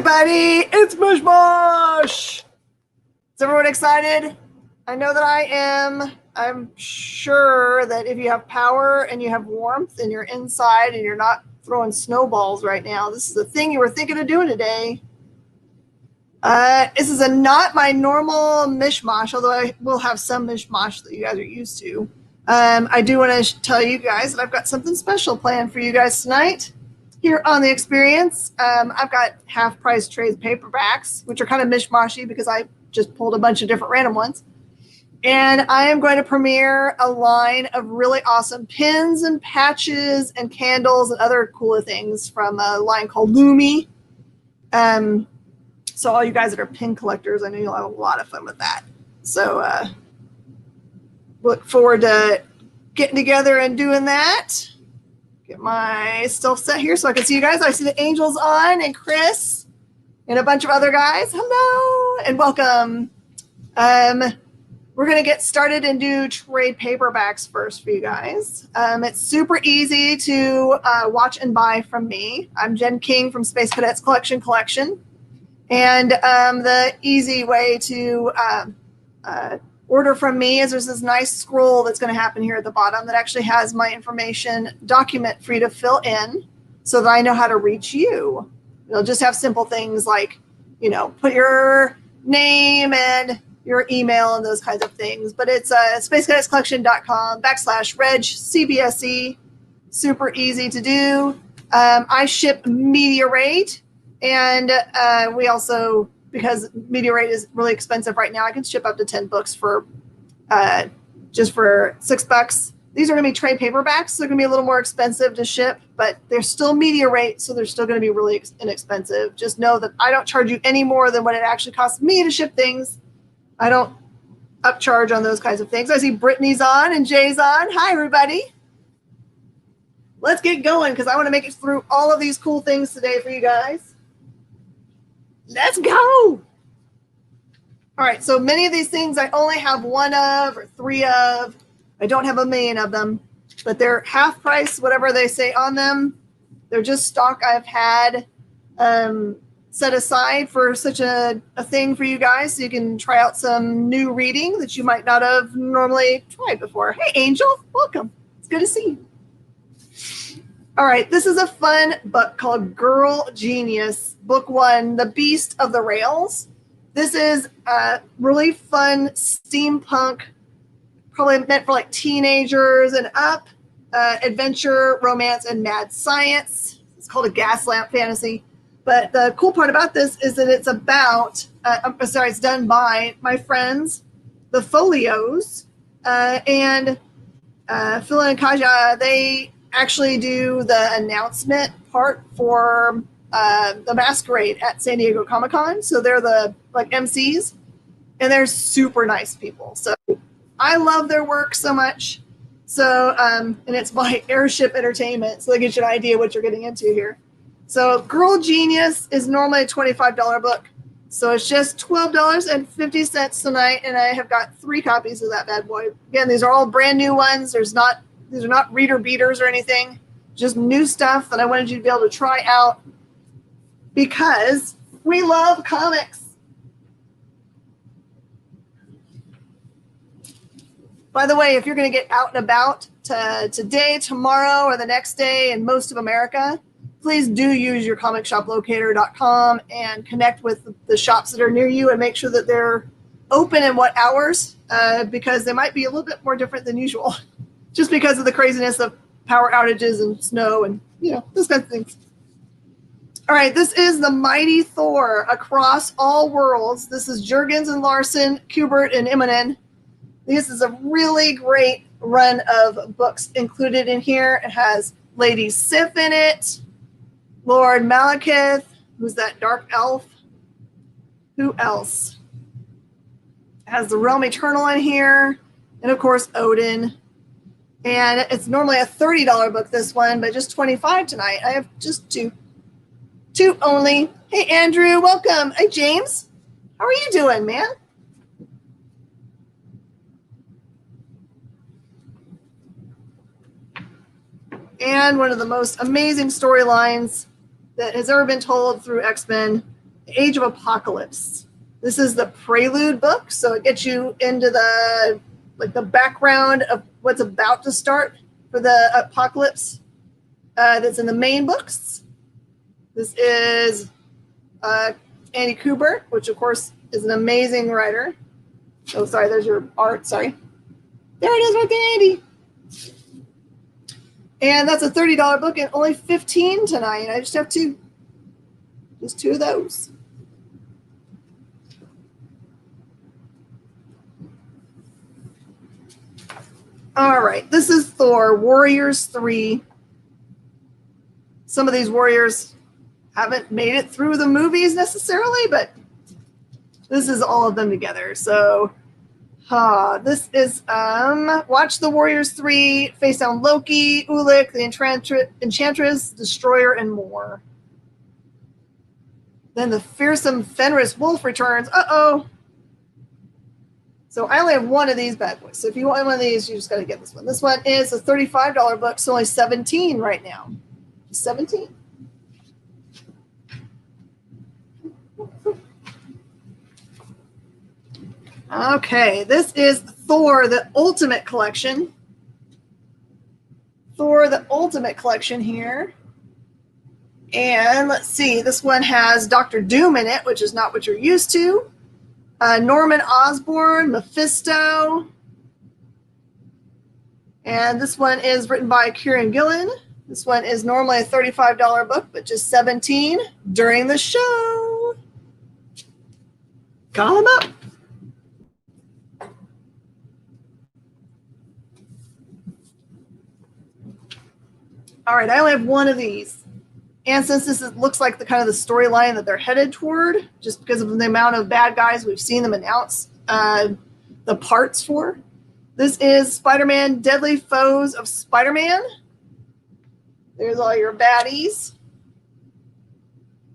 everybody, it's Mish Mosh. Is everyone excited? I know that I am. I'm sure that if you have power and you have warmth and you're inside and you're not throwing snowballs right now, this is the thing you were thinking of doing today. This is not my normal Mish Mosh, although I will have some Mish Mosh that you guys are used to. I do want to tell you guys that I've got something special planned for you guys tonight. Here on The Experience, I've got half-price trade paperbacks, which are kind of mishmashy because I just pulled a bunch of different random ones. And I am going to premiere a line of really awesome pins and patches and candles and other cooler things from a line called Lumi. So all you guys that are pin collectors, I know you'll have a lot of fun with that. So look forward to getting together and doing that. Get my stuff set here so I can see you guys. I see the Angels on and Chris and a bunch of other guys. Hello and welcome. We're going to get started and do trade paperbacks first for you guys. It's super easy to watch and buy from me. I'm Jen King from Space Cadets Collection. And the easy way to order from me is there's this nice scroll that's going to happen here at the bottom that actually has my information document for you to fill in so that I know how to reach you. It'll just have simple things like, put your name and your email and those kinds of things. But it's spacecadetscollection.com/reg-CBSE. Super easy to do. I ship media rate, and we also, because media rate is really expensive right now, I can ship up to 10 books for just for $6. These are going to be trade paperbacks, so they're going to be a little more expensive to ship, but they're still media rate, so they're still going to be really inexpensive. Just know that I don't charge you any more than what it actually costs me to ship things. I don't upcharge on those kinds of things. I see Brittany's on and Jay's on. Hi, everybody. Let's get going because I want to make it through all of these cool things today for you guys. Let's go. All right, so many of these things I only have one of or three of. I don't have a million of them, but they're half price, whatever they say on them. They're just stock I've had set aside for such a thing for you guys so you can try out some new reading that you might not have normally tried before. Hey, Angel, welcome. It's good to see you. All right, this is a fun book called Girl Genius, Book 1, The Beast of the Rails. This is a really fun steampunk, probably meant for like teenagers and up, adventure, romance, and mad science. It's called a gas lamp fantasy. But the cool part about this is that it's about, it's done by my friends, the Folios, and Phil and Kaja. They actually do the announcement part for the Masquerade at San Diego Comic-Con. So they're the MCs, and they're super nice people. So I love their work so much. So, and it's by Airship Entertainment. So that gives you an idea what you're getting into here. So Girl Genius is normally a $25 book. So it's just $12.50 tonight. And I have got 3 copies of that bad boy. Again, these are all brand new ones. These are not reader beaters or anything. Just new stuff that I wanted you to be able to try out because we love comics. By the way, if you're going to get out and about today, tomorrow, or the next day in most of America, please do use your comicshoplocator.com and connect with the shops that are near you and make sure that they're open in what hours, because they might be a little bit more different than usual, just because of the craziness of power outages and snow and, those kinds of things. All right, this is The Mighty Thor Across All Worlds. This is Jurgens and Larson, Kubert, and Immonen. This is a really great run of books included in here. It has Lady Sif in it, Lord Malekith, who's that dark elf. Who else? It has the Realm Eternal in here, and of course Odin. And it's normally a $30 book, this one, but just $25 tonight. I have just two only. Hey, Andrew, welcome. Hey, James, how are you doing, man? And one of the most amazing storylines that has ever been told through X-Men Age of Apocalypse. This is the prelude book, so it gets you into the background of what's about to start for the apocalypse that's in the main books. This is Andy Kubert, which of course is an amazing writer. Oh, sorry, there's your art. Sorry. There it is right there, Andy. And that's a $30 book and only $15 tonight. I just have two. Just two of those. All right, this is Thor, Warriors 3. Some of these warriors haven't made it through the movies necessarily, but this is all of them together. So this is watch the Warriors 3, face down Loki, Ulik, the Enchantress, Destroyer, and more. Then the fearsome Fenris Wolf returns. Uh-oh. So I only have one of these bad boys. So if you want one of these, you just got to get this one. This one is a $35 book. It's only $17 right now. $17. Okay, this is Thor, the Ultimate Collection. Thor, the Ultimate Collection here. And let's see, this one has Dr. Doom in it, which is not what you're used to. Norman Osborn, Mephisto. And this one is written by Kieran Gillen. This one is normally a $35 book, but just $17 during the show. Call them up. All right, I only have one of these. And since this looks like the kind of the storyline that they're headed toward, just because of the amount of bad guys we've seen them announce the parts for, this is Spider-Man Deadly Foes of Spider-Man. There's all your baddies.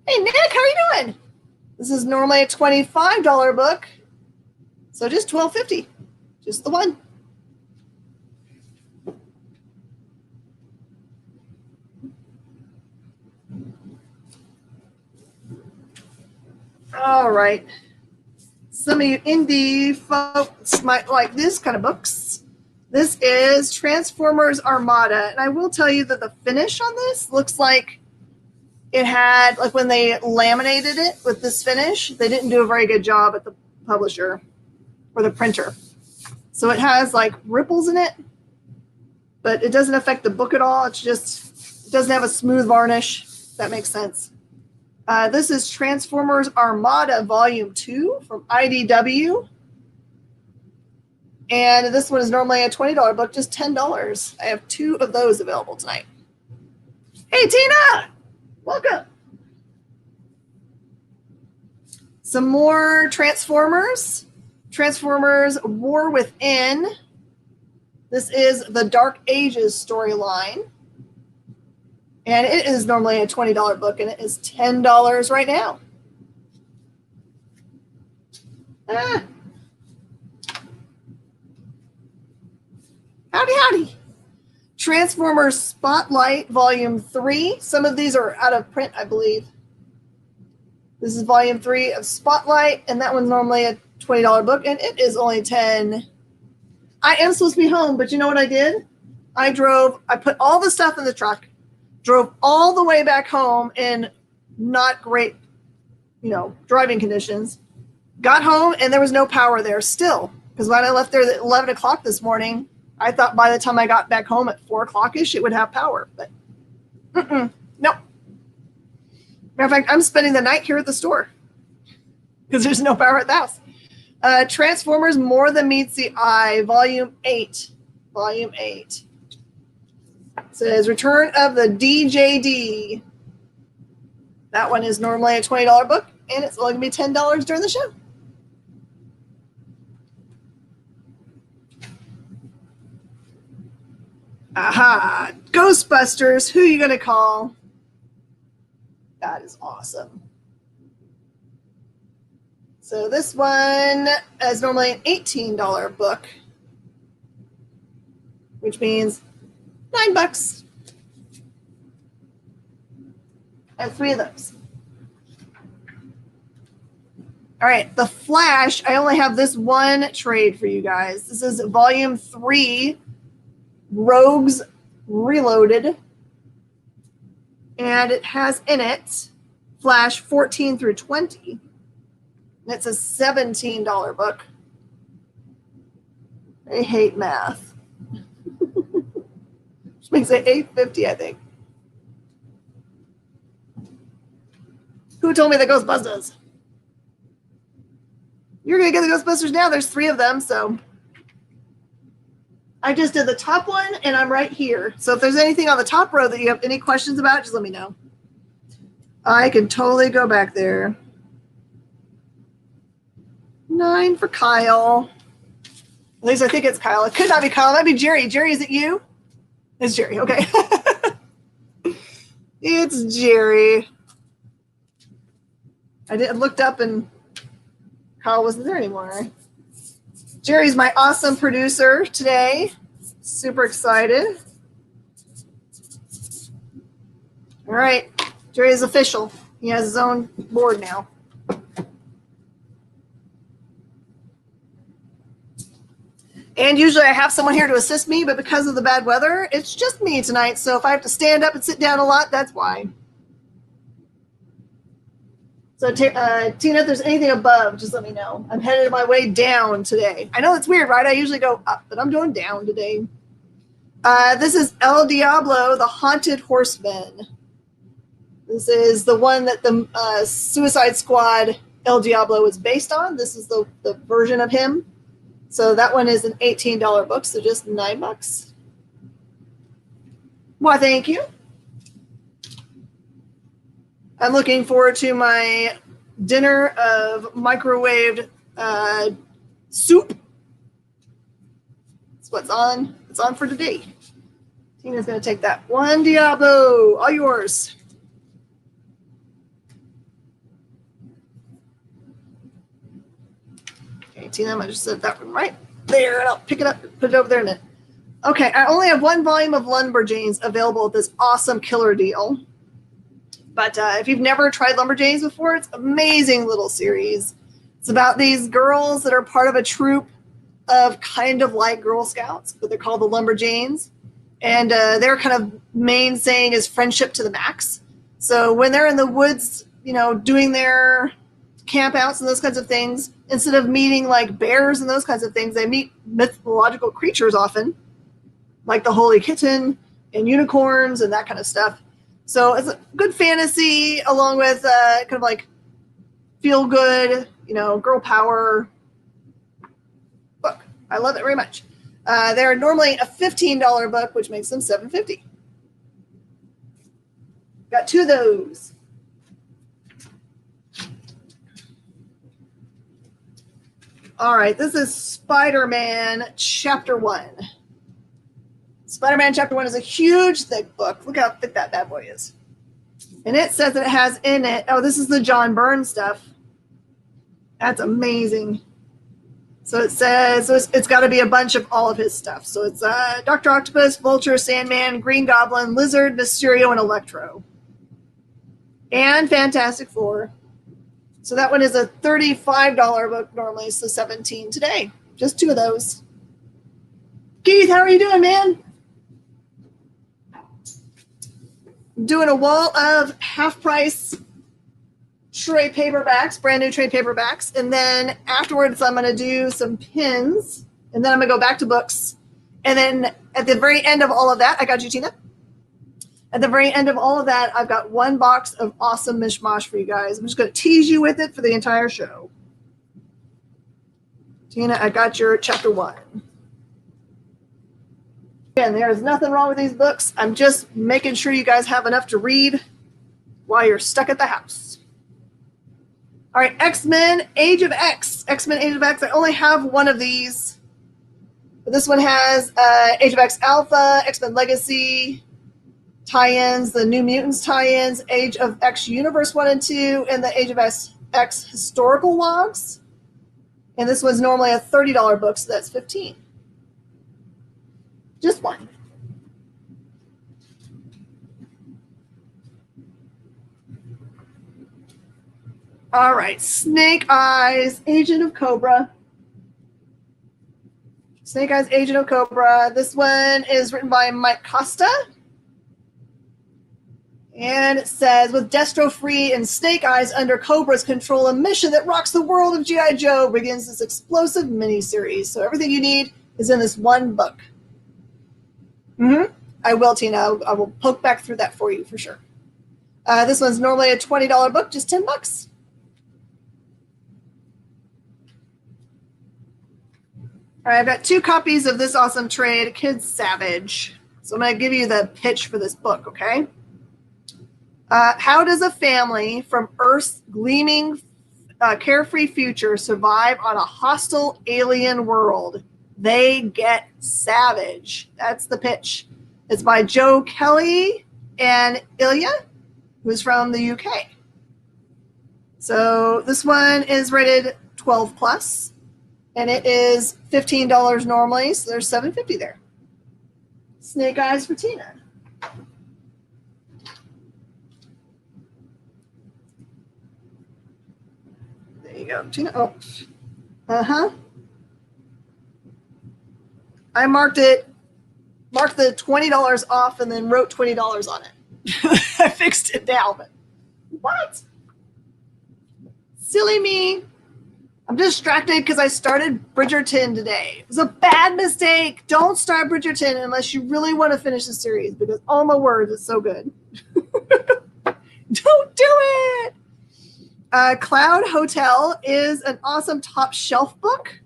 Hey, Nick, how are you doing? This is normally a $25 book, so just $12.50, just the one. All right. Some of you indie folks might like this kind of books. This is Transformers Armada. And I will tell you that the finish on this looks like it had, like when they laminated it with this finish, they didn't do a very good job at the publisher or the printer. So it has like ripples in it, but it doesn't affect the book at all. It's just, it doesn't have a smooth varnish. If that makes sense. This is Transformers Armada Volume 2 from IDW. And this one is normally a $20 book, just $10. I have two of those available tonight. Hey, Tina! Welcome. Some more Transformers. Transformers War Within. This is the Dark Ages storyline. And it is normally a $20 book, and it is $10 right now. Howdy, howdy. Transformers Spotlight, Volume 3. Some of these are out of print, I believe. This is Volume 3 of Spotlight, and that one's normally a $20 book, and it is only $10. I am supposed to be home, but you know what I did? I put all the stuff in the truck, drove all the way back home in not great, driving conditions. Got home and there was no power there still. Because when I left there at 11 o'clock this morning, I thought by the time I got back home at 4 o'clock-ish, it would have power. But nope. Matter of fact, I'm spending the night here at the store because there's no power at the house. Transformers More Than Meets the Eye, Volume 8. Volume 8. Says Return of the DJD. That one is normally a $20 book, and it's only going to be $10 during the show. Aha! Ghostbusters, who are you going to call? That is awesome. So this one is normally an $18 book, which means $9. I have 3 of those. All right, The Flash. I only have this one trade for you guys. This is Volume 3, Rogues Reloaded. And it has in it Flash 14 through 20. And it's a $17 book. I hate math. Which makes it $8.50, I think. Who told me the Ghostbusters? You're going to get the Ghostbusters now. There's 3 of them, so. I just did the top one, and I'm right here. So if there's anything on the top row that you have any questions about, just let me know. I can totally go back there. 9 for Kyle. At least I think it's Kyle. It could not be Kyle. It might be Jerry. Jerry, is it you? It's Jerry. Okay. It's Jerry. I looked up and Kyle wasn't there anymore. Jerry's my awesome producer today. Super excited. All right. Jerry is official. He has his own board now. And usually I have someone here to assist me, but because of the bad weather, it's just me tonight. So if I have to stand up and sit down a lot, that's why. So Tina, if there's anything above, just let me know. I'm headed my way down today. I know it's weird, right? I usually go up, but I'm going down today. This is El Diablo, the Haunted Horseman. This is the one that the Suicide Squad El Diablo is based on. This is the version of him. So that one is an $18 book, so just $9. Why, thank you. I'm looking forward to my dinner of microwaved soup. That's what's on. It's on for today. Tina's going to take that one. Diablo, all yours. Okay, Tina, I'm going to just set that one right there, and I'll pick it up and put it over there in a minute. Okay, I only have 1 volume of Lumberjanes available at this awesome killer deal. But if you've never tried Lumberjanes before, it's an amazing little series. It's about these girls that are part of a troop of kind of like Girl Scouts, but they're called the Lumberjanes. And their kind of main saying is friendship to the max. So when they're in the woods, you know, doing their campouts and those kinds of things, instead of meeting like bears and those kinds of things, they meet mythological creatures often, like the Holy Kitten and unicorns and that kind of stuff. So it's a good fantasy along with kind of like feel good, you know, girl power book. I love it very much. They're normally a $15 book, which makes them $7.50. Got 2 of those. All right, this is Spider-Man Chapter 1. Spider-Man Chapter 1 is a huge, thick book. Look how thick that bad boy is. And it says that it has in it, oh, this is the John Byrne stuff. That's amazing. So it says, so it's got to be a bunch of all of his stuff. So it's Dr. Octopus, Vulture, Sandman, Green Goblin, Lizard, Mysterio, and Electro. And Fantastic Four. So that one is a $35 book normally, so $17 today. Just 2 of those. Keith, how are you doing, man? Doing a wall of half-price trade paperbacks, brand new trade paperbacks. And then afterwards, I'm going to do some pins. And then I'm going to go back to books. And then at the very end of all of that, I got you, Tina. At the very end of all of that, I've got 1 box of awesome Mish Mosh for you guys. I'm just going to tease you with it for the entire show. Tina, I got your Chapter 1. Again, there's nothing wrong with these books. I'm just making sure you guys have enough to read while you're stuck at the house. All right, X-Men Age of X. X-Men Age of X. I only have 1 of these. But this one has Age of X Alpha, X-Men Legacy tie-ins, the New Mutants tie-ins, Age of X Universe 1 and 2, and the Age of X historical logs. And this was normally a $30 book, so that's $15. Just 1. All right, Snake Eyes, Agent of Cobra. Snake Eyes, Agent of Cobra. This one is written by Mike Costa. And it says, with Destro free and Snake Eyes under Cobra's control, a mission that rocks the world of G.I. Joe begins this explosive miniseries. So everything you need is in this one book. I will, Tina. I will poke back through that for you for sure. This one's normally a $20 book, just $10. All right, I've got 2 copies of this awesome trade, Kid Savage. So I'm going to give you the pitch for this book, okay? How does a family from Earth's gleaming, carefree future survive on a hostile alien world? They get savage. That's the pitch. It's by Joe Kelly and Ilya, who's from the UK. So this one is rated 12 plus, and it is $15 normally, so there's $7.50 there. Snake Eyes for Tina. There you go, Tina. Oh, I marked the $20 off and then wrote $20 on it. I fixed it now, but what? Silly me. I'm distracted because I started Bridgerton today. It was a bad mistake. Don't start Bridgerton unless you really want to finish the series because, oh my word, it's so good. Don't do it. Cloud Hotel is an awesome top shelf book.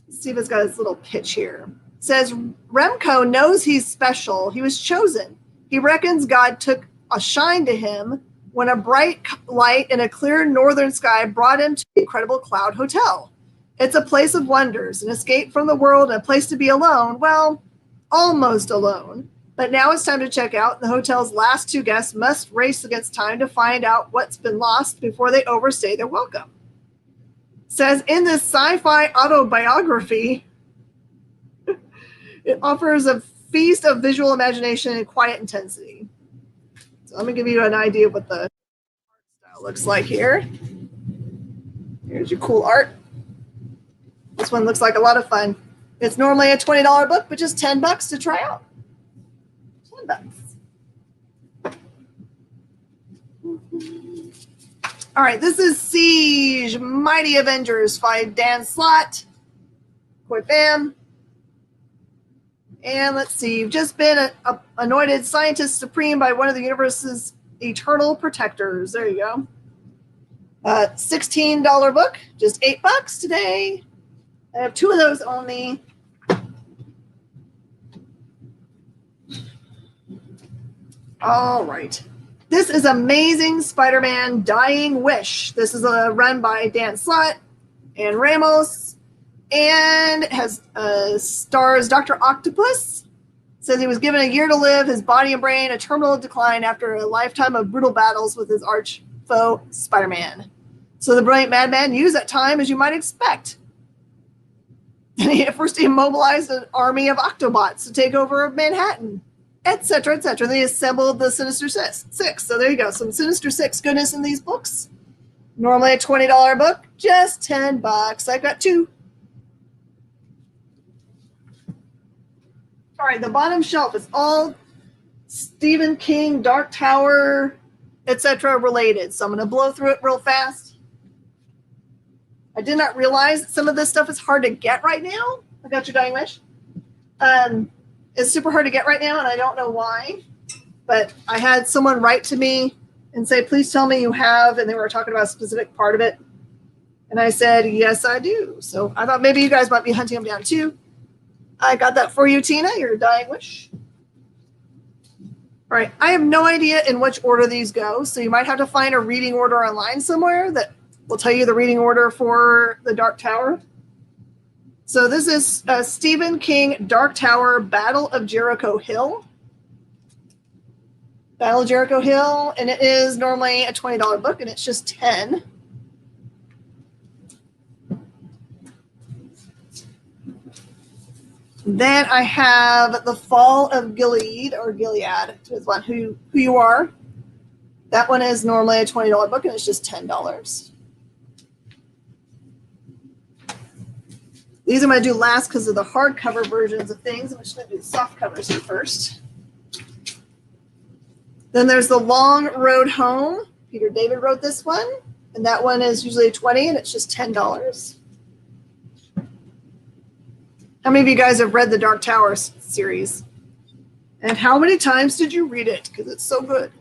Let's see if it's got its little pitch here. It says, Remco knows he's special. He was chosen. He reckons God took a shine to him when a bright light in a clear northern sky brought him to the incredible Cloud Hotel. It's a place of wonders, an escape from the world, and a place to be alone. Well, almost alone. But now it's time to check out. The hotel's last 2 guests must race against time to find out what's been lost before they overstay their welcome. It says in this sci-fi autobiography, it offers a feast of visual imagination and quiet intensity. So let me give you an idea of what the art style looks like here. Here's your cool art. This one looks like a lot of fun. It's normally a $20 book, but just $10 to try out. $10. All right, this is Siege, Mighty Avengers by Dan Slott. Koi Fam. And let's see, you've just been anointed scientist supreme by one of the universe's eternal protectors. There you go. $16 book, just $8 today. I have 2 of those only. All right. This is Amazing Spider-Man Dying Wish. This is a run by Dan Slott and Ramos, and it has stars Dr. Octopus. It says he was given a year to live, his body and brain a terminal decline after a lifetime of brutal battles with his arch foe, Spider-Man. So the brilliant madman used that time as you might expect. And he first immobilized an army of Octobots to take over Manhattan, etc., etc. They assembled the Sinister Six. So there you go. Some Sinister Six goodness in these books. Normally a $20 book, just $10. I've got 2. All right, the bottom shelf is all Stephen King, Dark Tower, etc. related. So I'm going to blow through it real fast. I did not realize that some of this stuff is hard to get right now. I got your Dying Wish. It's super hard to get right now, and I don't know why. But I had someone write to me and say, please tell me you have, and they were talking about a specific part of it. And I said, yes, I do. So I thought maybe you guys might be hunting them down too. I got that for you, Tina, your Dying Wish. All right, I have no idea in which order these go, so you might have to find a reading order online somewhere that will tell you the reading order for the Dark Tower. So this is Stephen King, Dark Tower, Battle of Jericho Hill. Battle of Jericho Hill, and it is normally a $20 book, and it's just $10. Then I have The Fall of Gilead, or Gilead, depends on who you are. That one is normally a $20 book, and it's just $10. These I'm going to do last because of the hardcover versions of things. I'm just going to do the soft covers here first. Then there's The Long Road Home. Peter David wrote this one, and that one is usually $20, and it's just $10. How many of you guys have read the Dark Tower series? And how many times did you read it? Because it's so good.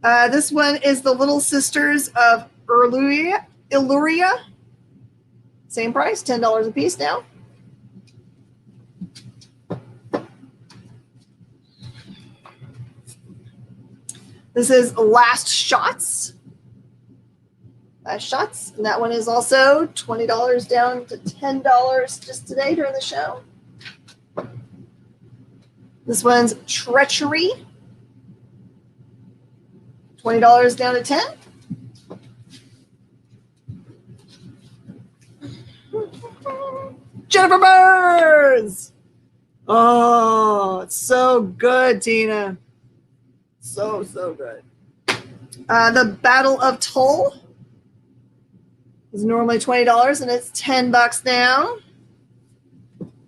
This one is The Little Sisters of Illyria. Same price, $10 a piece now. This is Last Shots. Last Shots. And that one is also $20 down to $10 just today during the show. This one's Treachery. $20 down to $10. Jennifer Burns. Oh, it's so good, Tina. So good. The Battle of Tull is normally $20, and it's $10 now.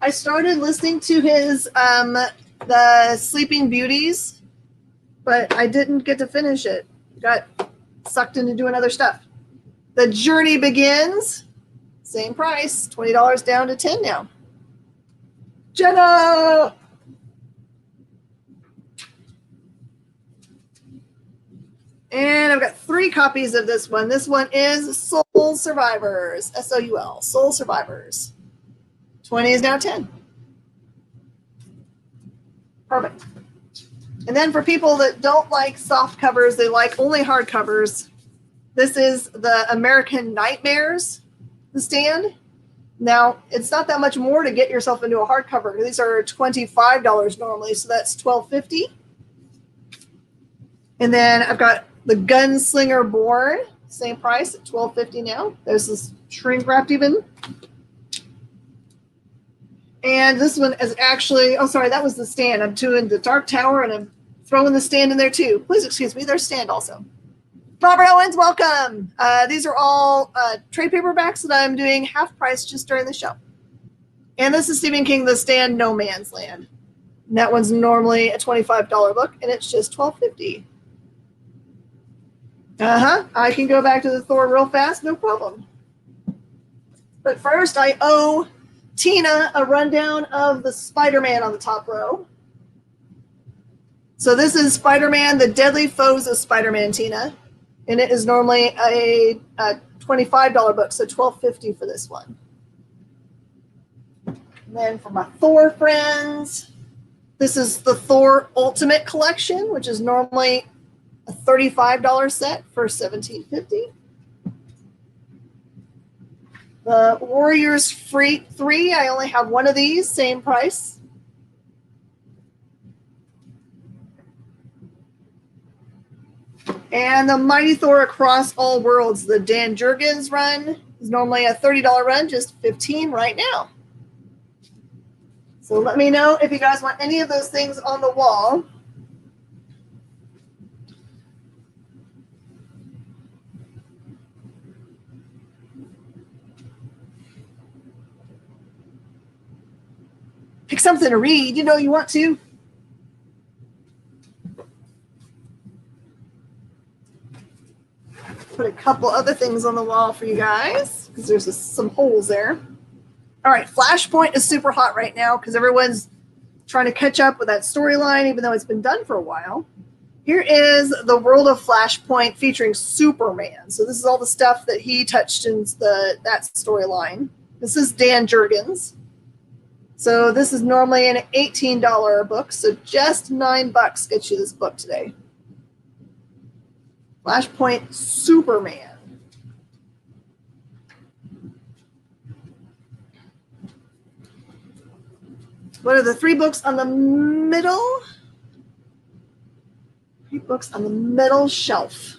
I started listening to his The Sleeping Beauties, but I didn't get to finish it. Got sucked into doing other stuff. The Journey Begins, same price, $20 down to $10 now. Jenna! And I've got 3 copies of this one. This one is Soul Survivors, S-O-U-L, Soul Survivors. 20 is now 10. Perfect. And then for people that don't like soft covers, they like only hard covers, this is the American Nightmares, the stand. Now, it's not that much more to get yourself into a hardcover. These are $25 normally, so that's $12.50. And then I've got the Gunslinger Born, same price at $12.50 now. There's this shrink wrapped even. And this one is actually, oh, sorry, that was the stand. I'm doing the Dark Tower, and I'm throwing the stand in there too. Please excuse me, there's stand also. Robert Owens, welcome. These are all trade paperbacks that I'm doing half price just during the show. And this is Stephen King, The Stand, No Man's Land. And that one's normally a $25 book, and it's just $12.50. I can go back to the Thor real fast, no problem. But first, I owe Tina a rundown of the Spider-Man on the top row. So this is Spider-Man, The Deadly Foes of Spider-Man, Tina. And it is normally a $25 book, so $12.50 for this one. And then for my Thor friends, this is the Thor Ultimate Collection, which is normally a $35 set for $17.50. The Warriors 3, I only have one of these, same price. And the Mighty Thor Across All Worlds, the Dan Jurgens run, is normally a $30 run, just $15 right now. So let me know if you guys want any of those things on the wall. Pick something to read, you know you want to. Put a couple other things on the wall for you guys because there's some holes there. All right, Flashpoint is super hot right now because everyone's trying to catch up with that storyline, even though it's been done for a while. Here is the World of Flashpoint featuring Superman. So this is all the stuff that he touched in that storyline. This is Dan Jurgens. So this is normally an $18 book, so just $9 gets you this book today. Flashpoint Superman. What are the 3 books on the middle? 3 books on the middle shelf.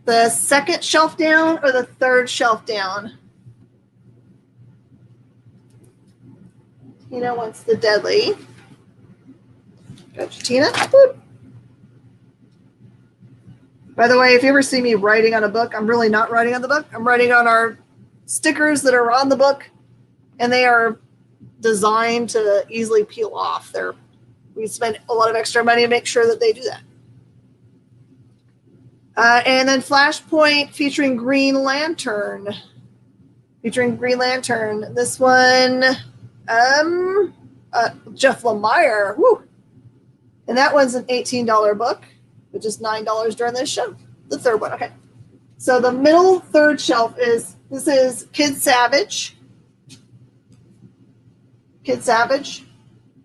The second shelf down or the third shelf down? Tina wants the Deadly. Gotcha, Tina. Boop. By the way, if you ever see me writing on a book, I'm really not writing on the book. I'm writing on our stickers that are on the book, and they are designed to easily peel off. We spend a lot of extra money to make sure that they do that. And then Flashpoint featuring Green Lantern. This one, Jeff Lemire. Woo. And that one's an $18 book, which is $9 during this show. The third one, okay. So the middle third shelf is Kid Savage.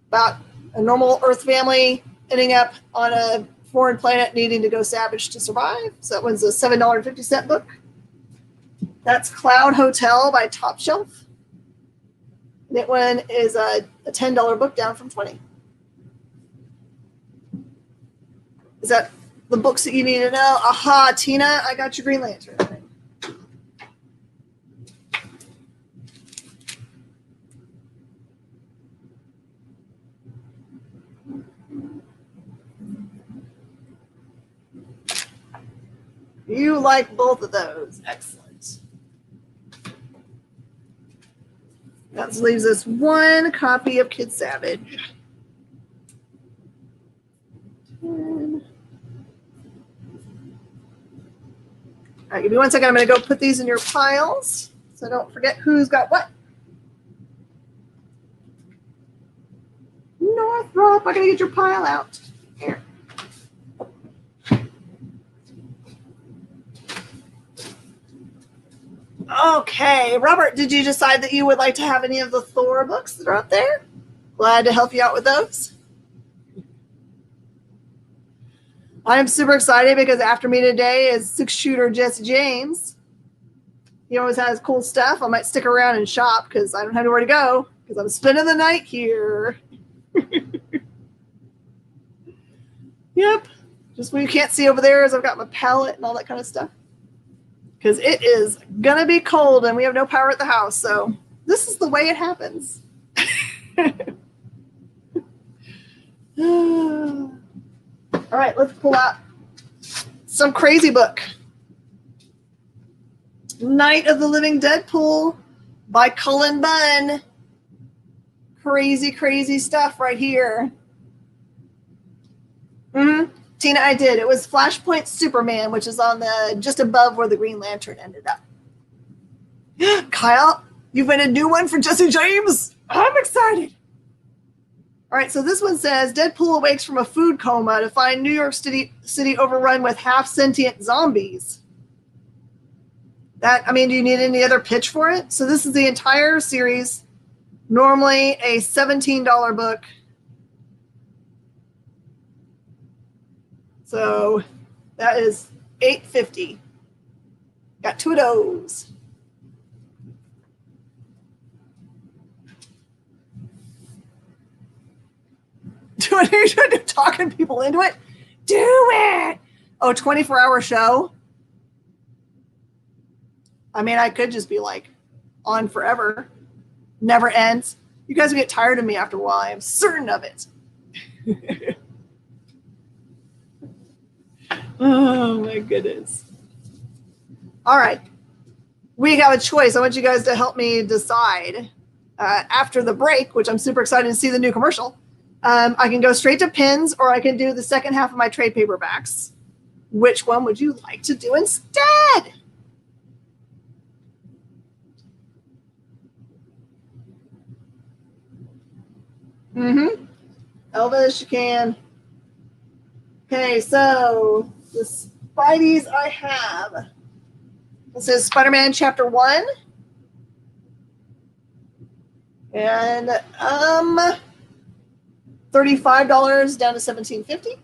About a normal Earth family ending up on a foreign planet needing to go savage to survive. So that one's a $7.50 book. That's Cloud Hotel by Top Shelf. That one is a $10 book down from $20. Is that the books that you need to know? Aha, Tina, I got your Green Lantern. You like both of those. Excellent. That leaves us one copy of Kid Savage. All right, give me 1 second. I'm going to go put these in your piles so don't forget who's got what. Northrop, I got to get your pile out. Here. Okay, Robert, did you decide that you would like to have any of the Thor books that are up there? Glad to help you out with those. I am super excited because after me today is 6-shooter Jesse James. He always has cool stuff. I might stick around and shop because I don't have anywhere to go because I'm spending the night here. Yep. Just what you can't see over there is I've got my palette and all that kind of stuff. Because it is going to be cold and we have no power at the house. So this is the way it happens. All right, let's pull out some crazy book. Night of the Living Deadpool by Cullen Bunn. Crazy, crazy stuff right here. Tina, I did. It was Flashpoint Superman, which is on the just above where the Green Lantern ended up. Kyle, you've made a new one for Jesse James. I'm excited. All right, so this one says Deadpool awakes from a food coma to find New York City overrun with half-sentient zombies. Do you need any other pitch for it? So this is the entire series, normally a $17 book. So that is $8.50. Got 2 of those. You're talking people into it. Do it. Oh, 24-hour show. I could just be like on forever. Never ends. You guys will get tired of me after a while. I am certain of it. Oh my goodness. All right. We have a choice. I want you guys to help me decide after the break, which I'm super excited to see the new commercial. I can go straight to pins or I can do the second half of my trade paperbacks. Which one would you like to do instead? Elvis, you can. Okay, so the Spideys I have. This is Spider-Man Chapter 1. And $35 down to $17.50.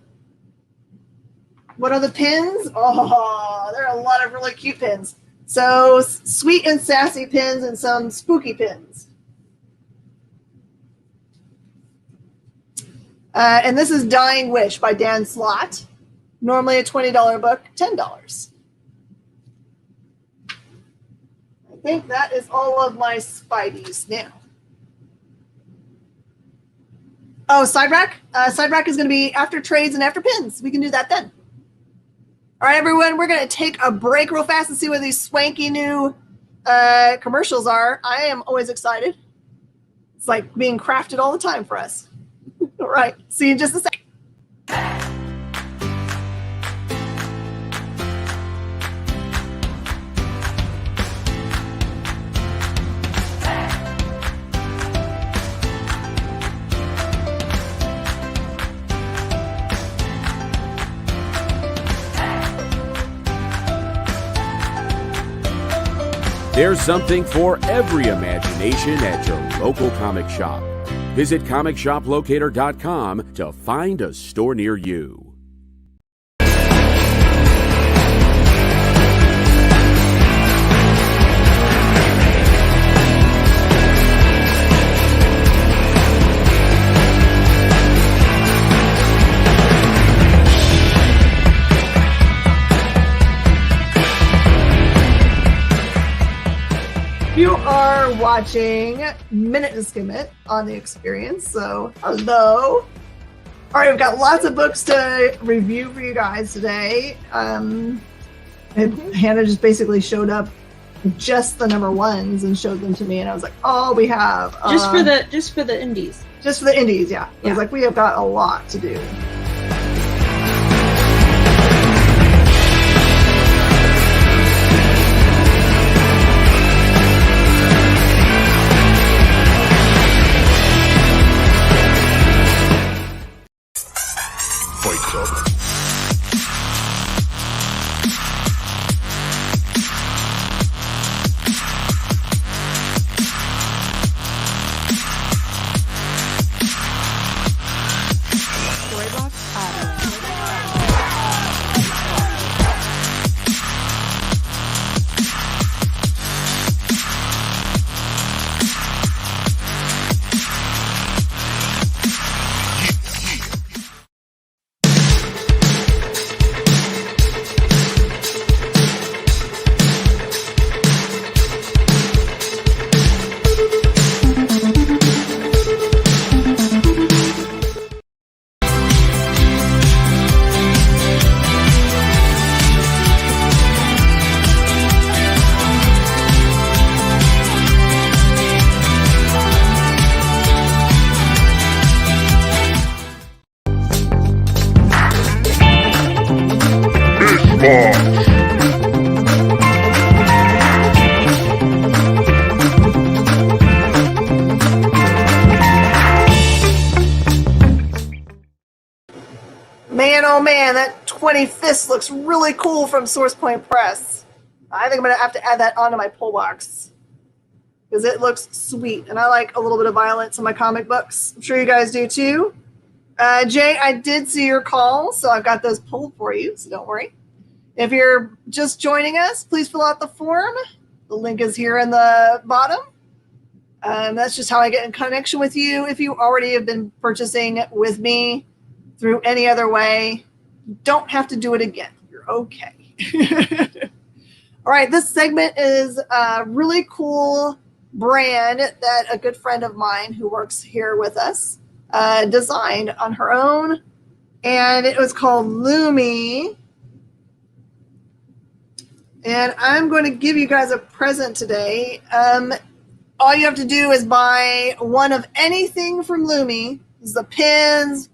What are the pins? Oh, there are a lot of really cute pins. So sweet and sassy pins and some spooky pins. And this is Dying Wish by Dan Slott. Normally a $20 book, $10. I think that is all of my Spideys now. Oh, side rack? Side rack is going to be after trades and after pins. We can do that then. All right, everyone, we're going to take a break real fast and see what these swanky new commercials are. I am always excited. It's like being crafted all the time for us. All right, see you in just a second. There's something for every imagination at your local comic shop. Visit ComicShopLocator.com to find a store near you. You are watching Minute to Skim It on the Experience, so hello. All right, we've got lots of books to review for you guys today. And Hannah just basically showed up just the number ones and showed them to me, and I was like, oh, we have just for the indies. Just for the indies, yeah. I was like, we have got a lot to do. Man, oh man, that 25th looks really cool from Source Point Press. I think I'm going to have to add that onto my pull box because it looks sweet. And I like a little bit of violence in my comic books. I'm sure you guys do too. Jay, I did see your call, so I've got those pulled for you, so don't worry. If you're just joining us, please fill out the form. The link is here in the bottom. That's just how I get in connection with you. If you already have been purchasing with me through any other way, you don't have to do it again. You're okay. All right, this segment is a really cool brand that a good friend of mine who works here with us designed on her own, and it was called Lumi. And I'm going to give you guys a present today. All you have to do is buy one of anything from Lumi. This is the pins,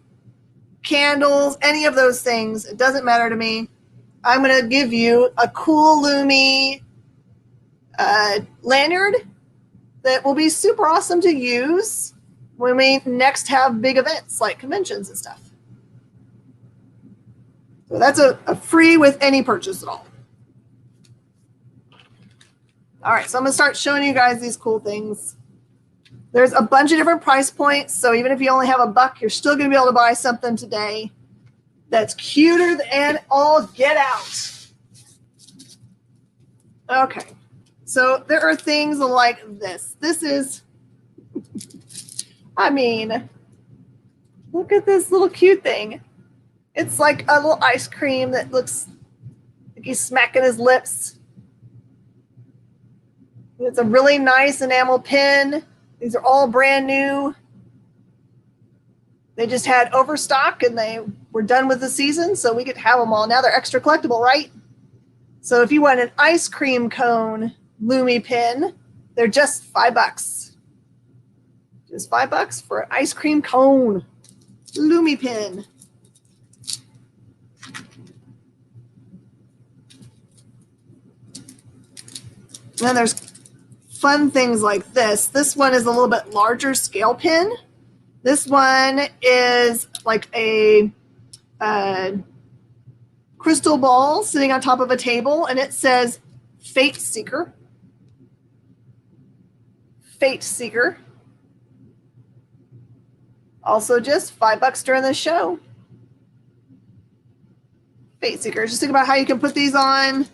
candles, any of those things. It doesn't matter to me. I'm going to give you a cool Lumi lanyard that will be super awesome to use when we next have big events like conventions and stuff. So that's a free with any purchase at all. All right, so I'm going to start showing you guys these cool things. There's a bunch of different price points, so even if you only have $1, you're still going to be able to buy something today that's cuter than all get out. Okay, so there are things like this. This is, I mean, look at this little cute thing. It's like a little ice cream that looks like he's smacking his lips. It's a really nice enamel pin. These are all brand new. They just had overstock and they we're done with the season, so we could have them all. Now they're extra collectible, right? So if you want an ice cream cone Lumi pin, they're just $5. Just $5 for an ice cream cone Lumi pin. And then there's fun things like this. This one is a little bit larger scale pin. This one is like a crystal ball sitting on top of a table, and it says Fate Seeker. Fate Seeker. Also just $5 during the show. Fate Seeker. Just think about how you can put these on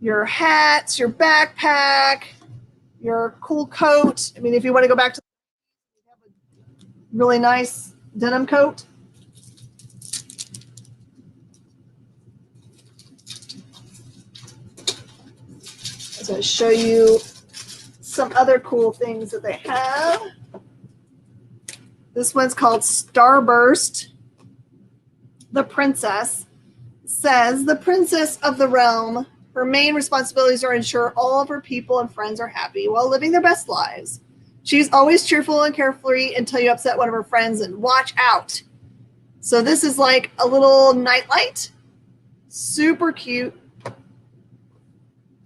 your hats, your backpack, your cool coat. I mean, if you want to go back to a really nice denim coat. I'm going to show you some other cool things that they have. This one's called Starburst. The princess says, the princess of the realm, her main responsibilities are to ensure all of her people and friends are happy while living their best lives. She's always cheerful and carefree until you upset one of her friends, and watch out. So this is like a little nightlight. Super cute.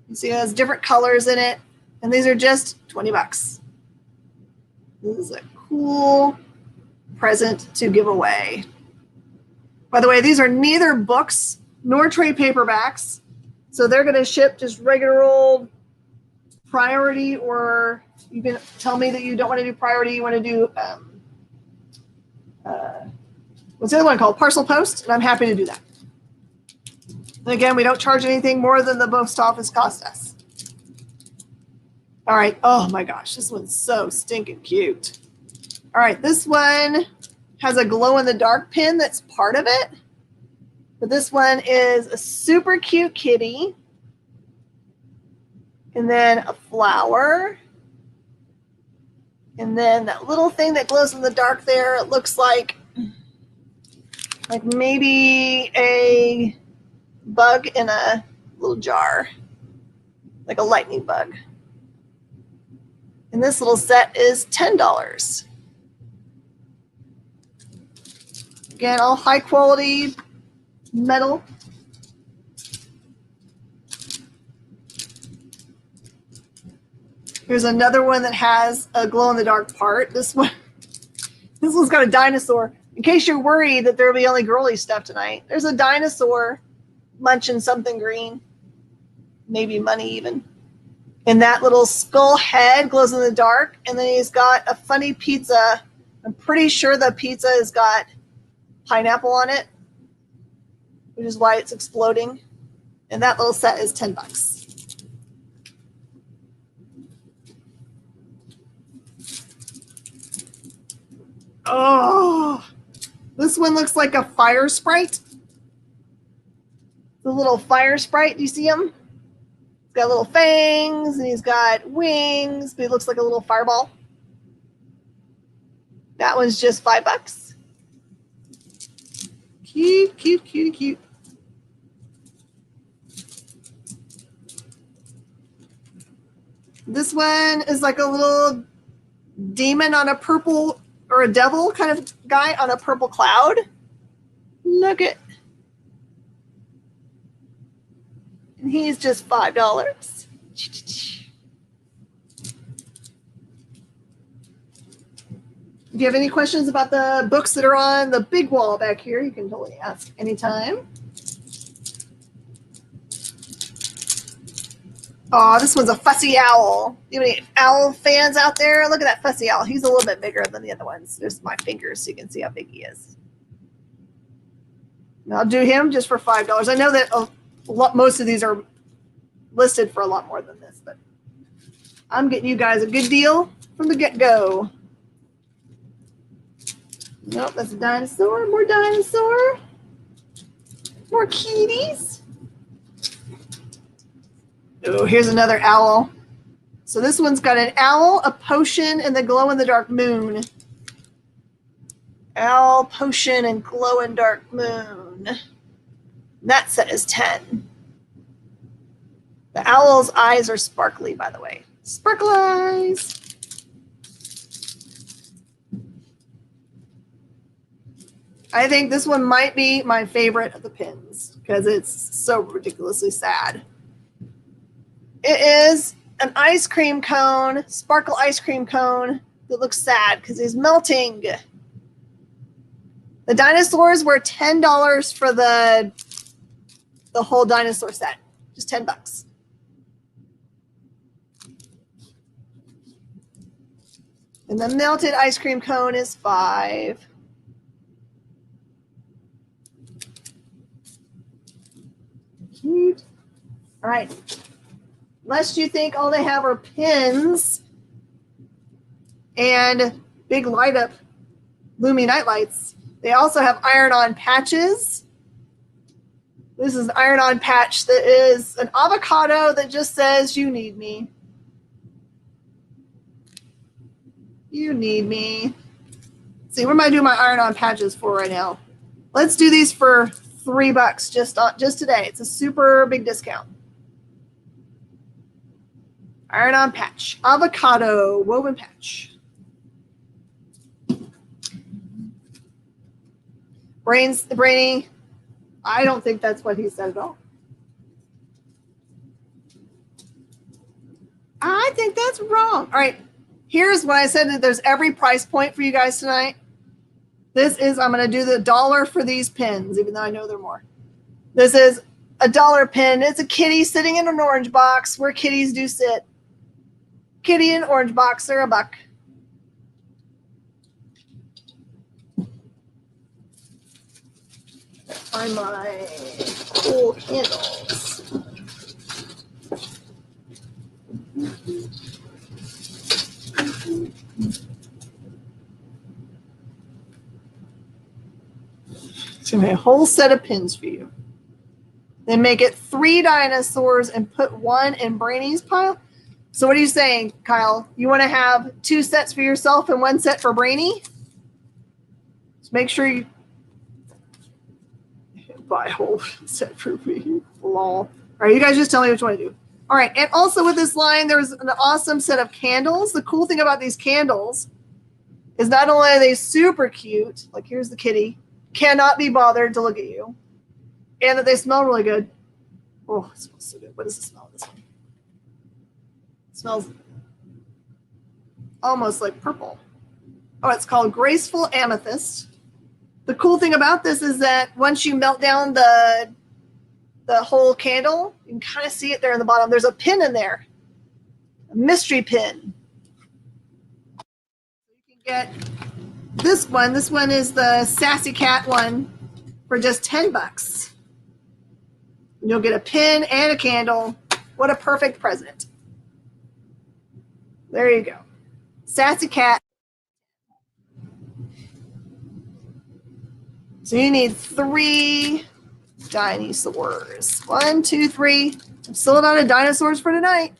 You see it has different colors in it, and these are just $20. This is a cool present to give away. By the way, these are neither books nor trade paperbacks, so they're going to ship just regular old priority, or you can tell me that you don't want to do priority, you want to do what's the other one called? Parcel post, and I'm happy to do that. And again, we don't charge anything more than the post office cost us. All right. Oh my gosh, this one's so stinking cute. All right, this one has a glow-in-the-dark pin that's part of it. But this one is a super cute kitty. And then a flower. And then that little thing that glows in the dark there, it looks like maybe a bug in a little jar. Like a lightning bug. And this little set is $10. Again, all high quality metal. Here's another one that has a glow in the dark part. This one's got a dinosaur. In case you're worried that there'll be only girly stuff tonight, there's a dinosaur munching something green. Maybe money even. And that little skull head glows in the dark. And then he's got a funny pizza. I'm pretty sure the pizza has got pineapple on it, which is why it's exploding. And that little set is $10. Oh, this one looks like a fire sprite. The little fire sprite, do you see him? He's got little fangs and he's got wings, but he looks like a little fireball. That one's just $5. Cute, cute, cute, cute. This one is like a little demon on a purple, or a devil kind of guy on a purple cloud. Look at. And he's just $5. If you have any questions about the books that are on the big wall back here, you can totally ask anytime. Oh, this one's a fussy owl. You have any owl fans out there? Look at that fussy owl. He's a little bit bigger than the other ones. There's my fingers so you can see how big he is. And I'll do him just for $5. I know that most of these are listed for a lot more than this, but I'm getting you guys a good deal from the get-go. Nope, that's a dinosaur. More dinosaur. More kitties. Oh, here's another owl. So this one's got an owl, a potion, and the glow-in-the-dark moon. Owl, Potion, and Glow in Dark Moon. That set is 10. The owl's eyes are sparkly, by the way. Sparkle eyes. I think this one might be my favorite of the pins because it's so ridiculously sad. It is an ice cream cone, sparkle ice cream cone that looks sad because he's melting. The dinosaurs were $10 for the whole dinosaur set, just $10. And the melted ice cream cone is $5. Cute. All right. Lest you think all they have are pins and big light up Lumi night lights, they also have iron-on patches. This is an iron-on patch that is an avocado that just says, "You need me. You need me." Let's see, what am I doing my iron-on patches for right now? Let's do these for $3 just today. It's a super big discount. Iron-on patch, avocado woven patch. Brainy. I don't think that's what he said at all. I think that's wrong. All right. Here's what I said that there's every price point for you guys tonight. This is, I'm going to do the $1 for these pins, even though I know they're more. This is a $1 pin. It's a kitty sitting in an orange box where kitties do sit. Kitty in orange box, they're $1. Find my cool candles. It's going to be a whole set of pins for you. Then make it 3 dinosaurs and put 1 in Brainy's pile. So what are you saying, Kyle? You want to have 2 sets for yourself and 1 set for Brainy? Just make sure you buy a whole set for me. Lol. All right, you guys just tell me which one to do. All right, and also with this line, there's an awesome set of candles. The cool thing about these candles is not only are they super cute, like here's the kitty, cannot be bothered to look at you, and that they smell really good. Oh, it smells so good. What does it smell of this one? It smells almost like purple. Oh, it's called Graceful Amethyst. The cool thing about this is that once you melt down the whole candle, you can kind of see it there in the bottom. There's a pin in there, a mystery pin. You can get this one. This one is the Sassy Cat one for just $10. You'll get a pin and a candle. What a perfect present. There you go. Sassy Cat. So you need 3 dinosaurs. 1, 2, 3. I'm still out of dinosaurs for tonight.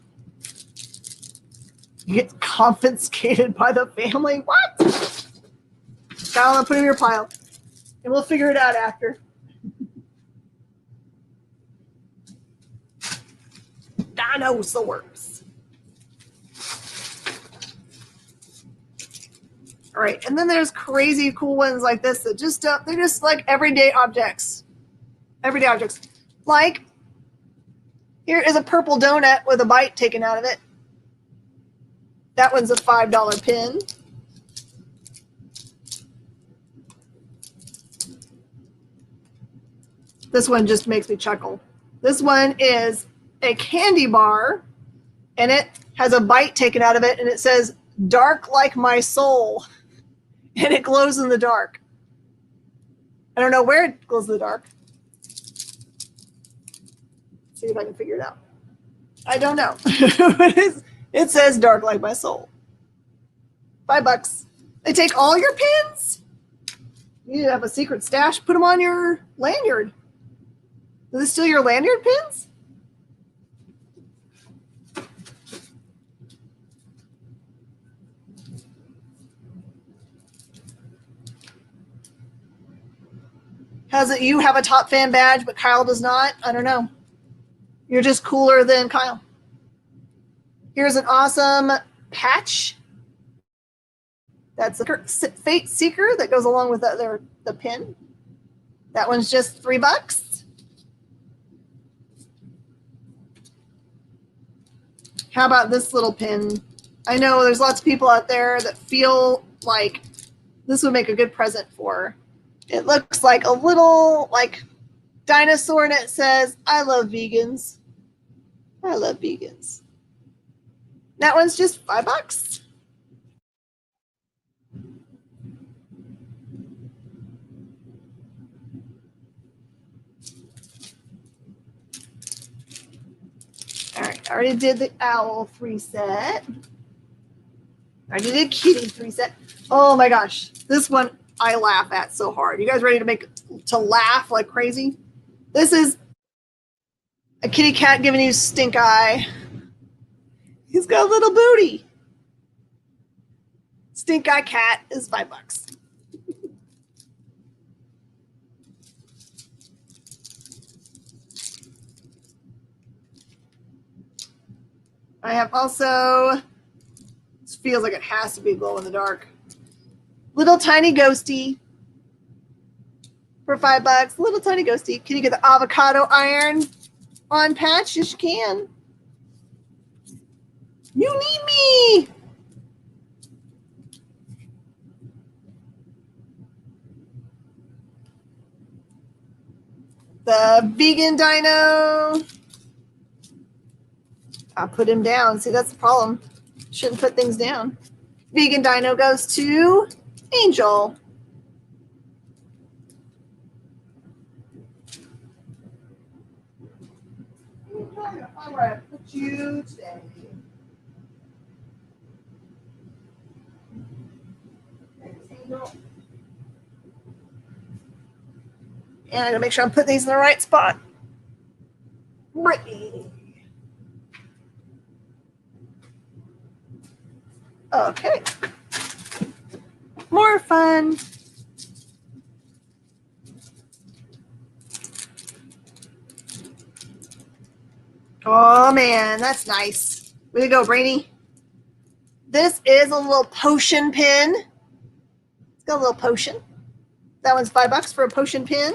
You get confiscated by the family. What? Kyle, I'll put him in your pile. And we'll figure it out after. Dinosaurs. All right, and then there's crazy cool ones like this that just they're just like everyday objects. Everyday objects. Like, here is a purple donut with a bite taken out of it. That one's a $5 pin. This one just makes me chuckle. This one is a candy bar, and it has a bite taken out of it, and it says, "Dark like my soul." And it glows in the dark. I don't know where it glows in the dark. Let's see if I can figure it out. I don't know. It says "dark like my soul." $5. They take all your pins? You need to have a secret stash. Put them on your lanyard. Do they steal your lanyard pins? You have a top fan badge, but Kyle does not? I don't know. You're just cooler than Kyle. Here's an awesome patch. That's the Fate Seeker that goes along with the pin. That one's just $3. How about this little pin? I know there's lots of people out there that feel like this would make a good present for. It looks like a little dinosaur, and it says, "I love vegans. I love vegans." That one's just $5. All right, I already did the owl 3 set. I already did kitty 3 set. Oh my gosh, this one I laugh at so hard. You guys ready to laugh like crazy? This is a kitty cat giving you stink eye. He's got a little booty. Stink eye cat is $5. I have also, this feels like it has to be glow in the dark. Little tiny ghosty for $5. Little tiny ghosty. Can you get the avocado iron on patch? Yes, you can. You need me. The vegan dino. I put him down. See, that's the problem. Shouldn't put things down. Vegan dino goes to Angel. I'm trying to find where I put you today. Angel. And I gotta make sure I'm putting these in the right spot. Brittany. Okay. More fun. Oh man, that's nice. Way to go, Brainy. This is a little potion pin. It's got a little potion. That one's $5 for a potion pin.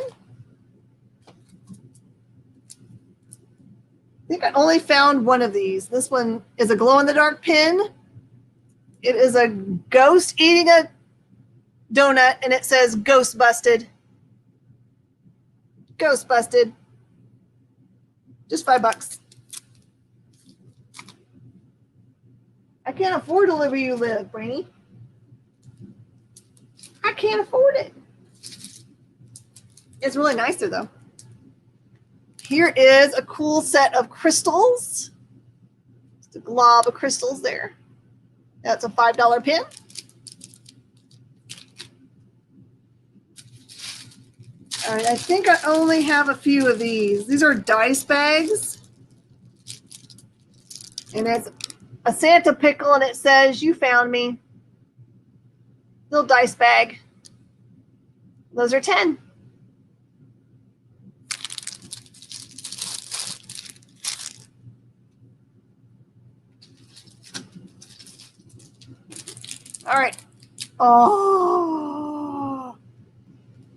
I think I only found one of these. This one is a glow-in-the-dark pin. It is a ghost eating a donut, and it says "Ghost Busted." Ghost Busted. Just $5. I can't afford to live where you live, Brainy. I can't afford it. It's really nice there, though. Here is a cool set of crystals. Just a glob of crystals there. That's a $5 pin. All right, I think I only have a few of these. These are dice bags. And it's a Santa pickle, and it says, "You found me." Little dice bag. Those are 10. All right. Oh,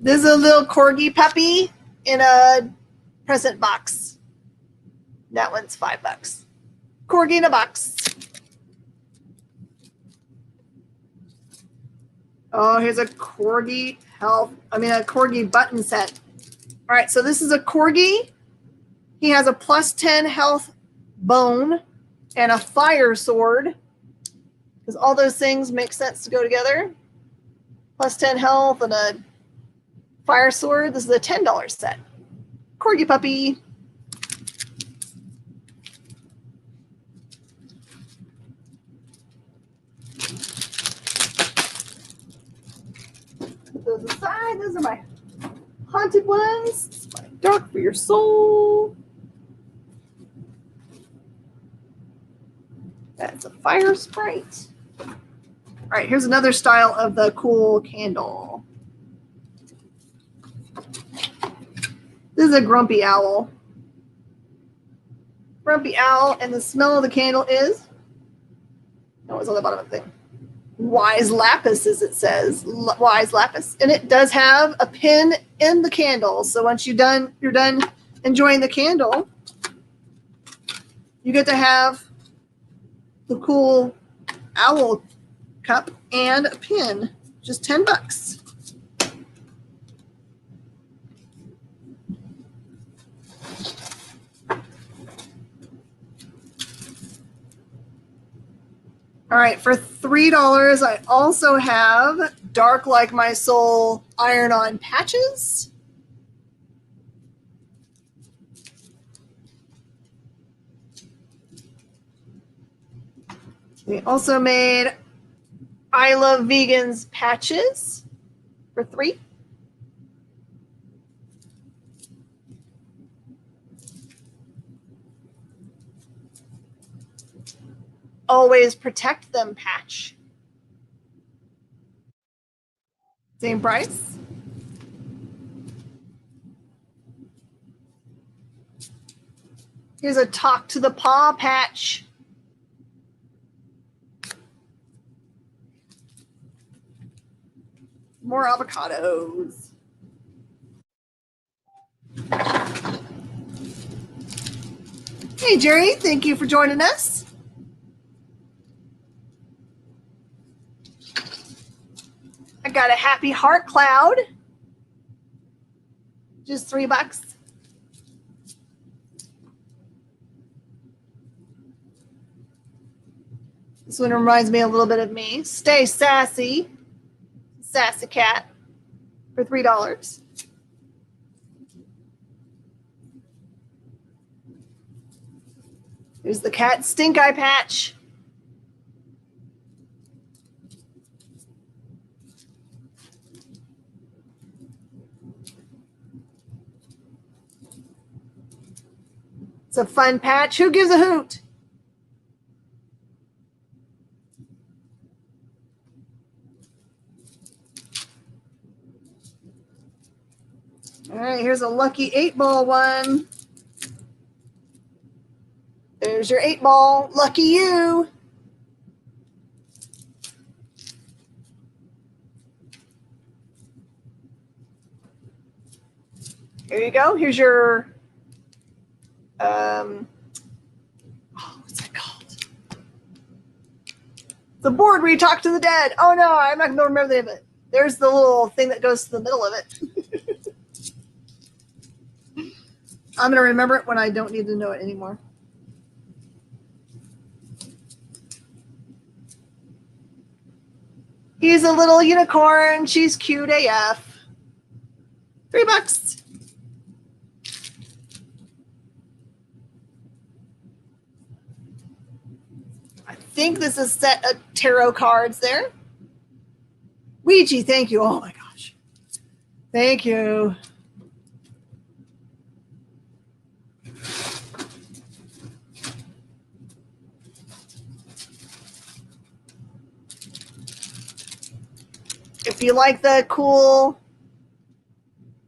this is a little corgi puppy in a present box. That one's $5. Corgi in a box. Oh, here's a corgi a corgi button set. All right, so this is a corgi. He has a +10 health bone and a fire sword. Because all those things make sense to go together. +10 health and a fire sword. This is a $10 set. Corgi puppy. Put those aside. Those are my haunted ones. This is my dark for your soul. That's a fire sprite. All right, here's another style of the cool candle. This is a grumpy owl. Grumpy owl, and the smell of the candle is, no, it's on the bottom of the thing. Wise lapis, as it says, wise lapis. And it does have a pin in the candle. So once you're done enjoying the candle, you get to have the cool owl cup and a pin. Just $10. All right, for $3, I also have Dark Like My Soul iron-on patches. We also made I Love Vegans patches for $3. Always Protect Them patch. Same price. Here's a Talk to the Paw patch. More avocados. Hey, Jerry, thank you for joining us. I got a Happy Heart Cloud. Just $3. This one reminds me a little bit of me. Stay Sassy. Sassy Cat for $3. Here's the Cat Stink Eye patch. It's a fun patch. Who gives a hoot? All right, here's a lucky 8-ball one. There's your 8-ball. Lucky you. Here you go. Here's your what's that called? The board where you talk to the dead. Oh no, I'm not going to remember the name of it. There's the little thing that goes to the middle of it. I'm going to remember it when I don't need to know it anymore. He's a little unicorn. She's cute AF. $3. I think this is a set of tarot cards there. Ouija, thank you. Oh my gosh. Thank you. If you like the cool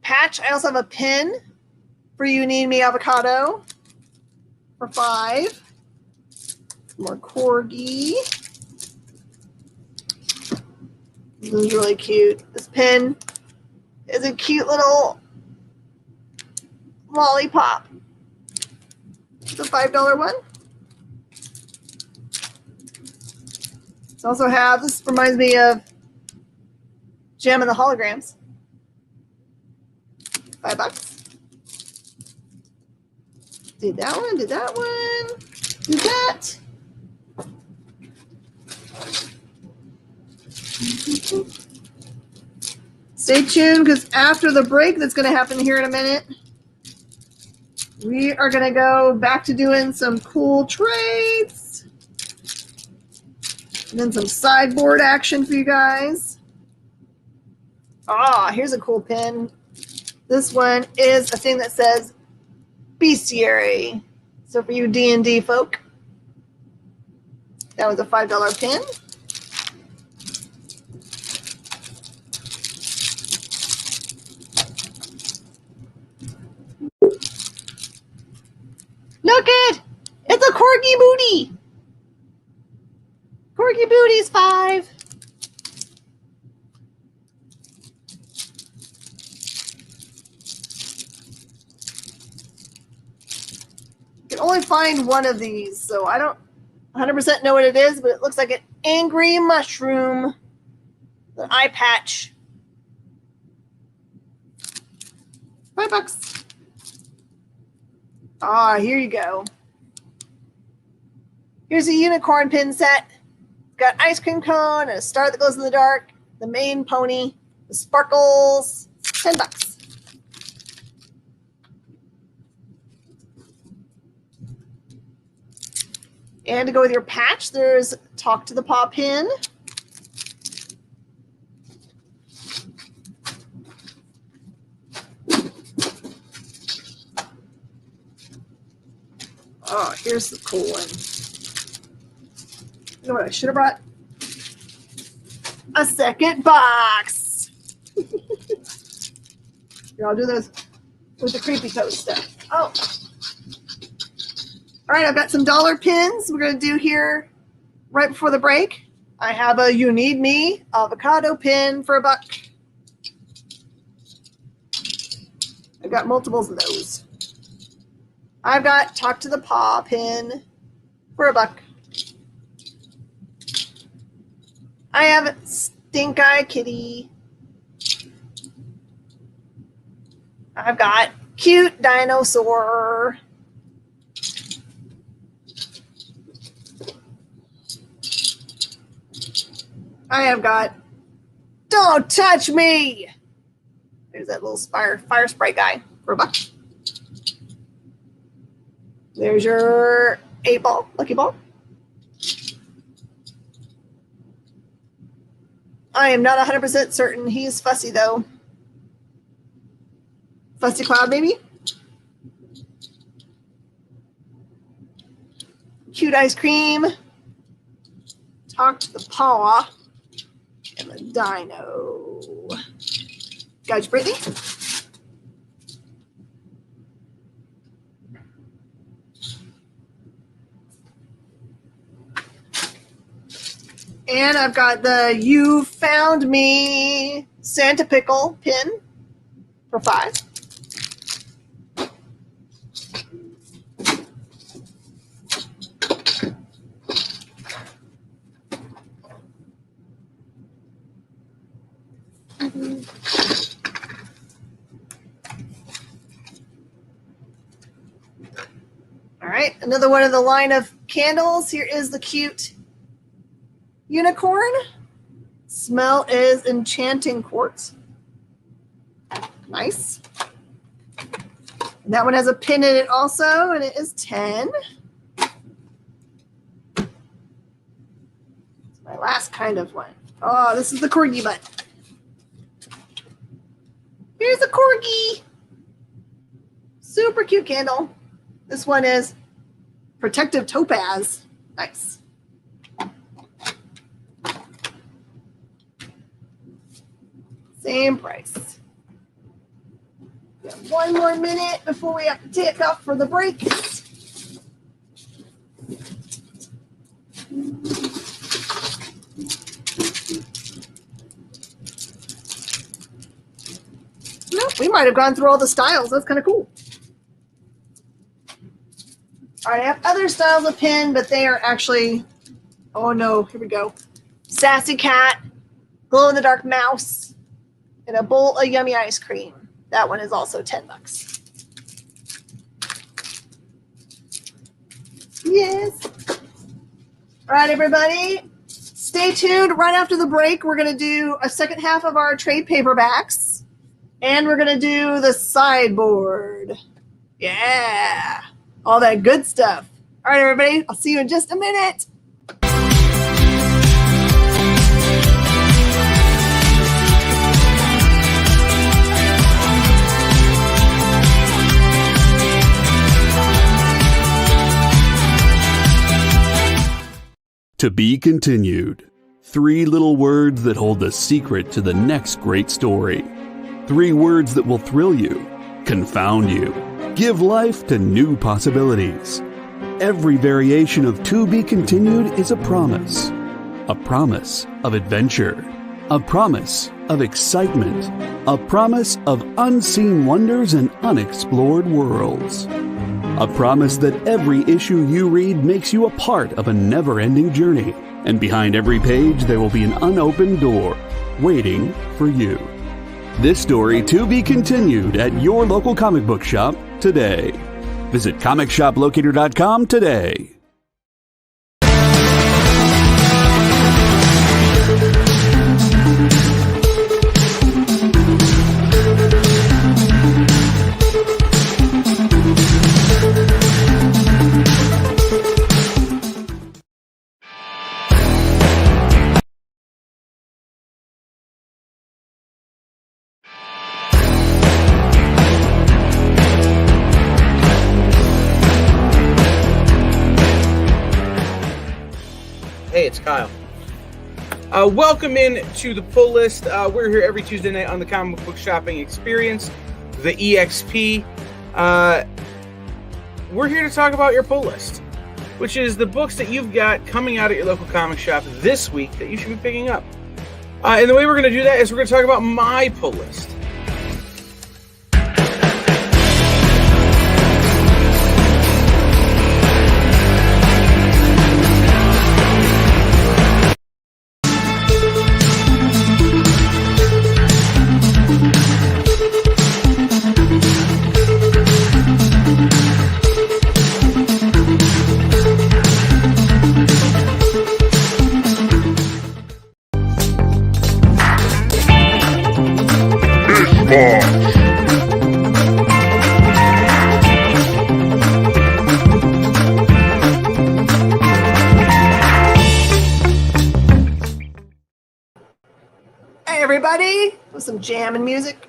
patch, I also have a pin for You Need Me Avocado for $5. More corgi. This is really cute. This pin is a cute little lollipop. It's a $5 one. It's also have, this reminds me of Gem and the Holograms. $5. Did that one, did that one, did that. Stay tuned, because after the break that's going to happen here in a minute, we are going to go back to doing some cool trades and then some sideboard action for you guys. Ah, here's a cool pin. This one is a thing that says Bestiary. So for you D&D folk, that was a $5 pin. Look it! It's a corgi booty! Corgi booty's 5. You can only find one of these, so I don't 100% know what it is, but it looks like an angry mushroom. An eye patch. $5. Ah, here you go. Here's a unicorn pin set. It's got ice cream cone and a star that glows in the dark. The main pony. The sparkles. $10. And to go with your patch, there's Talk to the Paw pin. Oh, here's the cool one. You know what I should have brought? A second box. Here, I'll do those with the creepy toast stuff. Oh. All right, I've got some dollar pins we're going to do here right before the break. I have a You Need Me avocado pin for $1. I've got multiples of those. I've got Talk to the Paw pin for $1. I have Stink Eye Kitty. I've got Cute Dinosaur. I have got Don't Touch Me. There's that little fire sprite guy for $1. There's your 8-ball, lucky ball. I am not 100% certain. He's fussy, though. Fussy Cloud, maybe? Cute Ice Cream. Talk to the Paw. And the Dino. Gotcha, Brittany. And I've got the You Found Me Santa Pickle pin for $5. All right, another one of the line of candles. Here is the cute unicorn. Smell is Enchanting Quartz. Nice. And that one has a pin in it also, and it is 10. It's my last kind of one. Oh, this is the corgi butt. Here's a corgi. Super cute candle. This one is Protective Topaz. Nice. Same price. We have one more minute before we have to take off for the break. Nope, we might have gone through all the styles. That's kind of cool. All right, I have other styles of pin, but they are actually, oh no, here we go. Sassy Cat, Glow in the Dark Mouse, and a bowl of yummy ice cream. That one is also $10. Yes. All right, everybody. Stay tuned. Right after the break, we're going to do a second half of our trade paperbacks. And we're going to do the sideboard. Yeah. All that good stuff. All right, everybody. I'll see you in just a minute. To be continued. 3 little words that hold the secret to the next great story. 3 words that will thrill you, confound you, Give life to new possibilities. Every variation of To Be Continued is a promise of adventure, a promise of excitement, a promise of unseen wonders and unexplored worlds. A promise that every issue you read makes you a part of a never-ending journey, and behind every page there will be an unopened door waiting for you. This story to be continued at your local comic book shop today. Visit comicshoplocator.com today. Hey, it's Kyle. Welcome in to the pull list. We're here every Tuesday night on the comic book shopping experience, the EXP. We're here to talk about your pull list, which is the books that you've got coming out at your local comic shop this week that you should be picking up. And the way we're going to do that is we're going to talk about my pull list. Hey everybody, with some jam and music.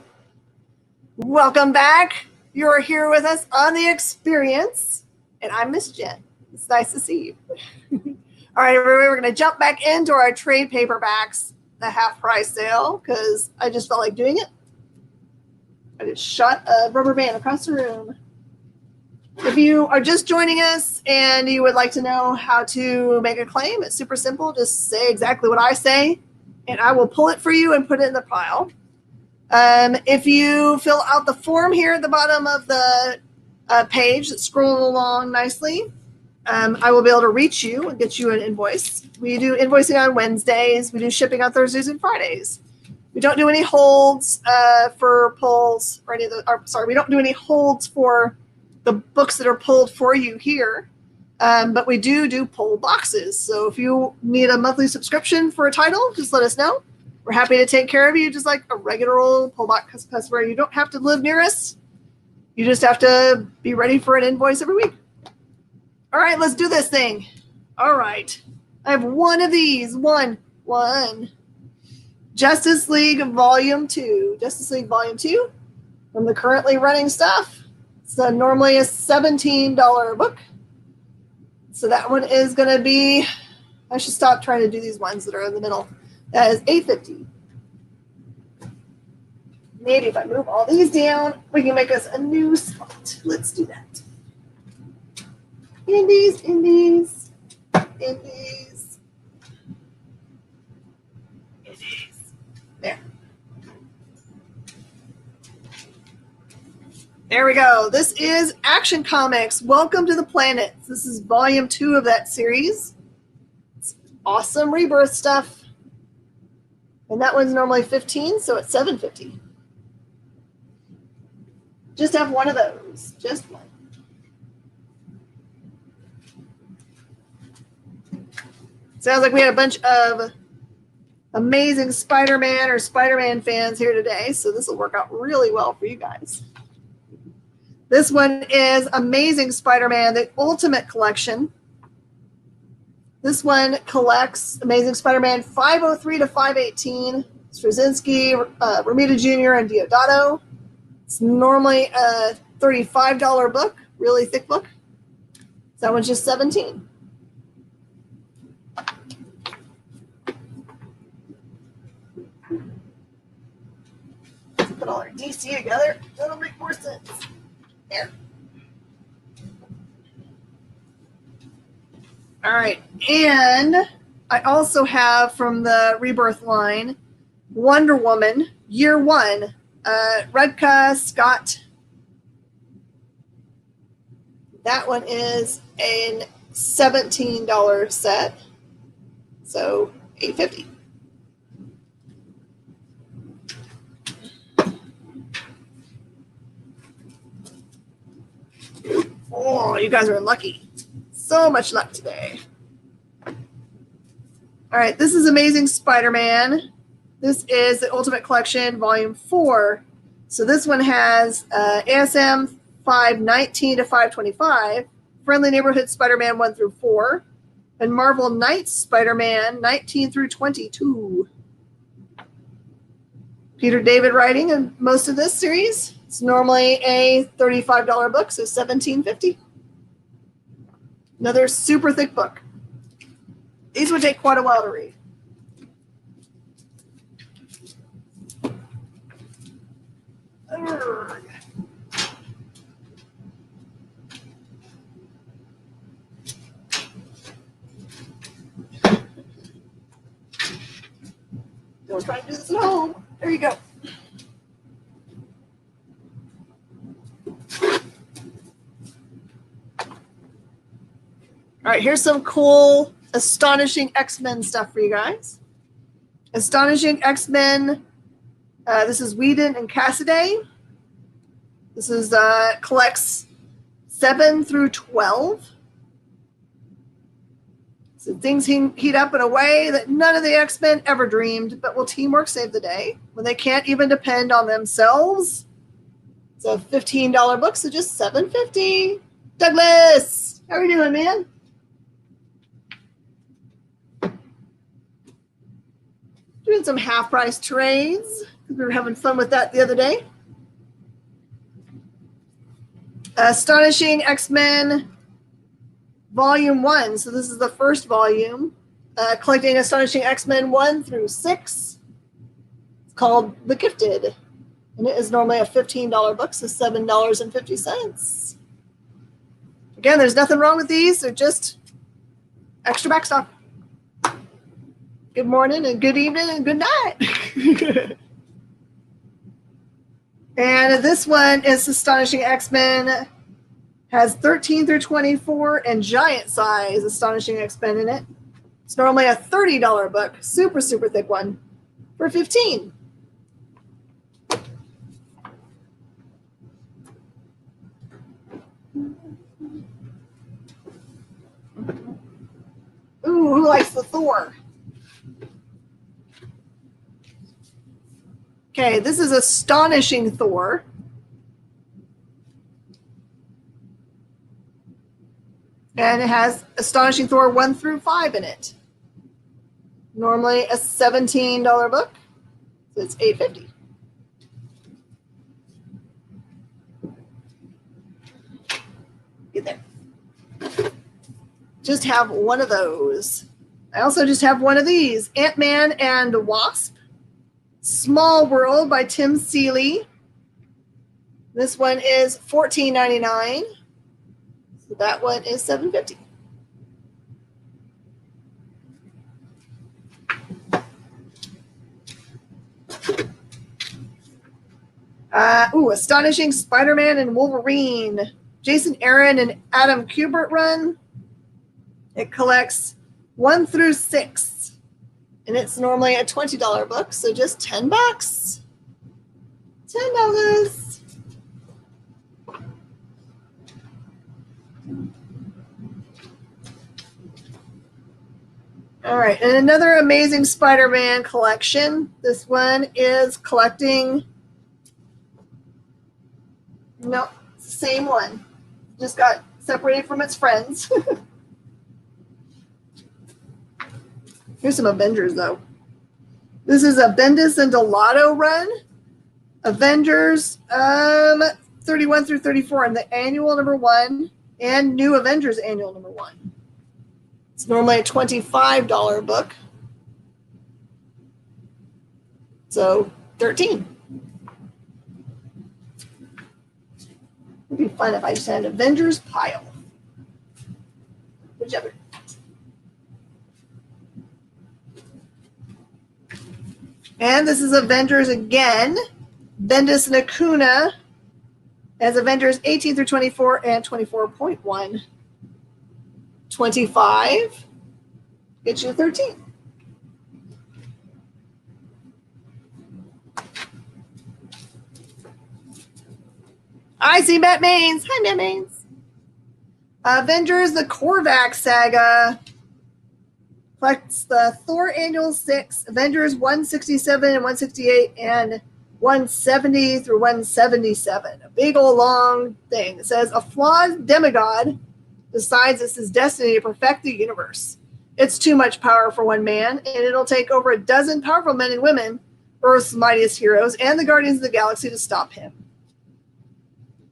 Welcome back. You're here with us on the experience, and I'm Miss Jen. It's nice to see you. All right, everybody, we're going to jump back into our trade paperbacks, the half price sale, because I just felt like doing it. I just shot a rubber band across the room. If you are just joining us and you would like to know how to make a claim, it's super simple. Just say exactly what I say, and I will pull it for you and put it in the pile. If you fill out the form here at the bottom of the page, scroll along nicely, I will be able to reach you and get you an invoice. We do invoicing on Wednesdays. We do shipping on Thursdays and Fridays. We don't do any holds for pulls or any of the. We don't do any holds for the books that are pulled for you here. But we do pull boxes. So if you need a monthly subscription for a title, just let us know. We're happy to take care of you just like a regular old pull box customer. You don't have to live near us. You just have to be ready for an invoice every week. All right, let's do this thing. All right. I have one of these. One. Justice League Volume 2. Justice League Volume 2 from the currently running stuff. It's normally a $17 book. So that one is going to be, I should stop trying to do these ones that are in the middle. That is $8.50. Maybe if I move all these down, we can make us a new spot. Let's do that. Indies. There. There we go. This is Action Comics. Welcome to the Planet. This is volume 2 of that series. It's awesome rebirth stuff. And that one's normally $15, so it's $7.50. Just have one of those. Just one. Sounds like we had a bunch of amazing Spider-Man or Spider-Man fans here today, so this will work out really well for you guys. This one is Amazing Spider-Man, the Ultimate Collection. This one collects Amazing Spider-Man 503 to 518, Straczynski, Romita Jr., and Deodato. It's normally a $35 book, really thick book. So that one's just $17. Put all our DC together. That'll make more sense. There. All right. And I also have from the Rebirth line Wonder Woman Year One, Redka Scott. That one is a $17 set, so $8.50. Oh, you guys are lucky. So much luck today. All right, this is Amazing Spider-Man. This is the Ultimate Collection, Volume 4. So this one has ASM 519 to 525, Friendly Neighborhood Spider-Man 1 through 4, and Marvel Knights Spider-Man 19 through 22. Peter David writing in most of this series. It's normally a $35 book, so $17.50. Another super thick book. These would take quite a while to read. Don't try to do this at home. There you go. All right, here's some cool, Astonishing X-Men stuff for you guys. Astonishing X-Men. This is Whedon and Cassidy. This is collects 7 through 12. So things heat up in a way that none of the X-Men ever dreamed, but will teamwork save the day when they can't even depend on themselves? It's a $15 book, so just $7.50. Douglas, how are you doing, man? Doing some half-price trades. We were having fun with that the other day. Astonishing X-Men Volume 1. So this is the first volume. Collecting Astonishing X-Men 1 through 6. It's called The Gifted. And it is normally a $15 book, so $7.50. Again, there's nothing wrong with these. They're just extra backstock. Good morning and good evening and good night. And this one is Astonishing X-Men. Has 13 through 24 and giant size Astonishing X-Men in it. It's normally a $30 book, super, super thick one, for $15. Ooh, who likes the Thor? Okay, this is Astonishing Thor. And it has Astonishing Thor 1 through 5 in it. Normally a $17 book, so it's $8.50. Get there. Just have one of those. I also just have one of these. Ant-Man and the Wasp. Small World by Tim Seeley. This one is $14.99. So that one is $7.50. Astonishing Spider-Man and Wolverine. Jason Aaron and Adam Kubert run. It collects 1 through 6. And it's normally a $20 book, so just $10. $10. All right, and another Amazing Spider-Man collection. This one is collecting. Nope, it's the same one. Just got separated from its friends. Here's some Avengers, though. This is a Bendis and Delato run. Avengers 31 through 34 in the annual number 1 and New Avengers annual number 1. It's normally a $25 book. So $13. It'd be fun if I just had an Avengers pile. Whichever. And this is Avengers again. Bendis and Acuna as Avengers 18 through 24 and 24.1. 25 gets you 13. I see Matt Maines. Hi, Matt Maines. Avengers, the Korvac Saga. Collects the Thor Annual 6, Avengers 167 and 168, and 170 through 177. A big old long thing. It says, a flawed demigod decides it's his destiny to perfect the universe. It's too much power for one man, and it'll take over a dozen powerful men and women, Earth's mightiest heroes, and the Guardians of the Galaxy to stop him.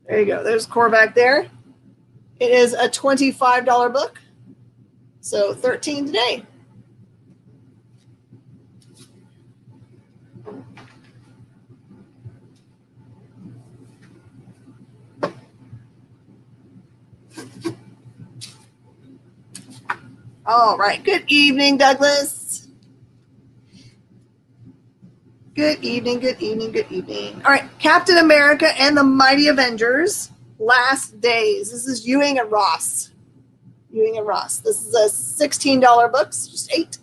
There you go. There's Korvac there. It is a $25 book. So 13 today. All right. Good evening, Douglas. Good evening, good evening, good evening. All right. Captain America and the Mighty Avengers, Last Days. This is Ewing and Ross. Ewing and Ross. This is a $16 book, just 8.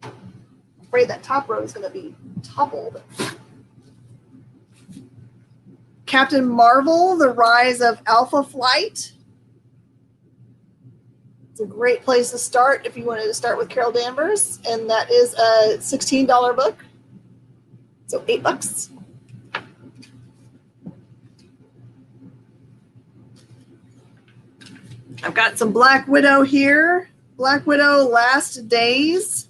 I'm afraid that top row is going to be toppled. Captain Marvel, The Rise of Alpha Flight. It's a great place to start if you wanted to start with Carol Danvers, and that is a $16 book, so $8. I've got some Black Widow here. Black Widow Last Days.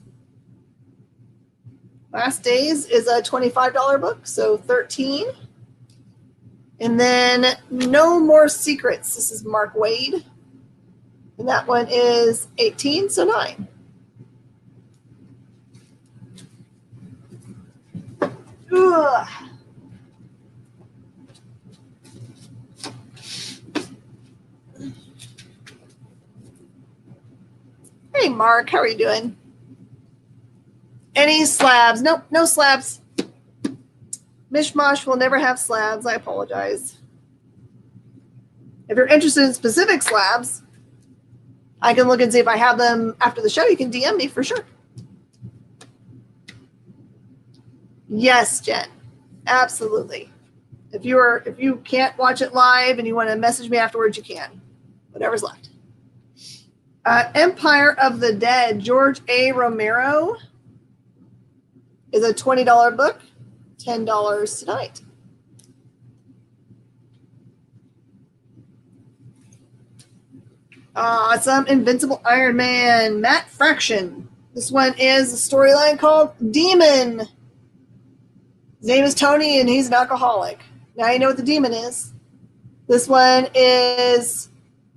Last Days is a $25 book, so 13. And then No More Secrets. This is Mark Waid. And that one is 18, so 9. Ugh. Hey, Mark, how are you doing? Any slabs? Nope, no slabs. Mish Mosh will never have slabs. I apologize. If you're interested in specific slabs, I can look and see if I have them after the show. You can DM me for sure. Yes, Jen. Absolutely. If you can't watch it live and you want to message me afterwards, you can. Whatever's left. Empire of the Dead, George A. Romero, is a $20 book, $10 tonight. Some Invincible Iron Man, Matt Fraction. This one is a storyline called Demon. His name is Tony, and he's an alcoholic. Now you know what the demon is. This one is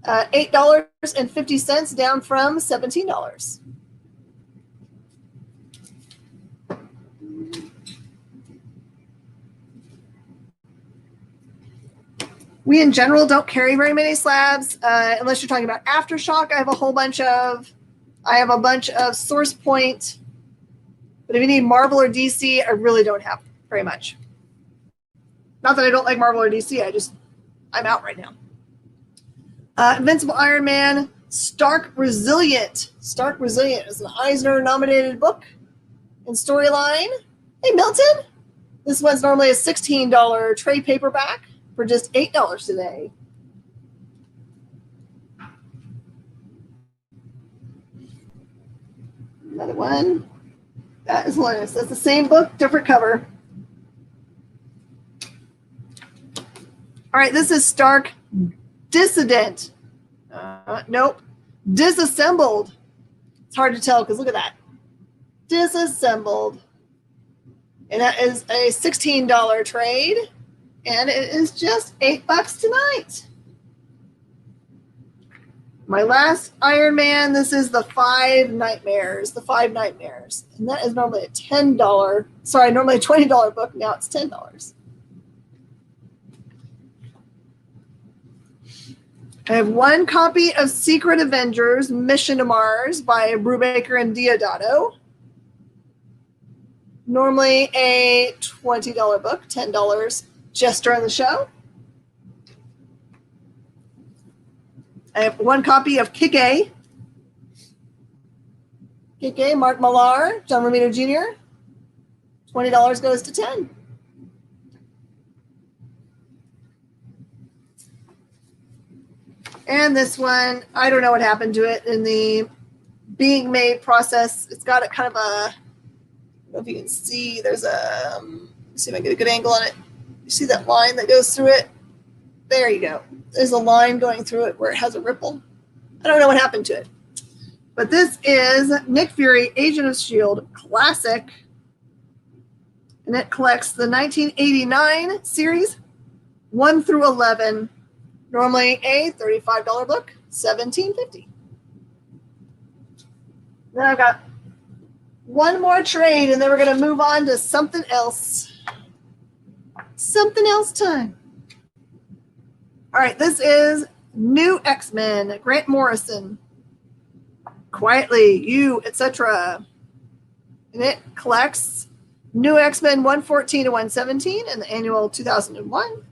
$8.50, down from $17. We in general don't carry very many slabs unless you're talking about Aftershock. I have a bunch of Source Point, but if you need Marvel or DC, I really don't have very much. Not that I don't like Marvel or DC, I'm out right now. Invincible Iron Man, Stark Resilient. Stark Resilient is an Eisner-nominated book and storyline. Hey, Milton. This one's normally a $16 trade paperback for just $8 today. Another one. That is hilarious. That's the same book, different cover. All right, this is Stark Dissident. Nope. Disassembled. It's hard to tell because look at that. Disassembled. And that is a $16 trade. And it is just $8 tonight. My last Iron Man, this is the Five Nightmares. The Five Nightmares. And that is normally a normally a $20 book. Now it's $10. I have one copy of Secret Avengers Mission to Mars by Brubaker and Diodato. Normally a $20 book, $10 just during the show. I have one copy of Kick-A. Kick-A, Mark Millar, John Romita Jr. $20 goes to 10. And this one, I don't know what happened to it in the being made process. It's got a kind of a, I don't know if you can see, there's a, let's see if I can get a good angle on it. You see that line that goes through it? There you go. There's a line going through it where it has a ripple. I don't know what happened to it. But this is Nick Fury, Agent of S.H.I.E.L.D. Classic. And it collects the 1989 series, 1 through 11. Normally a $35 book, $17.50. Then I've got one more trade, and then we're going to move on to something else. Something else time. All right, this is New X-Men, Grant Morrison. Quietly, You, etc. And it collects New X-Men 114 to 117 in the annual 2001.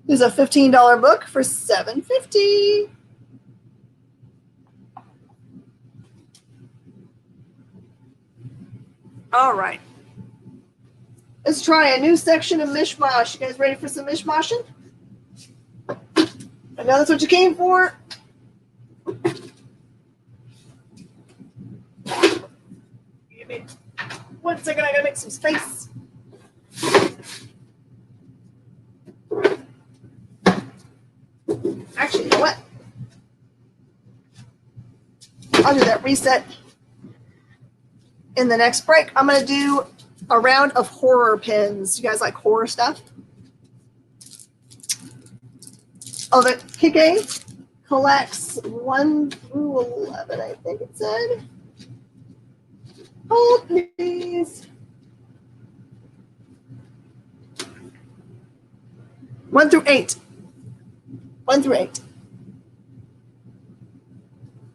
There's a $15 book for $7.50. All right. Let's try a new section of Mish Mosh. You guys ready for some Mish Moshing? I know that's what you came for. Give me 1 second, I gotta make some space. Actually, you know what? I'll do that reset in the next break. I'm going to do a round of horror pins. You guys like horror stuff? Oh, the Kick-A collects 1 through 11, I think it said. Hold, please. 1 through 8. 1 through 8.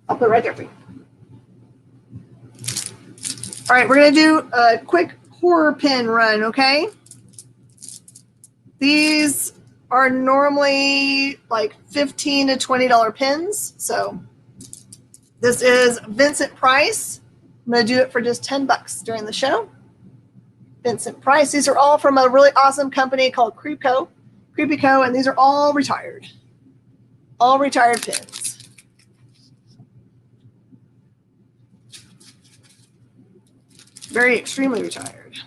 I'll put it right there for you. All right, we're going to do a quick horror pin run, okay? These are normally like $15 to $20 pins. So this is Vincent Price. I'm going to do it for just $10 during the show. Vincent Price. These are all from a really awesome company called Creepy Co, and these are all retired. All retired pins. Very extremely retired.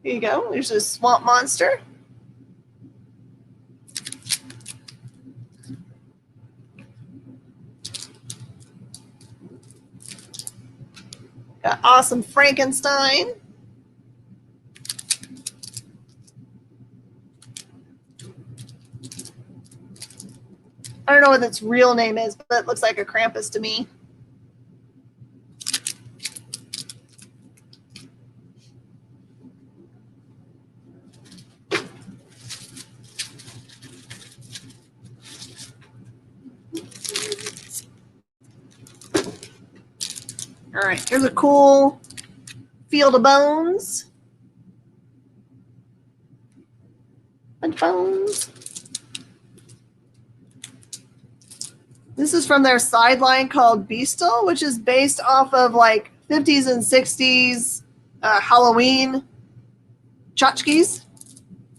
Here you go. There's a swamp monster. Got awesome Frankenstein. I don't know what its real name is, but it looks like a Krampus to me. All right, here's a cool Field of Bones. Bunch of bones. This is from their sideline called Beastal, which is based off of like 50s and 60s Halloween tchotchkes.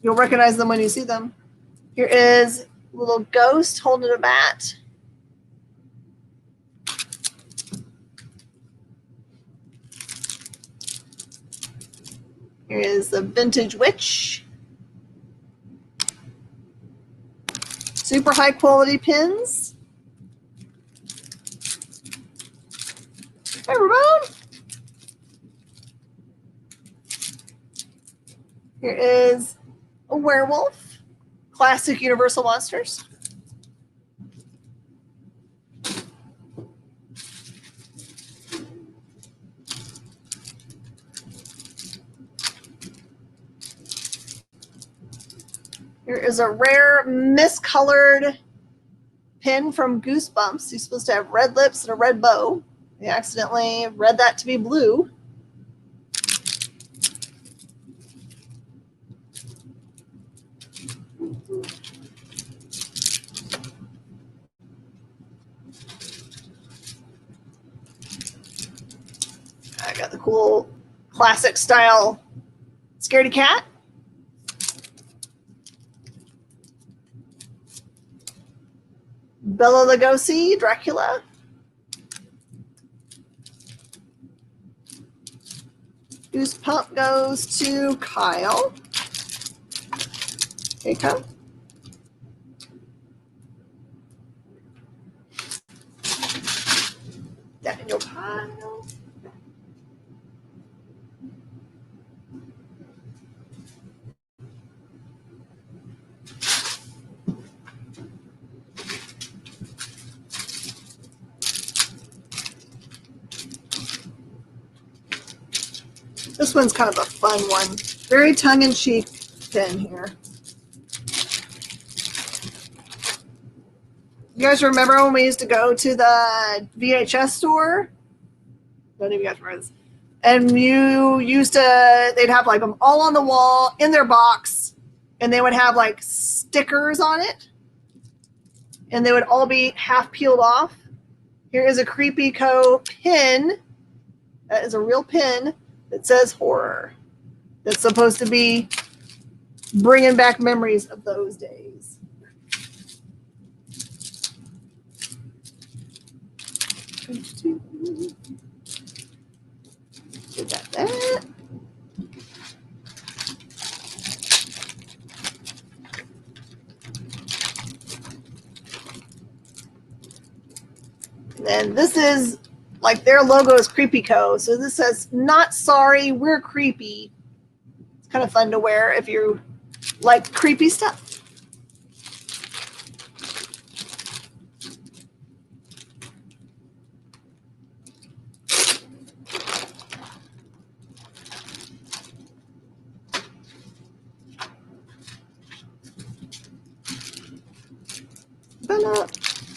You'll recognize them when you see them. Here is a little ghost holding a bat. Here is the Vintage Witch. Super high quality pins. Hey, Ramon. Here is a werewolf. Classic Universal Monsters. Here is a rare miscolored pin from Goosebumps. He's supposed to have red lips and a red bow. They accidentally read that to be blue. I got the cool classic style scaredy cat. Bela Lugosi, Dracula. Goose Pump goes to Kyle. Here you come. Daniel Kyle. This one's kind of a fun one. Very tongue-in-cheek pin here. You guys remember when we used to go to the VHS store? None of you guys remember this. And you used to, they'd have like them all on the wall in their box, and they would have like stickers on it, and they would all be half peeled off. Here is a Creepy Co. pin. That is a real pin that says horror. That's supposed to be bringing back memories of those days. We got that. And then this is like their logo is Creepy Co. So this says, "Not sorry, we're creepy." It's kind of fun to wear if you like creepy stuff.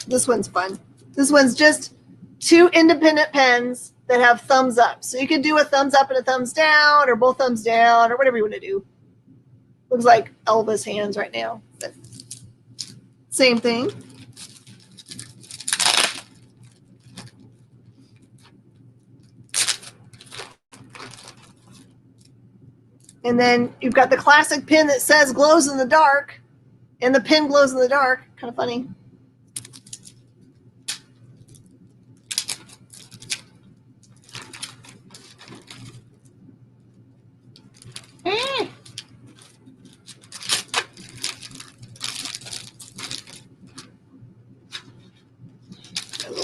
This one's fun. This one's just two independent pens that have thumbs up. So you can do a thumbs up and a thumbs down, or both thumbs down, or whatever you want to do. Looks like Elvis hands right now. But same thing. And then you've got the classic pin that says glows in the dark, and the pin glows in the dark. Kind of funny.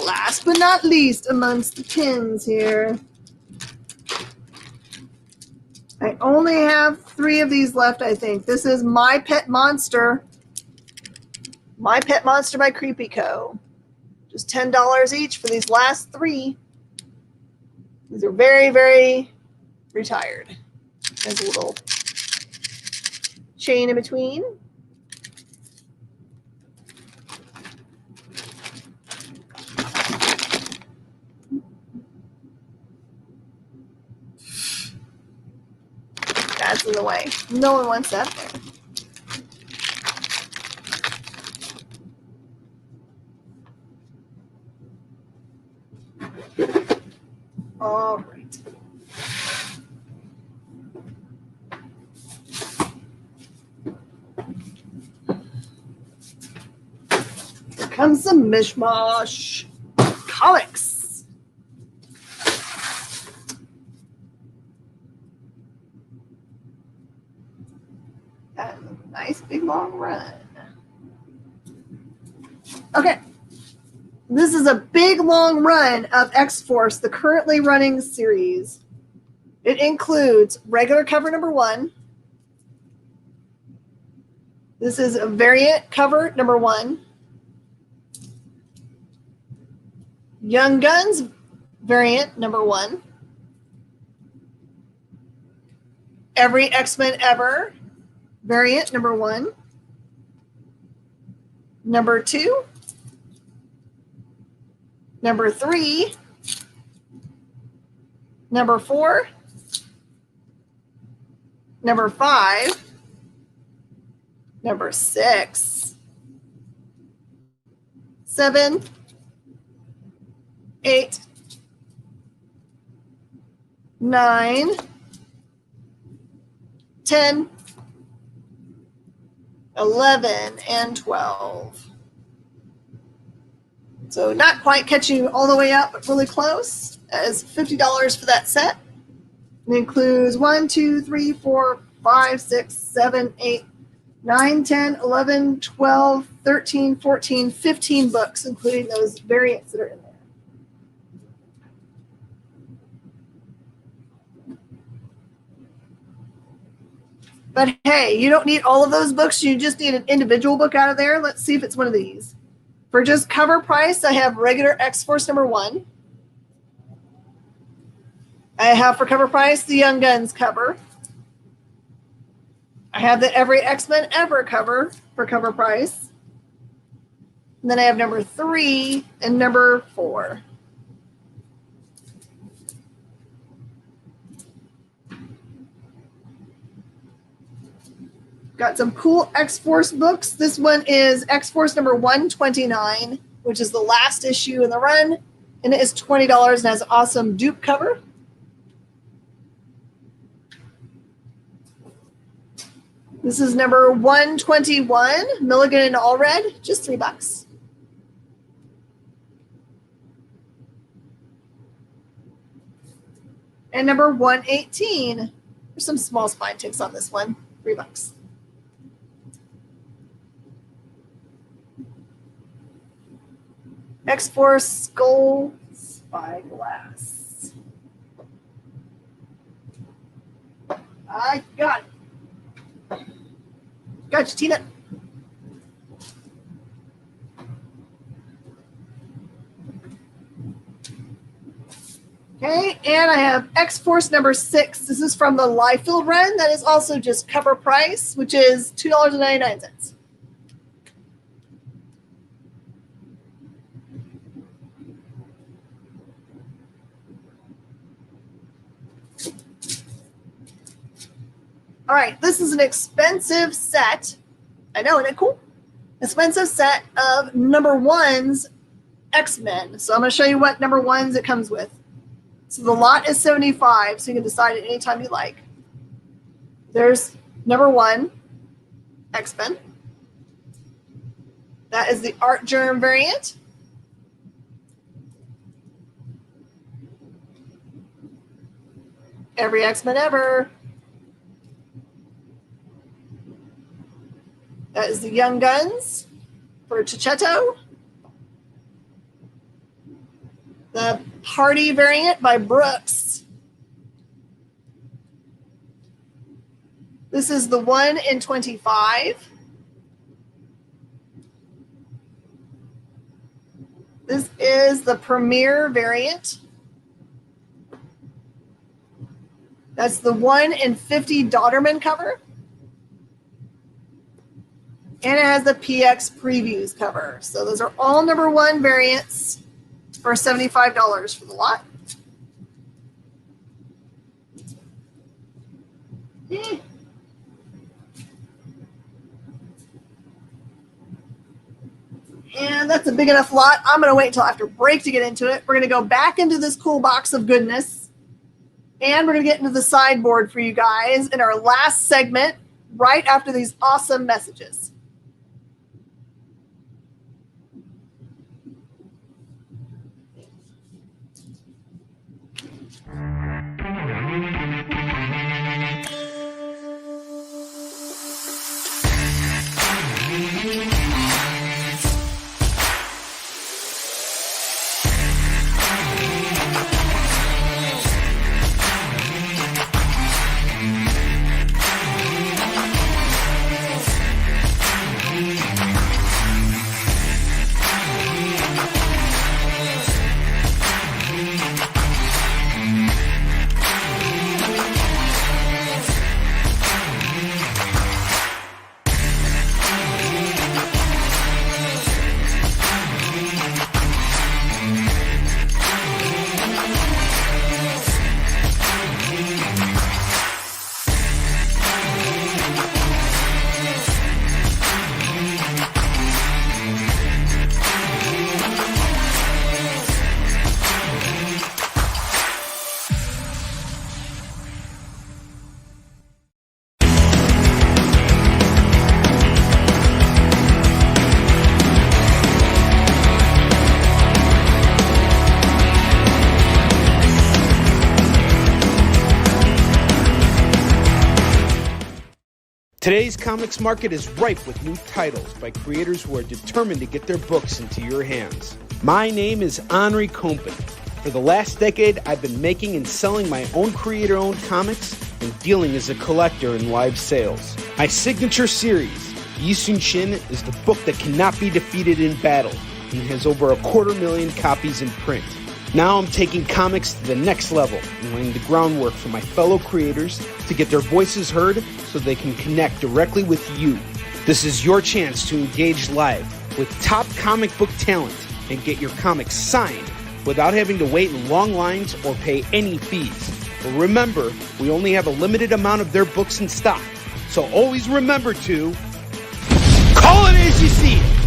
Last but not least amongst the pins here, I only have 3 of these left, I think. This is My Pet Monster. My Pet Monster by Creepy Co. Just $10 each for these last 3. These are very, very retired. There's a little chain in between. That's in the way. No one wants that there. All right. Here comes the Mish Mosh comics. That is a nice big long run. Okay. This is a big long run of X-Force, the currently running series. It includes regular cover number 1. This is a variant cover number 1. Young Guns variant number 1. Every X-Men Ever variant number 1. number 2, number 3, number 4, number 5, number 6, 7, 8, 9, 10, 11, and 12. So not quite catching you all the way up, but really close. That is $50 for that set. It includes 1, 2, 3, 4, 5, 6, 7, 8, 9, 10, 11, 12, 13, 14, 15 books, including those variants that are in there. But hey, you don't need all of those books. You just need an individual book out of there. Let's see if it's one of these. For just cover price, I have regular X-Force number 1. I have for cover price the Young Guns cover. I have the Every X-Men Ever cover for cover price. And then I have number 3 and number 4. Got some cool X-Force books. This one is X-Force number 129, which is the last issue in the run. And it is $20 and has an awesome dupe cover. This is number 121, Milligan and Allred, just $3. And number 118, there's some small spine ticks on this one, $3. X-Force Skull Spyglass. I got it. Gotcha, Tina. Okay, and I have X-Force number 6. This is from the Liefeld run. That is also just cover price, which is $2.99. All right, this is an expensive set. I know, isn't it cool? Expensive set of number 1's X-Men. So I'm going to show you what number 1's it comes with. So the lot is $75, so you can decide it anytime you like. There's number 1, X-Men. That is the Art Germ variant. Every X-Men Ever. That is the Young Guns for Chichetto. The Party variant by Brooks. This is the 1 in 25. This is the Premier variant. That's the 1 in 50 Daughterman cover. And it has the PX Previews cover. So those are all number 1 variants for $75 for the lot. And that's a big enough lot. I'm going to wait until after break to get into it. We're going to go back into this cool box of goodness. And we're going to get into the sideboard for you guys in our last segment right after these awesome messages. Today's comics market is ripe with new titles by creators who are determined to get their books into your hands. My name is Henri Compen. For the last decade, I've been making and selling my own creator-owned comics and dealing as a collector in live sales. My signature series, Yi Sun Shin, is the book that cannot be defeated in battle and has over 250,000 copies in print. Now I'm taking comics to the next level and laying the groundwork for my fellow creators to get their voices heard so they can connect directly with you. This is your chance to engage live with top comic book talent and get your comics signed without having to wait in long lines or pay any fees. But remember, we only have a limited amount of their books in stock, so always remember to call it as you see it.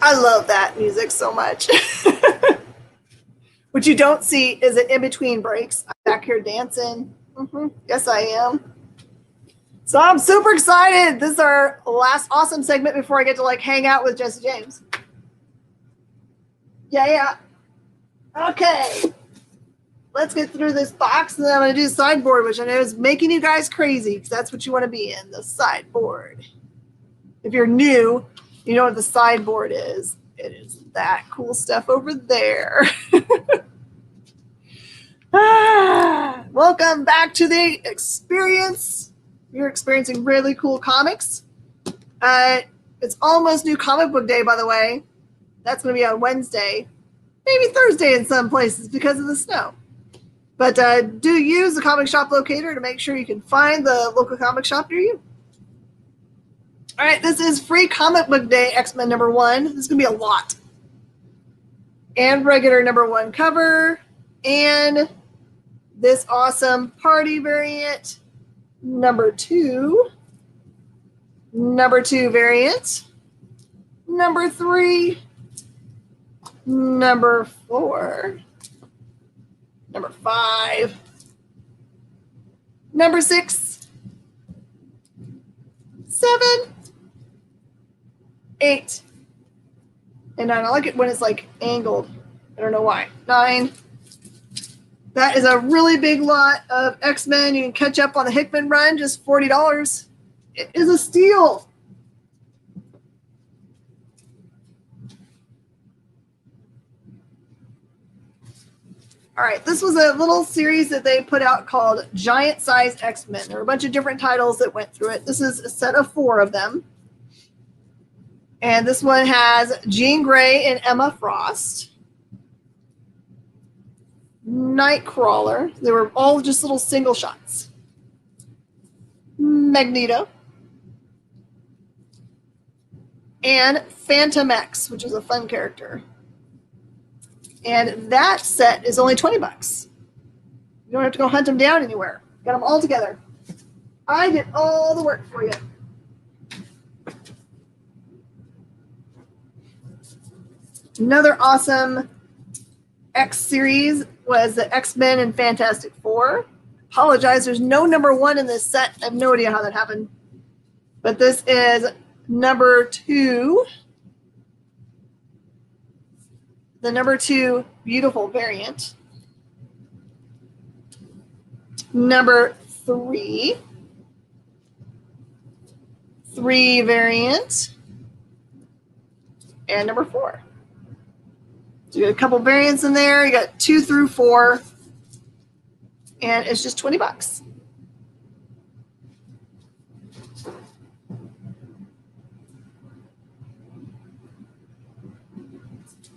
I love that music so much. What you don't see is that in between breaks, I'm back here dancing. Yes, I am. So I'm super excited. This is our last awesome segment before I get to like hang out with Jesse James. Yeah. Okay. Let's get through this box, and then I'm going to do the sideboard, which I know is making you guys crazy because that's what you want to be in, the sideboard. If you're new, you know what the sideboard is. It is that cool stuff over there. Welcome back to the experience. You're experiencing really cool comics. It's almost New Comic Book Day, by the way. That's going to be on Wednesday, maybe Thursday in some places because of the snow. But do use the comic shop locator to make sure you can find the local comic shop near you. All right, this is Free Comic Book Day X-Men #1. This is going to be a lot. And regular #1 cover. And this awesome party variant, #2. #2 variant. #3. #4. #5. #6. 7. 8. And 9. I like it when it's like angled. I don't know why. 9. That is a really big lot of X-Men. You can catch up on the Hickman run, just $40. It is a steal. All right, this was a little series that they put out called Giant Size X-Men. There were a bunch of different titles that went through it. This is a set of 4 of them. And this one has Jean Grey and Emma Frost. Nightcrawler. They were all just little single shots. Magneto. And Phantom X, which is a fun character. And that set is only $20. You don't have to go hunt them down anywhere. Got them all together. I did all the work for you. Another awesome X series was the X-Men and Fantastic Four. Apologize, there's no #1 in this set. I have no idea how that happened. But this is #2. The #2 beautiful variant. #3. 3 variant. And #4. So you got a couple variants in there. You got 2 through 4. And it's just $20.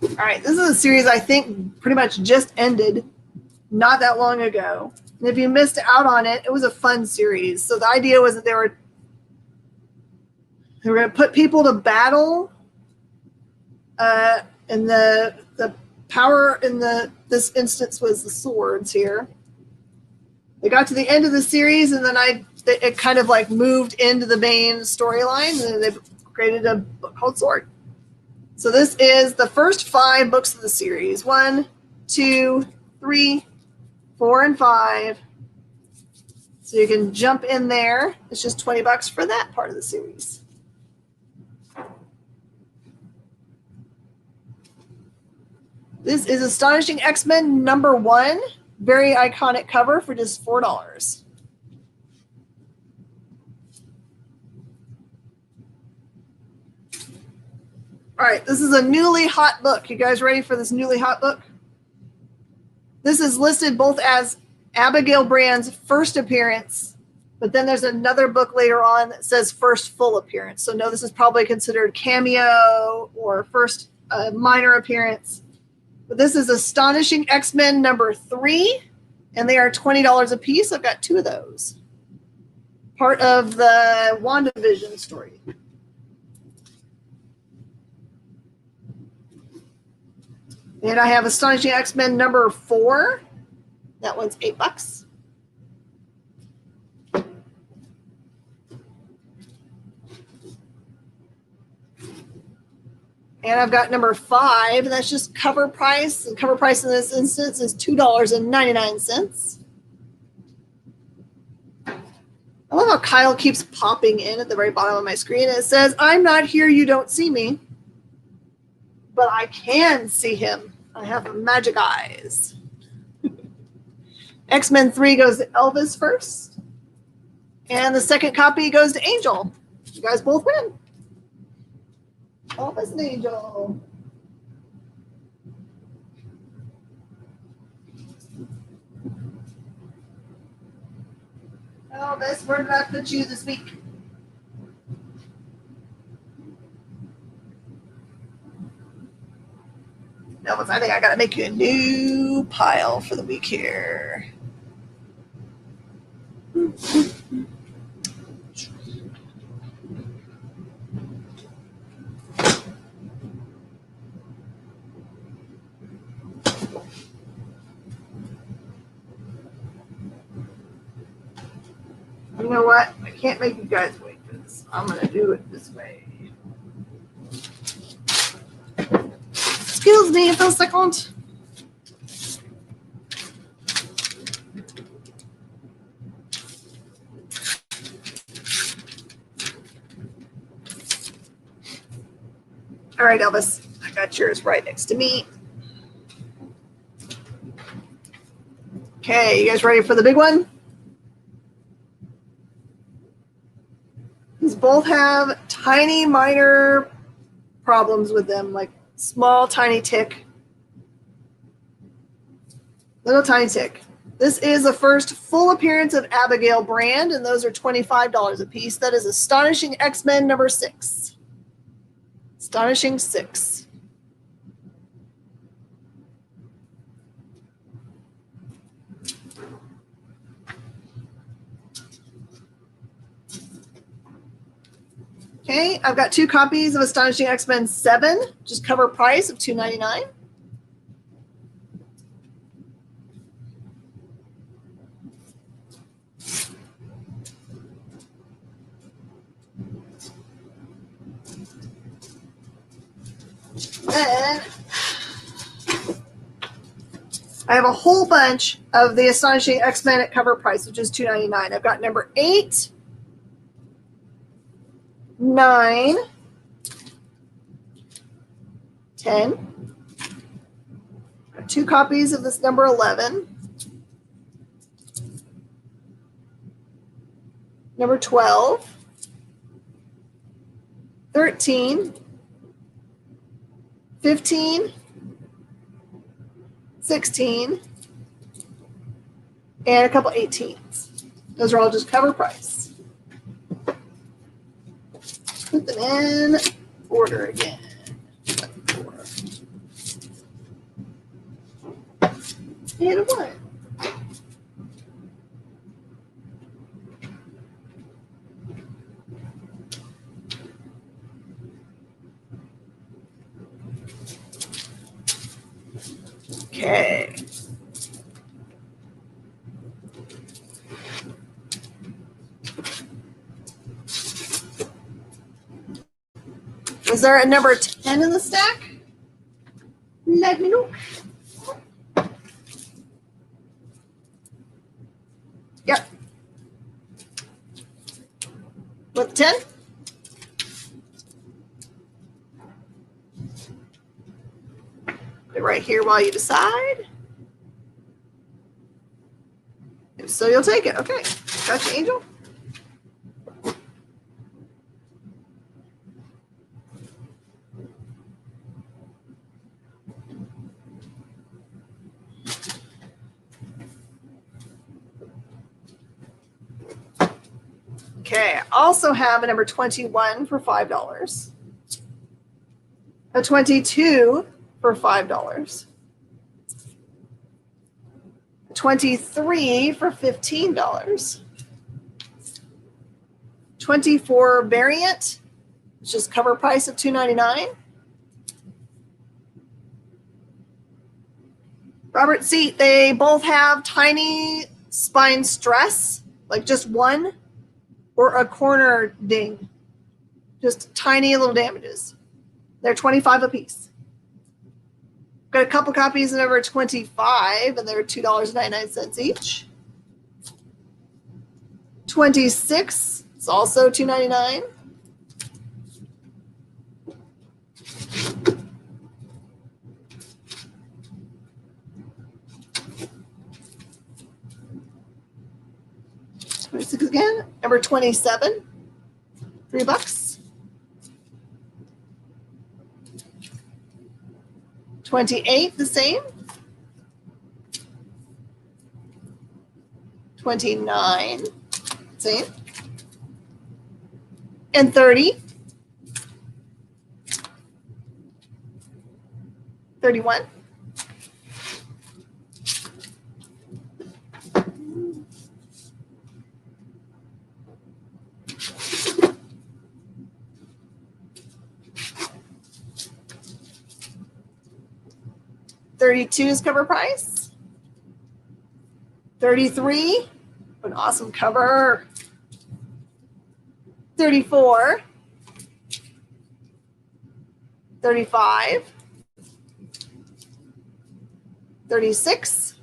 All right, this is a series I think pretty much just ended not that long ago. And if you missed out on it, it was a fun series. So the idea was that they were going to put people to battle, and the power in this instance was the swords here. They got to the end of the series, and then it kind of like moved into the main storyline, and they created a book called Sword. So this is the first 5 books of the series. 1, 2, 3, 4, and 5. So you can jump in there. It's just $20 for that part of the series. This is Astonishing X-Men #1. Very iconic cover for just $4. All right, this is a newly hot book. You guys ready for this newly hot book? This is listed both as Abigail Brand's first appearance, but then there's another book later on that says first full appearance. So no, this is probably considered cameo or first minor appearance. But this is Astonishing X-Men #3, and they are $20 a piece. I've got 2 of those. Part of the WandaVision story. And I have Astonishing X-Men #4. That one's $8. And I've got #5, and that's just cover price. And cover price in this instance is $2.99. I love how Kyle keeps popping in at the very bottom of my screen. It says, "I'm not here, you don't see me, but I can see him. I have magic eyes." X-Men 3 goes to Elvis first. And the second copy goes to Angel. You guys both win. Elvis and Angel. Elvis, where did I put you this week? Elvis, I think I gotta make you a new pile for the week here. You know what? I can't make you guys wait for this. I'm going to do it this way. Excuse me for a second. All right, Elvis. I got yours right next to me. Okay, you guys ready for the big one? These both have tiny minor problems with them, like small tiny tick. Little tiny tick. This is the first full appearance of Abigail Brand, and those are $25 a piece. That is Astonishing X-Men #6. Astonishing 6. Okay, I've got 2 copies of Astonishing X-Men 7, just cover price of $2.99. Then I have a whole bunch of the Astonishing X-Men at cover price, which is $2.99. I've got number 8, 9, 10. Got 2 copies of this number 11. Number 12, 13, 15, 16, and a couple 18s. Those are all just cover price. Put them in order again. And a 1. Okay. Is there a number 10 in the stack? Let me know. Yep. With 10? Put it right here while you decide. If so, you'll take it. Okay. Gotcha, Angel. Okay, I also have a number 21 for $5. A 22 for $5. A 23 for $15. 24 variant, which is cover price of $2.99. Robert Seat, they both have tiny spine stress, like just one, or a corner ding, just tiny little damages. They're $25 a piece. Got a couple copies of number 25, and they're $2.99 each. 26 is also $2.99. Again, number 27, $3. 28, the same. 29, same. And 30. 31. $32 is cover price. 33, an awesome cover. 34. 35. 36.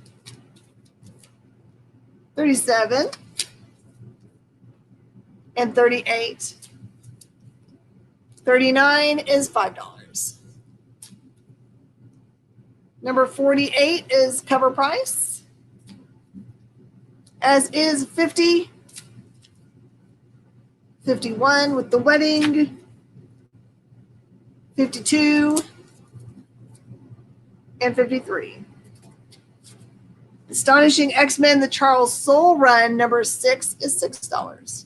37. And 38. 39 is $5. Number 48 is cover price, as is 50, 51 with the wedding, 52, and 53. Astonishing X-Men, the Charles Soule run, number 6 is $6.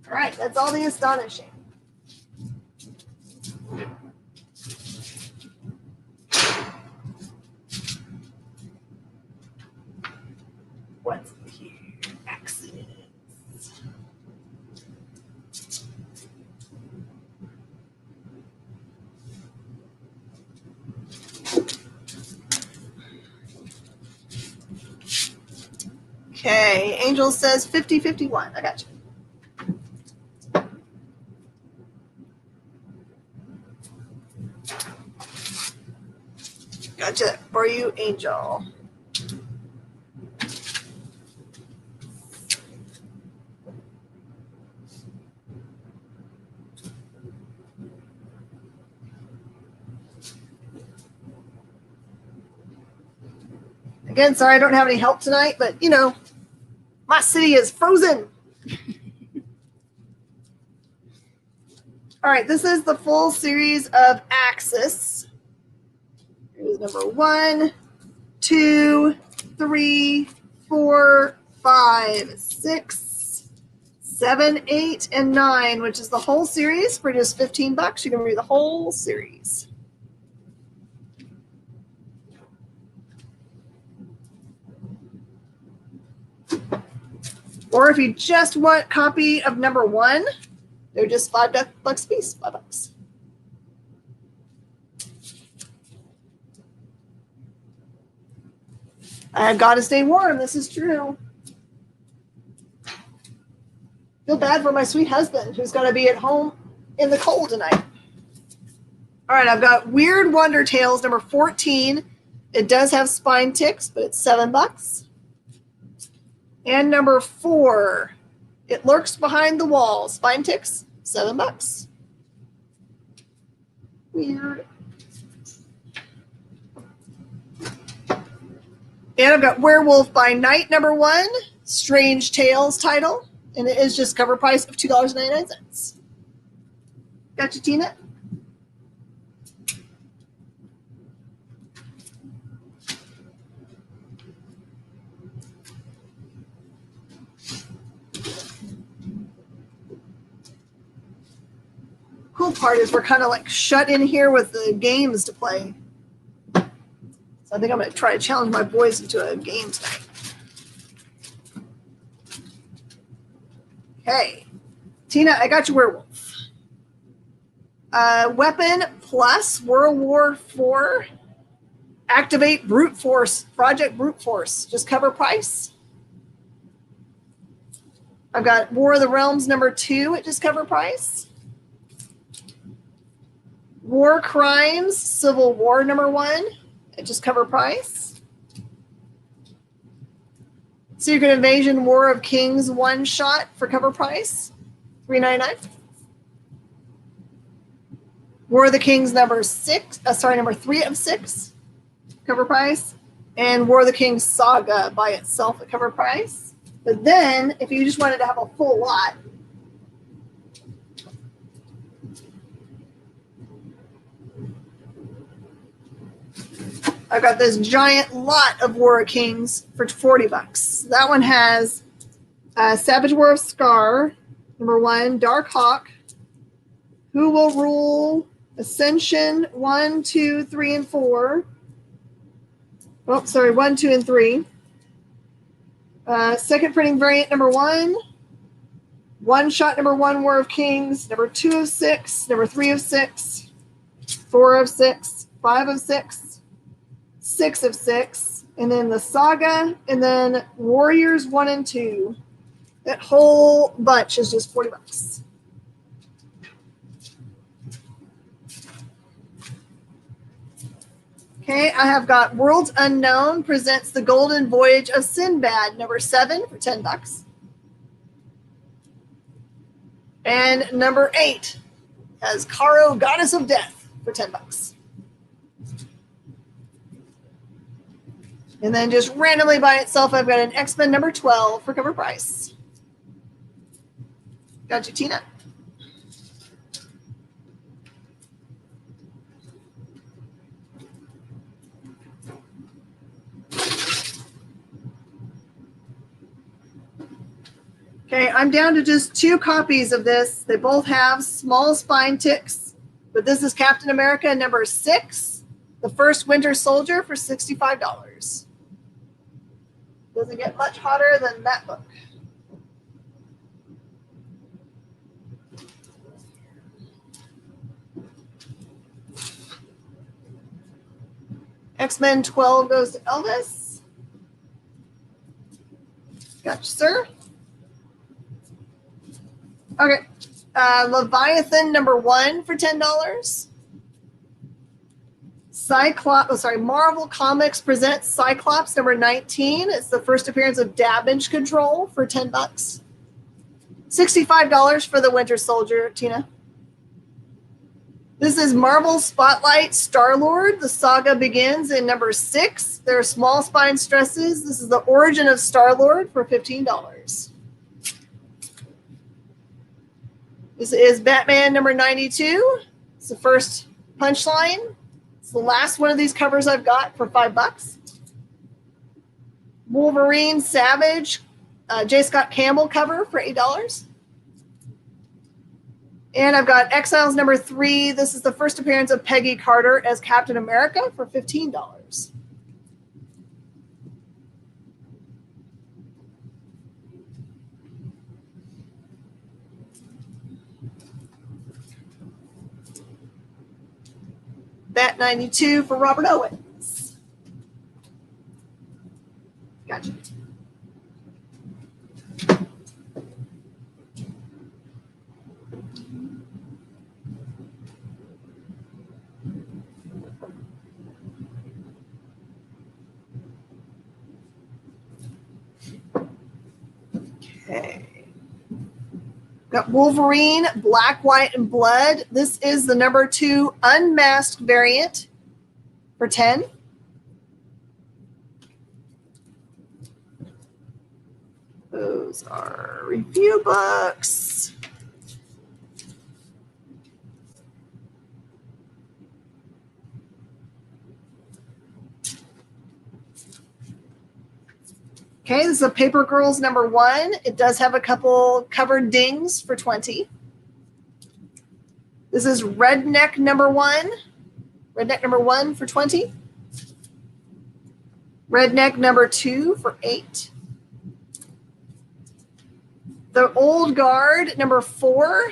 All right, that's all the astonishing. What's here? Accidents. Okay, Angel says 50-51. I got you. Gotcha for you, Angel. Again, sorry I don't have any help tonight, but you know, my city is frozen. All right, this is the full series of Axis. Here's number 1, 2, 3, 4, 5, 6, 7, 8, and 9, which is the whole series for just $15. You can read the whole series. Or if you just want a copy of number 1, they're just $5 a piece, $5. I've got to stay warm. This is true. Feel bad for my sweet husband who's going to be at home in the cold tonight. All right, I've got Weird Wonder Tales number 14. It does have spine ticks, but it's $7. And number 4, It Lurks Behind the Wall. Spine ticks, $7. Weird. And I've got Werewolf by Night number 1, Strange Tales title, and it is just cover price of $2.99. Gotcha, Tina? Cool part is we're kind of like shut in here with the games to play. So I think I'm going to try to challenge my boys into a game tonight. Okay. Tina, I got you Werewolf. Weapon plus World War IV. Activate Brute Force. Project Brute Force. Just cover price. I've got War of the Realms number 2 at just cover price. War Crimes Civil War number 1 at just cover price. Secret Invasion War of Kings one shot for cover price, $3.99. War of the Kings number 3 of 6, cover price. And War of the Kings Saga by itself at cover price. But then, if you just wanted to have a full lot, I've got this giant lot of War of Kings for $40. That one has Savage War of Scar, number 1, Dark Hawk, Who Will Rule, Ascension 1, 2, 3, and 4. Oh, sorry, 1, 2, and 3. Second printing variant number 1. One shot number 1, War of Kings, number 2 of 6, number 3 of 6, 4 of 6, 5 of 6. 6 of 6, and then the Saga, and then Warriors 1 and 2. That whole bunch is just $40. Okay, I have got Worlds Unknown presents The Golden Voyage of Sinbad, number 7 for $10. And number 8 has Karo, Goddess of Death, for $10. And then just randomly by itself, I've got an X-Men number 12 for cover price. Got you, Tina. Okay, I'm down to just 2 copies of this. They both have small spine ticks, but this is Captain America number 6, The First Winter Soldier for $65. Doesn't get much hotter than that book. X-Men 12 goes to Elvis. Gotcha, sir. Okay. Leviathan number 1 for $10. Marvel Comics presents Cyclops number 19. It's the first appearance of Damage Control for $10. $65 for the Winter Soldier, Tina. This is Marvel Spotlight Star-Lord. The saga begins in number 6. There are small spine stresses. This is the origin of Star-Lord for $15. This is Batman number 92. It's the first punchline. It's the last one of these covers I've got for $5. Wolverine Savage, J. Scott Campbell cover for $8. And I've got Exiles number 3. This is the first appearance of Peggy Carter as Captain America for $15. Bat 92 for Robert Owens. Got Wolverine, Black, White, and Blood. This is the number 2 unmasked variant for 10. Those are review books. Okay, this is a Paper Girls number 1. It does have a couple covered dings for 20. This is Redneck number 1. Redneck number 1 for 20. Redneck number 2 for 8. The Old Guard number 4,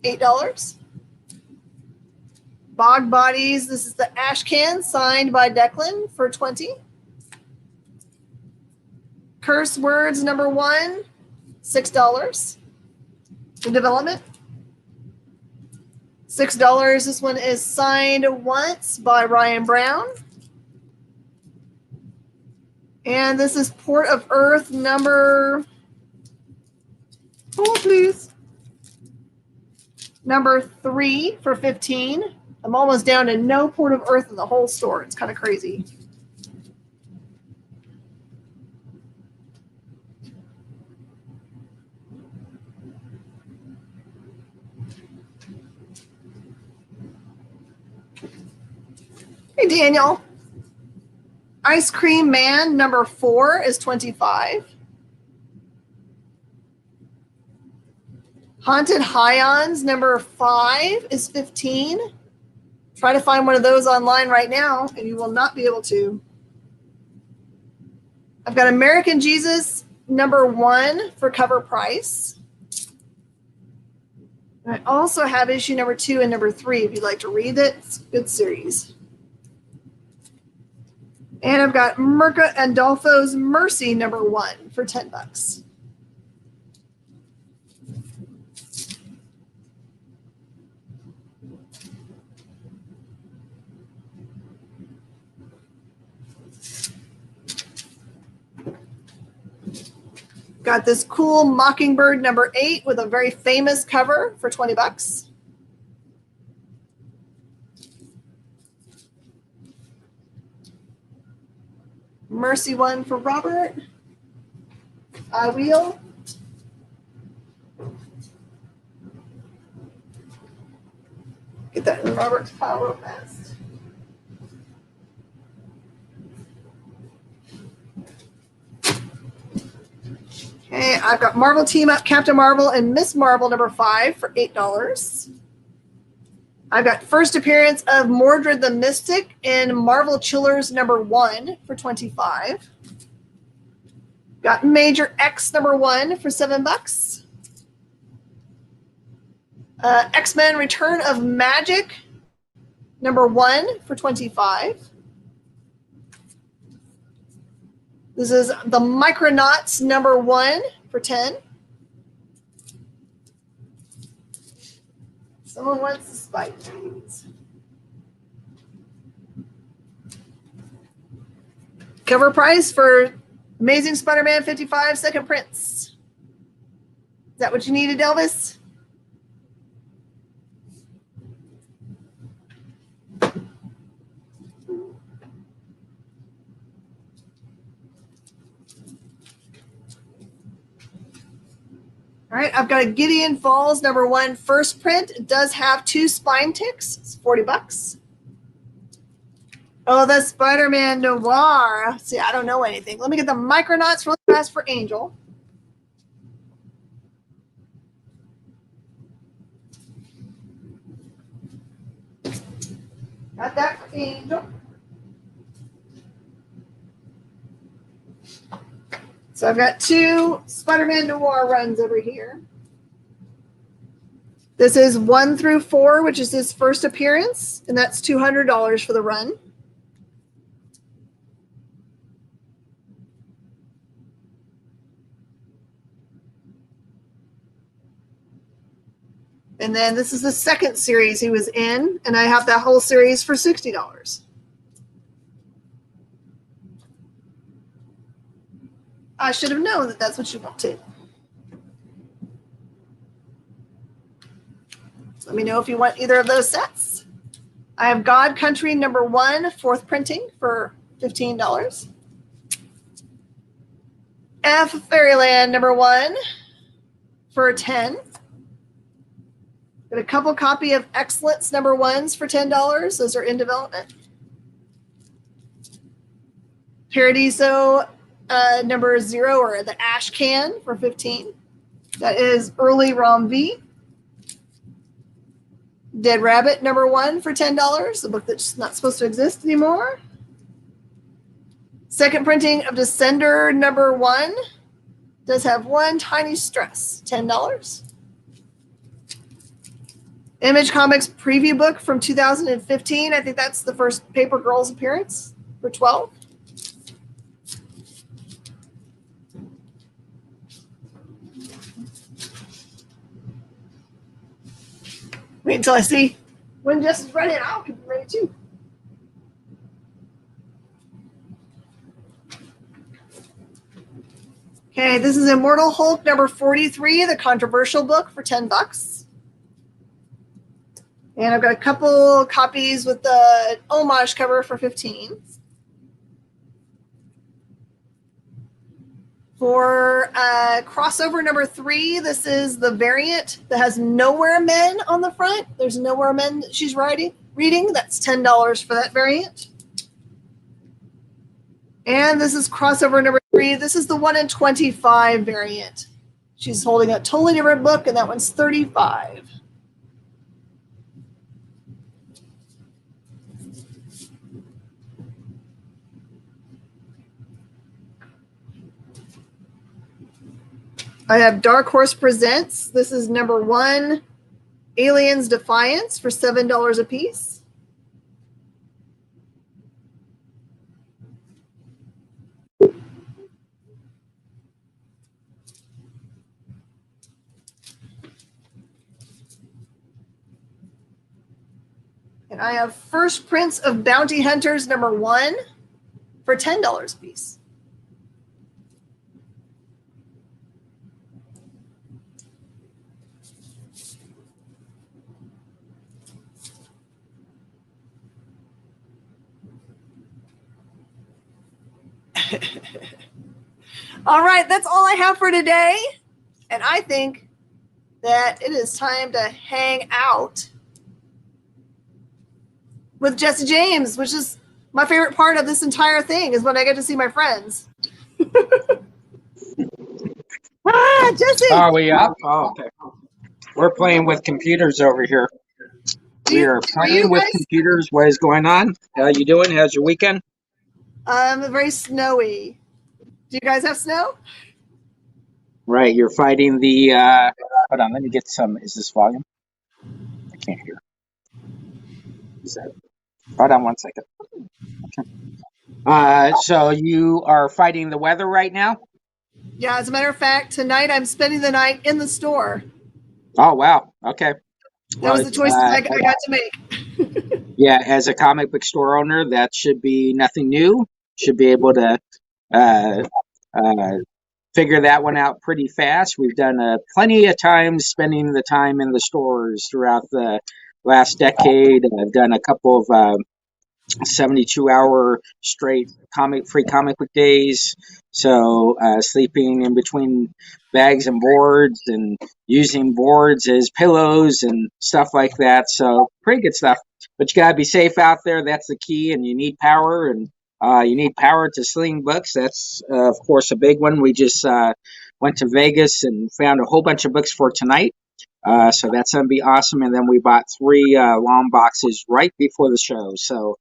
$8. Bog Bodies, this is the Ashcan signed by Declan for 20. Curse Words number 1, $6 in development. $6. This one is signed once by Ryan Brown. And this is Port of Earth number, oh please, number 3 for 15. I'm almost down to no Port of Earth in the whole store. It's kind of crazy. Hey, Daniel. Ice Cream Man number 4 is 25. Haunted Highons number 5 is 15. Try to find one of those online right now, and you will not be able to. I've got American Jesus number 1 for cover price. And I also have issue number 2 and number 3 if you'd like to read it. It's a good series. And I've got Mirka Andolfo's Mercy number 1 for $10. Got this cool Mockingbird number 8 with a very famous cover for $20. Mercy one for Robert. I will. Get that in Robert's pile real fast. Okay, I've got Marvel Team Up, Captain Marvel, and Miss Marvel number 5 for $8. I've got first appearance of Mordred the Mystic in Marvel Chillers number 1 for $25. Got Major X number 1 for $7. X-Men Return of Magic number 1 for $25. This is the Micronauts number 1 for $10. Someone wants the spike trees. Cover price for Amazing Spider-Man 55 second prints. Is that what you needed, Elvis? All right, I've got a Gideon Falls number 1 first print. It does have 2 spine ticks. It's $40. Oh, the Spider-Man Noir. See, I don't know anything. Let me get the Micronauts really fast for Angel. Got that for Angel. So I've got 2 Spider-Man Noir runs over here. This is 1 through 4, which is his first appearance, and that's $200 for the run. And then this is the second series he was in, and I have that whole series for $60. I should have known that that's what you wanted. Let me know if you want either of those sets. I have God Country #1, 4th printing for $15. F Fairyland #1 for $10. Got a couple copy of Excellence #1s for $10. Those are in development. Paradiso #0, or the Ash Can, for $15. That is early ROM V. Dead Rabbit #1 for $10, a book that's not supposed to exist anymore. Second printing of Descender #1 does have one tiny stress, $10. Image Comics preview book from 2015. I think that's the first Paper Girls appearance, for $12. Wait until I see when Jess is ready, and I'll be ready too. Okay, this is Immortal Hulk #43, the controversial book, for $10. And I've got a couple copies with the homage cover for $15. For crossover #3, this is the variant that has Nowhere Men on the front. There's Nowhere Men that she's reading. That's $10 for that variant. And this is crossover #3. This is the 1 in 25 variant. She's holding a totally different book, and that one's $35. I have Dark Horse Presents. This is #1, Aliens Defiance, for $7 a piece. And I have First Prince of Bounty Hunters #1 for $10 a piece. All right, that's all I have for today. And I think that it is time to hang out with Jesse James, which is my favorite part of this entire thing, is when I get to see my friends. Jesse! Are we up? Oh, okay. We're playing with computers over here. We are playing with computers. What is going on? How you doing? How's your weekend? Very snowy. Do you guys have snow? Right, you're fighting the, hold on, let me get some, is this volume? I can't hear. Is that, hold on one second. Okay. So you are fighting the weather right now? Yeah, as a matter of fact, tonight I'm spending the night in the store. Oh, wow. Okay. That was the choices I got to make. Yeah, as a comic book store owner, that should be nothing new. Should be able to figure that one out pretty fast. We've done plenty of times spending the time in the stores throughout the last decade. I've done a couple of 72-hour straight free comic book days. So sleeping in between bags and boards and using boards as pillows and stuff like that. So pretty good stuff. But you got to be safe out there. That's the key. And you need power, and you need power to sling books. That's, of course, a big one. We just went to Vegas and found a whole bunch of books for tonight. So that's going to be awesome. And then we bought 3 long boxes right before the show. So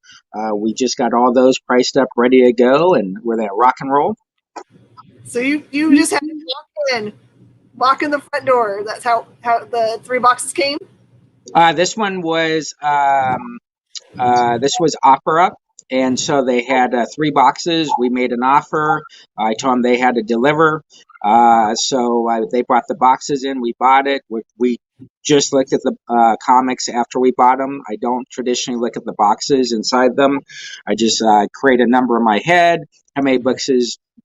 we just got all those priced up, ready to go, and we're there rock and roll. So you just had to walk in the front door. That's how the 3 boxes came? This one was Opera. And so they had 3 boxes. We made an offer. I told them they had to deliver. So they brought the boxes in. We bought it. We just looked at the comics after we bought them. I don't traditionally look at the boxes inside them. I just create a number in my head, how many books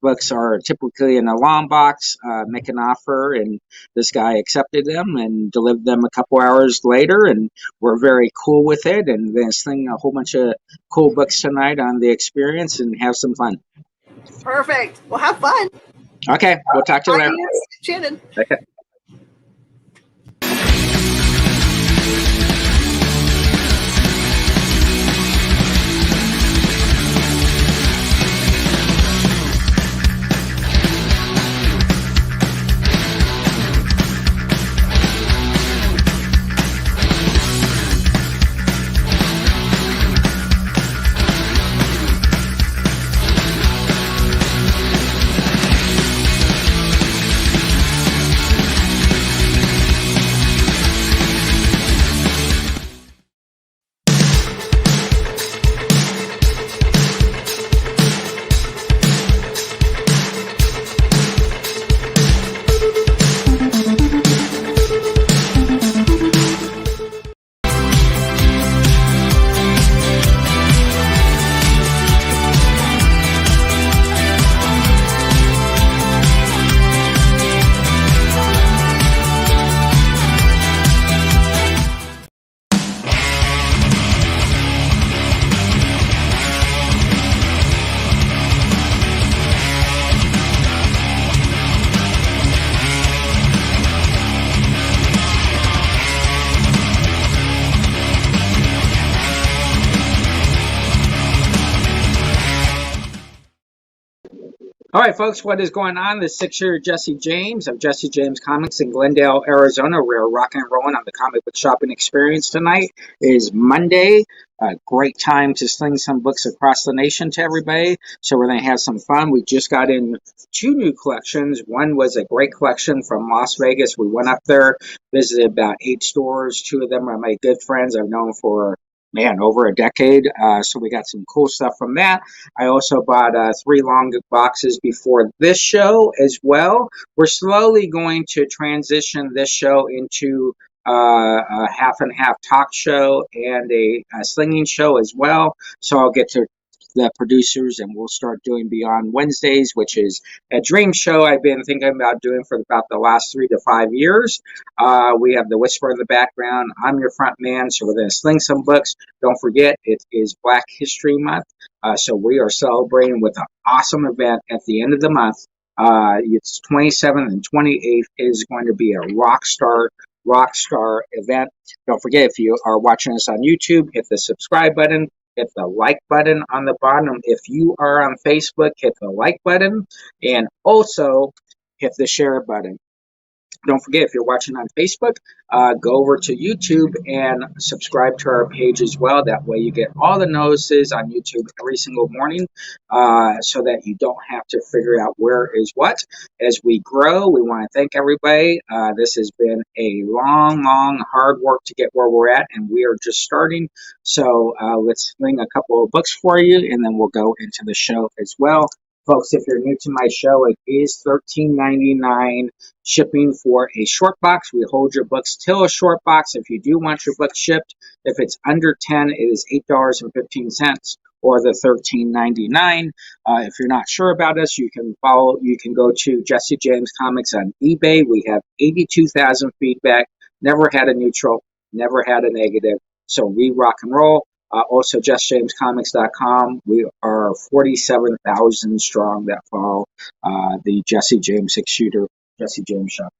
books are typically in a long box. Make an offer, and this guy accepted them and delivered them a couple hours later, and we're very cool with it. And then sling a whole bunch of cool books tonight on the experience and have some fun. Perfect. Well, have fun. Okay, we'll talk to you later. Shannon. Okay. All right, folks, what is going on? This 6-year Jesse James of Jesse James Comics in Glendale, Arizona. We're rocking and rolling on the comic book shopping experience tonight. It is Monday. A great time to sling some books across the nation to everybody. So we're going to have some fun. We just got in 2 new collections. One was a great collection from Las Vegas. We went up there, visited about 8 stores. 2 of them are my good friends I've known for over a decade. So we got some cool stuff from that. I also bought 3 long boxes before this show as well. We're slowly going to transition this show into a half and half talk show and a slinging show as well. So I'll get to the producers and we'll start doing Beyond Wednesdays, which is a dream show I've been thinking about doing for about the last 3 to 5 years. We have the whisper in the background. I'm your front man, so we're going to sling some books. Don't forget, it is Black History Month, so we are celebrating with an awesome event at the end of the month. It's 27th and 28th. It is going to be a rock star event. Don't forget, if you are watching us on YouTube, hit the subscribe button. Hit the like button on the bottom. If you are on Facebook, hit the like button and also hit the share button. Don't forget, if you're watching on Facebook, go over to YouTube and subscribe to our page as well. That way you get all the notices on YouTube every single morning so that you don't have to figure out where is what. As we grow, we want to thank everybody. This has been a long, hard work to get where we're at, and we are just starting. So let's sling a couple of books for you, and then we'll go into the show as well. Folks, if you're new to my show, it is $13.99 shipping for a short box. We hold your books till a short box. If you do want your book shipped, if it's under 10, it is $8.15 or the $13.99. If you're not sure about us, you can go to Jesse James Comics on eBay. We have 82,000 feedback, never had a neutral, never had a negative. So we rock and roll. Also, JessJamesComics.com. We are 47,000 strong that follow the Jesse James 6-shooter Jesse James shop.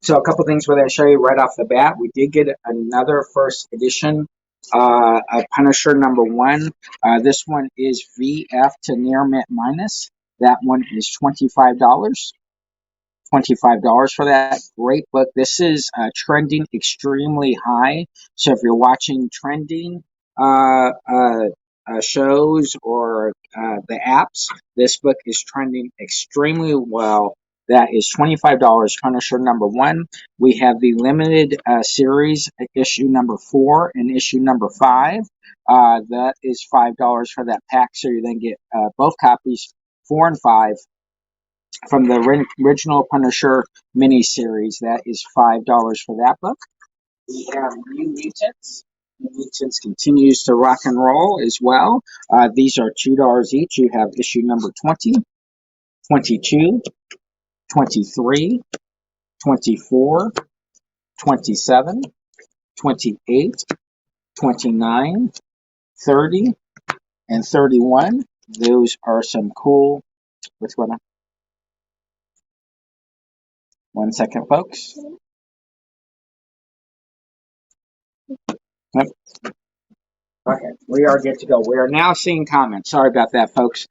So a couple things we're going to show you right off the bat. We did get another first edition of Punisher #1. This one is VF to near mint minus. That one is $25. $25 for that. Great book. This is trending extremely high. So if you're watching trending shows or the apps, this book is trending extremely well. That is $25. Punisher #1. We have the limited series, issue #4 and issue #5. That is $5 for that pack. So you then get both copies, 4 and 5. From the original Punisher miniseries, that is $5 for that book. We have New Mutants. New Mutants continues to rock and roll as well. These are $2 each. You have issue #20. 22, 23, 24, 27, 28, 29, 30, and 31. Those are some cool. What's going on? 1 second, folks. Yep. Okay, we are good to go. We are now seeing comments. Sorry about that, folks.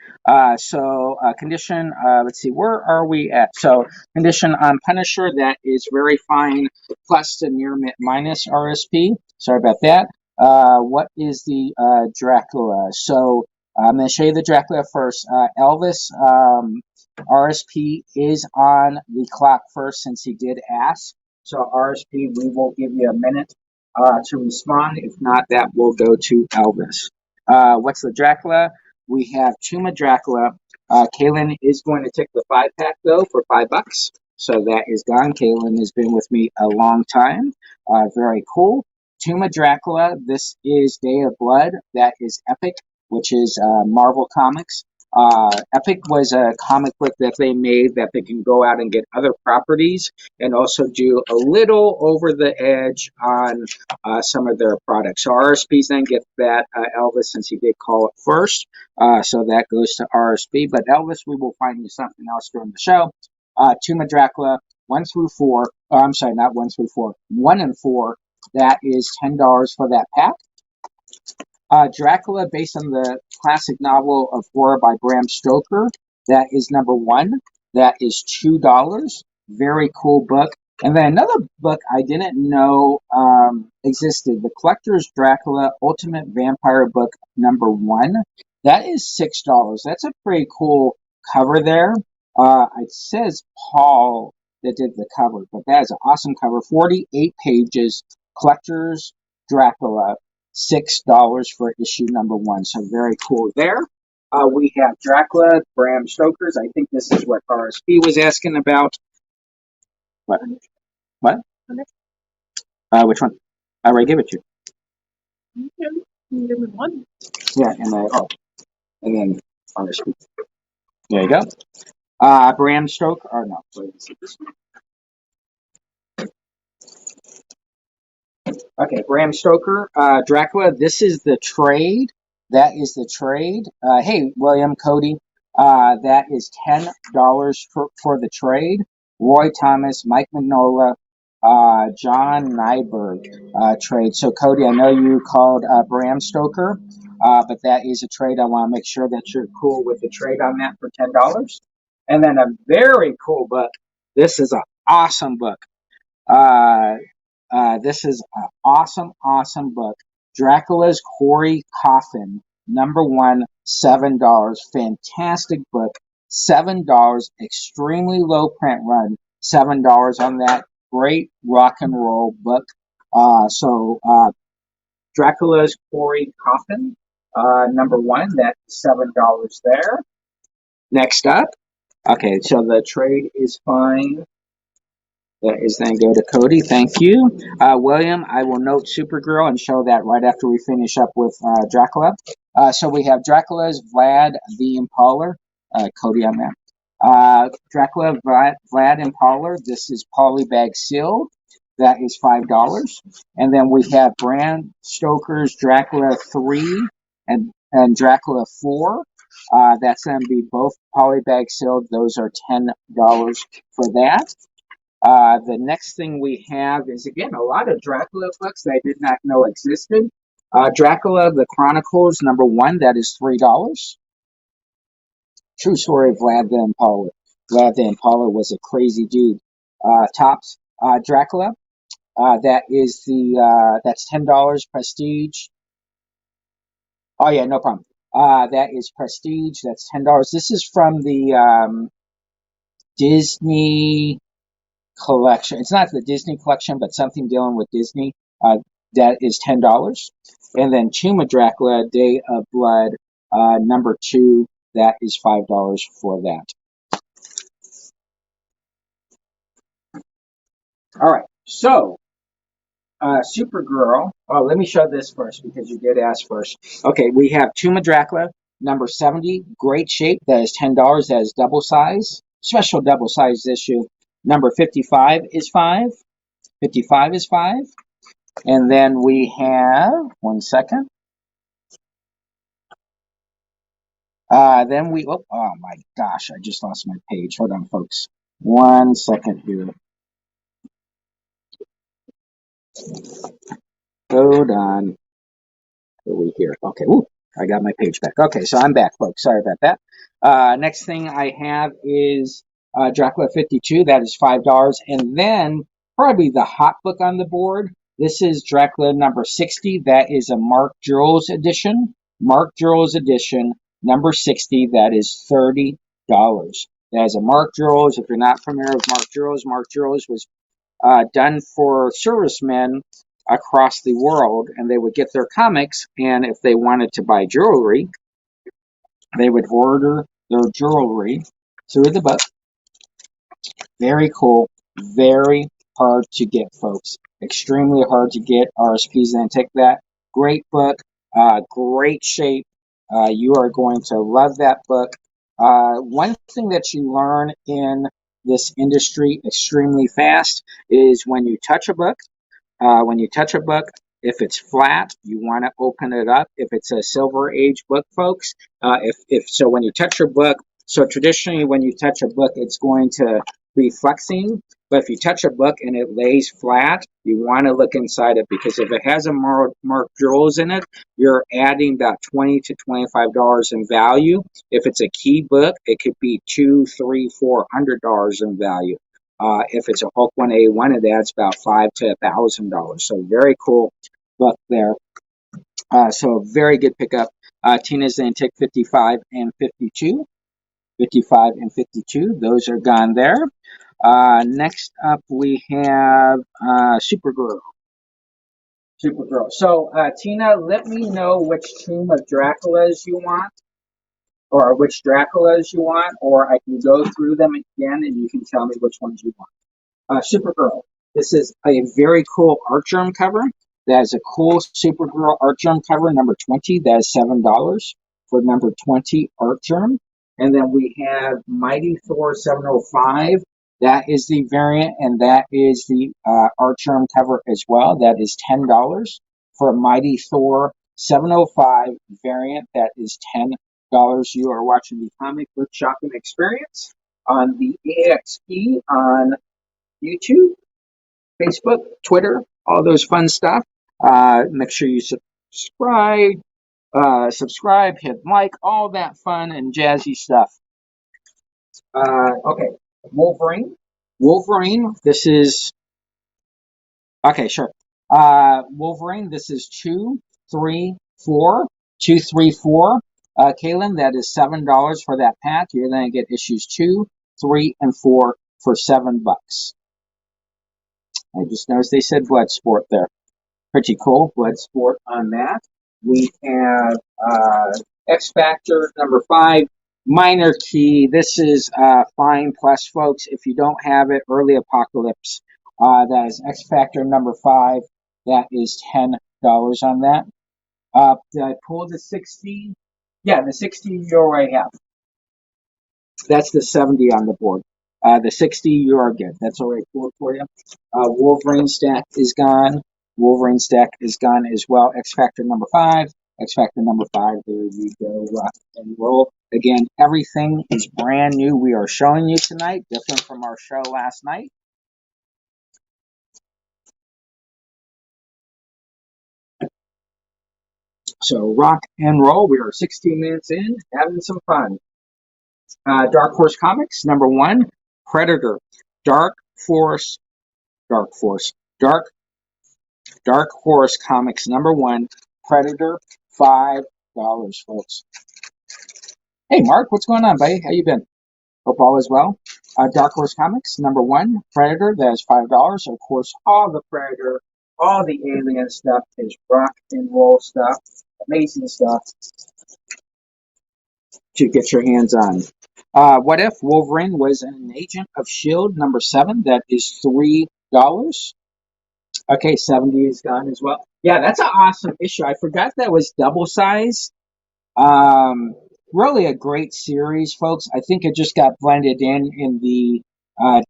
Condition, let's see, where are we at? So, condition on Punisher, that is very fine, plus to near minus RSP. Sorry about that. What is the Dracula? So, I'm going to show you the Dracula first. Elvis, RSP is on the clock first since he did ask. So, RSP, we will give you a minute to respond. If not, that will go to Elvis. What's the Dracula? We have Tuma Dracula. Kaylin is going to take the 5-pack though for $5. So that is gone. Kaylin has been with me a long time. Very cool. Tuma Dracula. This is Day of Blood. That is Epic, which is Marvel Comics. Epic was a comic book that they made that they can go out and get other properties and also do a little over the edge on some of their products. So RSPs then get that, Elvis, since he did call it first. So that goes to RSP. But Elvis, we will find you something else during the show. Tuma Dracula, 1 through 4. Oh, I'm sorry, not 1 through 4. 1 and 4. That is $10 for that pack. Dracula, based on the classic novel of horror by Bram Stoker, that is number 1. That is $2. Very cool book. And then another book I didn't know existed, The Collector's Dracula Ultimate Vampire Book number 1. That is $6. That's a pretty cool cover there. It says Paul that did the cover, but that is an awesome cover. 48 pages, Collector's Dracula. $6 for issue number 1. So very cool there. We have Dracula, Bram Stoker's. I think this is what RSP was asking about. What? What? Which one? I already gave it to you. Give me one. Yeah, and then RSP. There you go. Bram Stoker. Or no, wait, let's see this one. Okay, Bram Stoker, Dracula. This is the trade. That is the trade. Hey, William, Cody. That is $10 for the trade. Roy Thomas, Mike Mignola, John Nyberg trade. So, Cody, I know you called Bram Stoker, but that is a trade. I want to make sure that you're cool with the trade on that for $10. And then a very cool book. This is an awesome book. This is an awesome book. Dracula's Hoary Coffin, number 1, $7. Fantastic book. $7. Extremely low print run. $7 on that. Great rock and roll book. Dracula's Hoary Coffin, number 1. That's $7 there. Next up. Okay, so the trade is fine. That is then go to Cody. Thank you. William, I will note Supergirl and show that right after we finish up with Dracula. So we have Dracula's Vlad the Impaler. Cody on that. Dracula Vlad Impaler. This is polybag sealed. That is $5. And then we have Bram Stoker's Dracula 3 and Dracula 4. That's going to be both polybag sealed. Those are $10 for that. The next thing we have is, again, a lot of Dracula books that I did not know existed. Dracula, The Chronicles, number 1, that is $3. True story of Vlad the Impaler. Vlad the Impaler was a crazy dude. Tops. Dracula, that is that's $10. Prestige. Oh, yeah, no problem. That is Prestige. That's $10. This is from the Disney collection. It's not the Disney collection, but something dealing with Disney. That is $10. And then Tuma Dracula, Day of Blood, number 2. That is $5 for that. All right. So, Supergirl. Oh, let me show this first because you did ask first. Okay, we have Tuma Dracula. number 70, great shape. That is $10. That is double size. Special double size issue. Number 55 is 5. 55 is 5. And then we have, one second. Oh my gosh, I just lost my page. Hold on, folks. 1 second here. Hold on. What are we here? Okay, ooh, I got my page back. Okay, so I'm back, folks. Sorry about that. Next thing I have is Dracula 52. That is $5. And then probably the hot book on the board. This is Dracula number 60. That is a Mark Jules edition. Mark Jules edition, number 60. That is $30. That is a Mark Jules. If you're not familiar with Mark Jules was done for servicemen across the world, and they would get their comics, and if they wanted to buy jewelry, they would order their jewelry through the book. Very cool. Very hard to get, folks. Extremely hard to get. RSPs and take that. Great book. Great shape. You are going to love that book. One thing that you learn in this industry extremely fast is when you touch a book, if it's flat, you want to open it up. If it's a Silver Age book, folks, so when you touch your book, so traditionally when you touch a book, it's going to be flexing. But if you touch a book and it lays flat, you want to look inside it, because if it has a marked jewels in it, you're adding about $20 to $25 in value. If it's a key book, it could be $200, $300, $400 in value. If it's a Hulk 1A1, it adds about $500 to $1,000. So very cool book there. So very good pickup. Tina's Antique 55 and 52. 55 and 52. Those are gone there. Next up, we have Supergirl. Supergirl. So, Tina, let me know which Tomb of Draculas you want, or which Draculas you want, or I can go through them again and you can tell me which ones you want. Supergirl. This is a very cool art germ cover. That is a cool Supergirl art germ cover, number 20. That is $7 for number 20 art germ. And then we have Mighty Thor 705. That is the variant, and that is the art germ cover as well. That is $10 for Mighty Thor 705 variant. That is $10. You are watching the Comic Book Shopping Experience on the EXP on YouTube, Facebook, Twitter, all those fun stuff. Make sure you subscribe, hit like, all that fun and jazzy stuff. Okay, Wolverine. This is okay. Sure. Wolverine. This is 234. Kaylin, that is $7 for that pack. You're going to get issues 2, 3, and 4 for $7. I just noticed they said Bloodsport there. Pretty cool, Bloodsport on that. We have X Factor number 5, Minor Key. This is fine plus, folks. If you don't have it, Early Apocalypse. That is X Factor number 5. That is $10 on that. Did I pull the 60? Yeah, the 60 you already have. That's the 70 on the board. The 60 you are good. That's already cool for you. Wolverine stack is gone. Wolverine stack is gone as well. X Factor number 5. X Factor number 5. There you go. Rock and roll. Again, everything is brand new. We are showing you tonight, different from our show last night. So rock and roll. We are 16 minutes in, having some fun. Dark Horse Comics number 1. Predator. Dark Horse Comics number 1. Predator. $5, folks. Hey, Mark, what's going on, buddy? How you been? Hope all is well. Dark Horse Comics number 1. Predator. That is $5. Of course, all the Predator, all the alien stuff is rock and roll stuff. Amazing stuff to get your hands on. What If Wolverine Was an Agent of S.H.I.E.L.D. number 7. That is $3. Okay, 70 is gone as well. Yeah, that's an awesome issue. I forgot that was double size. really a great series, folks. I think it just got blended in the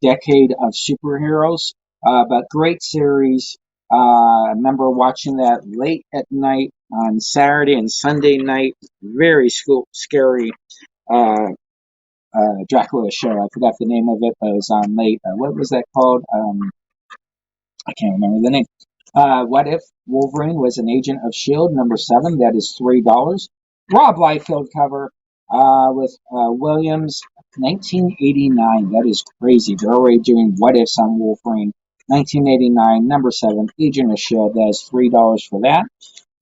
decade of superheroes, but great series. I remember watching that late at night on Saturday and Sunday night. Very scary uh, Dracula show. I forgot the name of it, but it was on late. What was that called? I can't remember the name. What if Wolverine was an agent of S.H.I.E.L.D. number 7? That is $3. Rob Liefeld cover with Williams, 1989. That is crazy. They're already doing what ifs on Wolverine. 1989, number 7, Agent of S.H.I.E.L.D. That is $3 for that.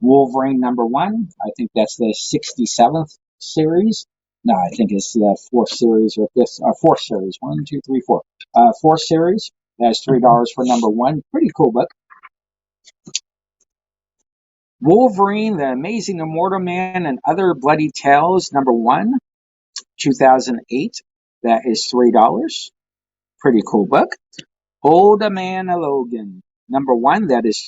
Wolverine number 1. I think that's the 67th series. No, I think it's the fourth series or fifth, fourth series. 1, 2, 3, 4. Fourth series. That's $3 for number 1. Pretty cool book. Wolverine, the Amazing Immortal Man, and Other Bloody Tales, number 1, 2008. That is $3. Pretty cool book. Old Man Logan, number 1. That is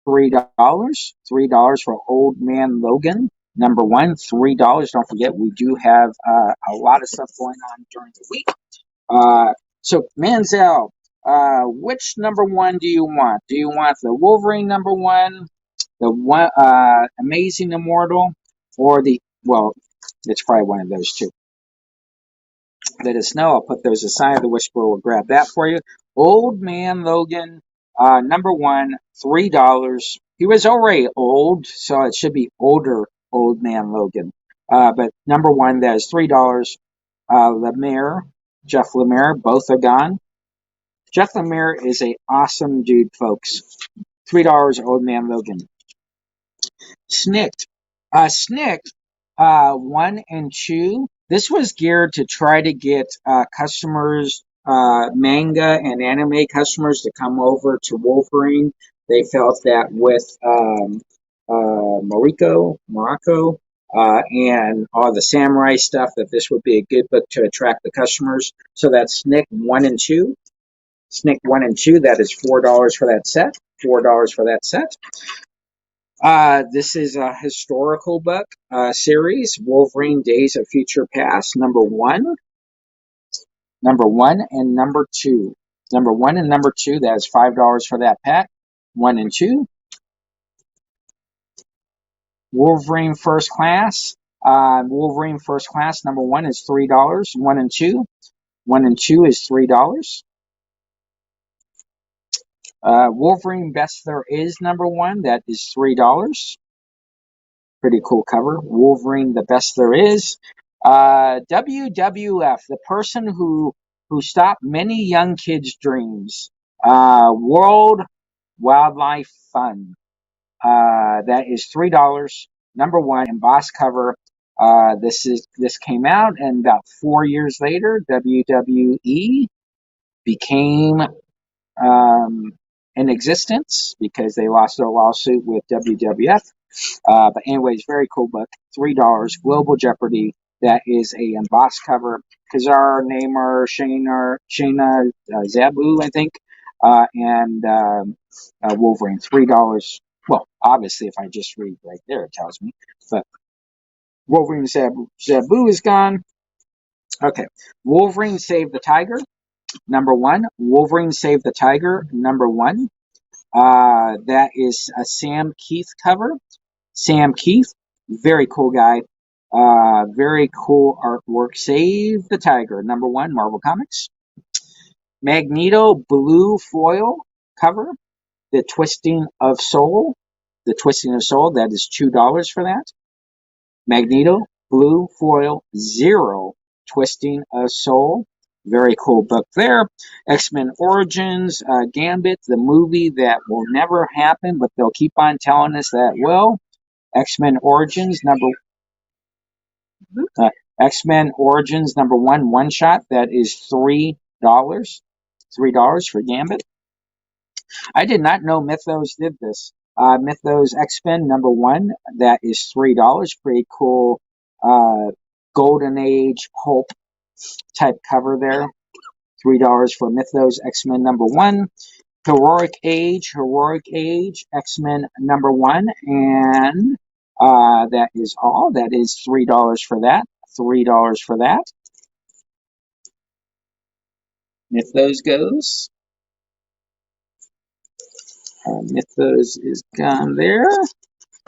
$3. $3 for Old Man Logan. Number 1, $3. Don't forget, we do have a lot of stuff going on during the week. So, Manziel, which number 1 do you want? Do you want the Wolverine number 1, the one, Amazing Immortal, or well, it's probably one of those two. Let us know. I'll put those aside. The Whisperer will grab that for you. Old Man Logan, number 1, $3. He was already old, so it should be older Old Man Logan. But number 1, that is $3. Lemire, Jeff Lemire, both are gone. Jeff Lemire is an awesome dude, folks. $3, Old Man Logan. Snicked. Snicked, 1 and 2. This was geared to try to get customers, manga and anime customers, to come over to Wolverine. They felt that with Morocco, and all the samurai stuff, that this would be a good book to attract the customers. So that's Snick 1 and 2. Snick 1 and 2, that is $4 for that set. $4 for that set. This is a historical book series, Wolverine Days of Future Past, number 1. Number 1 and number 2. Number 1 and number 2, that is $5 for that pack. 1 and 2. Wolverine First Class. Wolverine First Class, number 1 is $3. 1 and 2. 1 and 2 is $3. Wolverine Best There Is, number 1, that is $3. Pretty cool cover. Wolverine, the Best There Is. WWF, the person who stopped many young kids' dreams. World Wildlife Fund. That is $3. Number 1, embossed cover. This came out, and about 4 years later, WWE became in existence because they lost their lawsuit with WWF. But anyways, very cool book. $3. Global Jeopardy. That is a embossed cover. Kazar, Namor, Shayna, Zabu, I think, and Wolverine. $3. Well, obviously, if I just read right there, it tells me. But Wolverine Zabu is gone. Okay. Wolverine Save the Tiger. Number 1. Wolverine Save the Tiger. Number 1. That is a Sam Keith cover. Sam Keith, very cool guy. Very cool artwork. Save the Tiger, number 1, Marvel Comics. Magneto blue foil cover. The Twisting of Soul. The Twisting of Soul, that is $2 for that. Magneto blue foil 0 Twisting of Soul. Very cool book there. X-Men Origins, Gambit, the movie that will never happen, but they'll keep on telling us that will. X-Men Origins X-Men Origins number 1, one shot. That is $3. $3 for Gambit. I did not know Mythos did this. Mythos X-Men number 1. That is $3. Pretty cool. Golden Age pulp type cover there. $3 for Mythos X-Men number 1. Heroic Age, X-Men number 1, and that is all. That is $3 for that. $3 for that. Mythos goes. Mythos is gone there.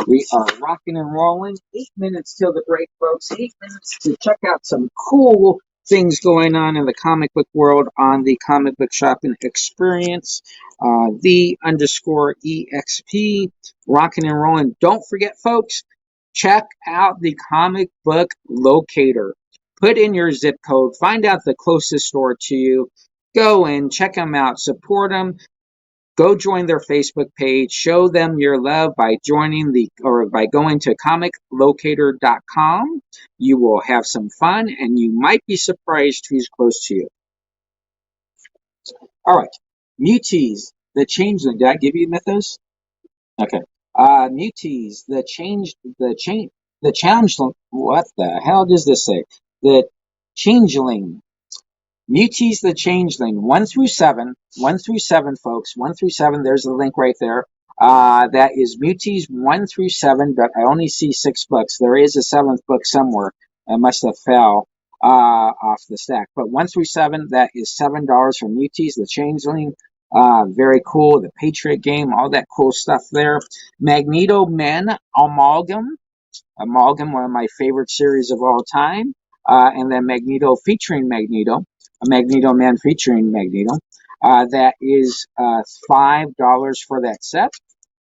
We are rocking and rolling. 8 minutes till the break, folks. 8 minutes to check out some cool things going on in the comic book world on the comic book shopping experience. The_EXP, rocking and rolling. Don't forget, folks, check out the comic book locator. Put in your zip code, find out the closest store to you. Go in, check them out, support them. Go join their Facebook page. Show them your love by joining by going to comiclocator.com. You will have some fun, and you might be surprised who's close to you. All right, Muties, the Changeling. Did I give you Mythos? Okay. Muties, the Changeling. What the hell does this say? The Changeling. Muties the Changeling, 1 through 7, folks, 1 through 7, there's the link right there. That is Muties 1 through 7, but I only see 6 books. There is a 7th book somewhere. I must have fell off the stack. But 1 through 7, that is $7 for Muties the Changeling. Very cool. The Patriot game, all that cool stuff there. Magneto Men Amalgam, one of my favorite series of all time. And then Magneto featuring Magneto. A Magneto Man featuring Magneto. That is $5 for that set.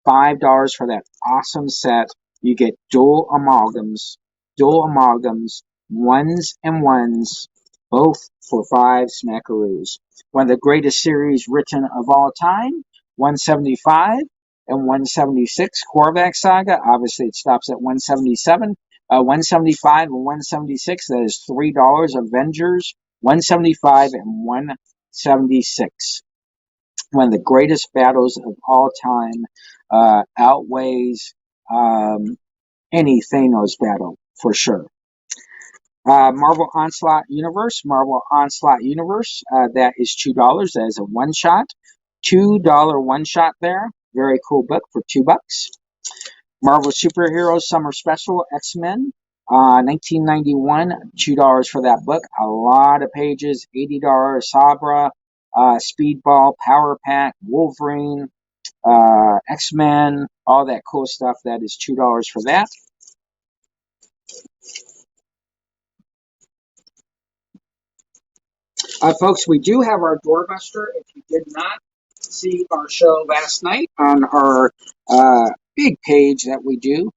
$5 for that awesome set. You get dual amalgams, ones and ones, both for 5 smackaroos. One of the greatest series written of all time, 175 and 176, Korvac Saga. Obviously, it stops at 177. 175 and 176, that is $3. Avengers, 175 and 176. One of the greatest battles of all time, outweighs any Thanos battle, for sure. Marvel Onslaught Universe, that is $2. That is a one-shot. $2 one-shot there. Very cool book for $2. Marvel Superheroes Summer Special, X-Men, 1991, $2 for that book. A lot of pages, $80. Sabra, Speedball, Power Pack, Wolverine, X-Men, all that cool stuff. That is $2 for that. Folks, we do have our doorbuster. If you did not see our show last night on our big page that we do,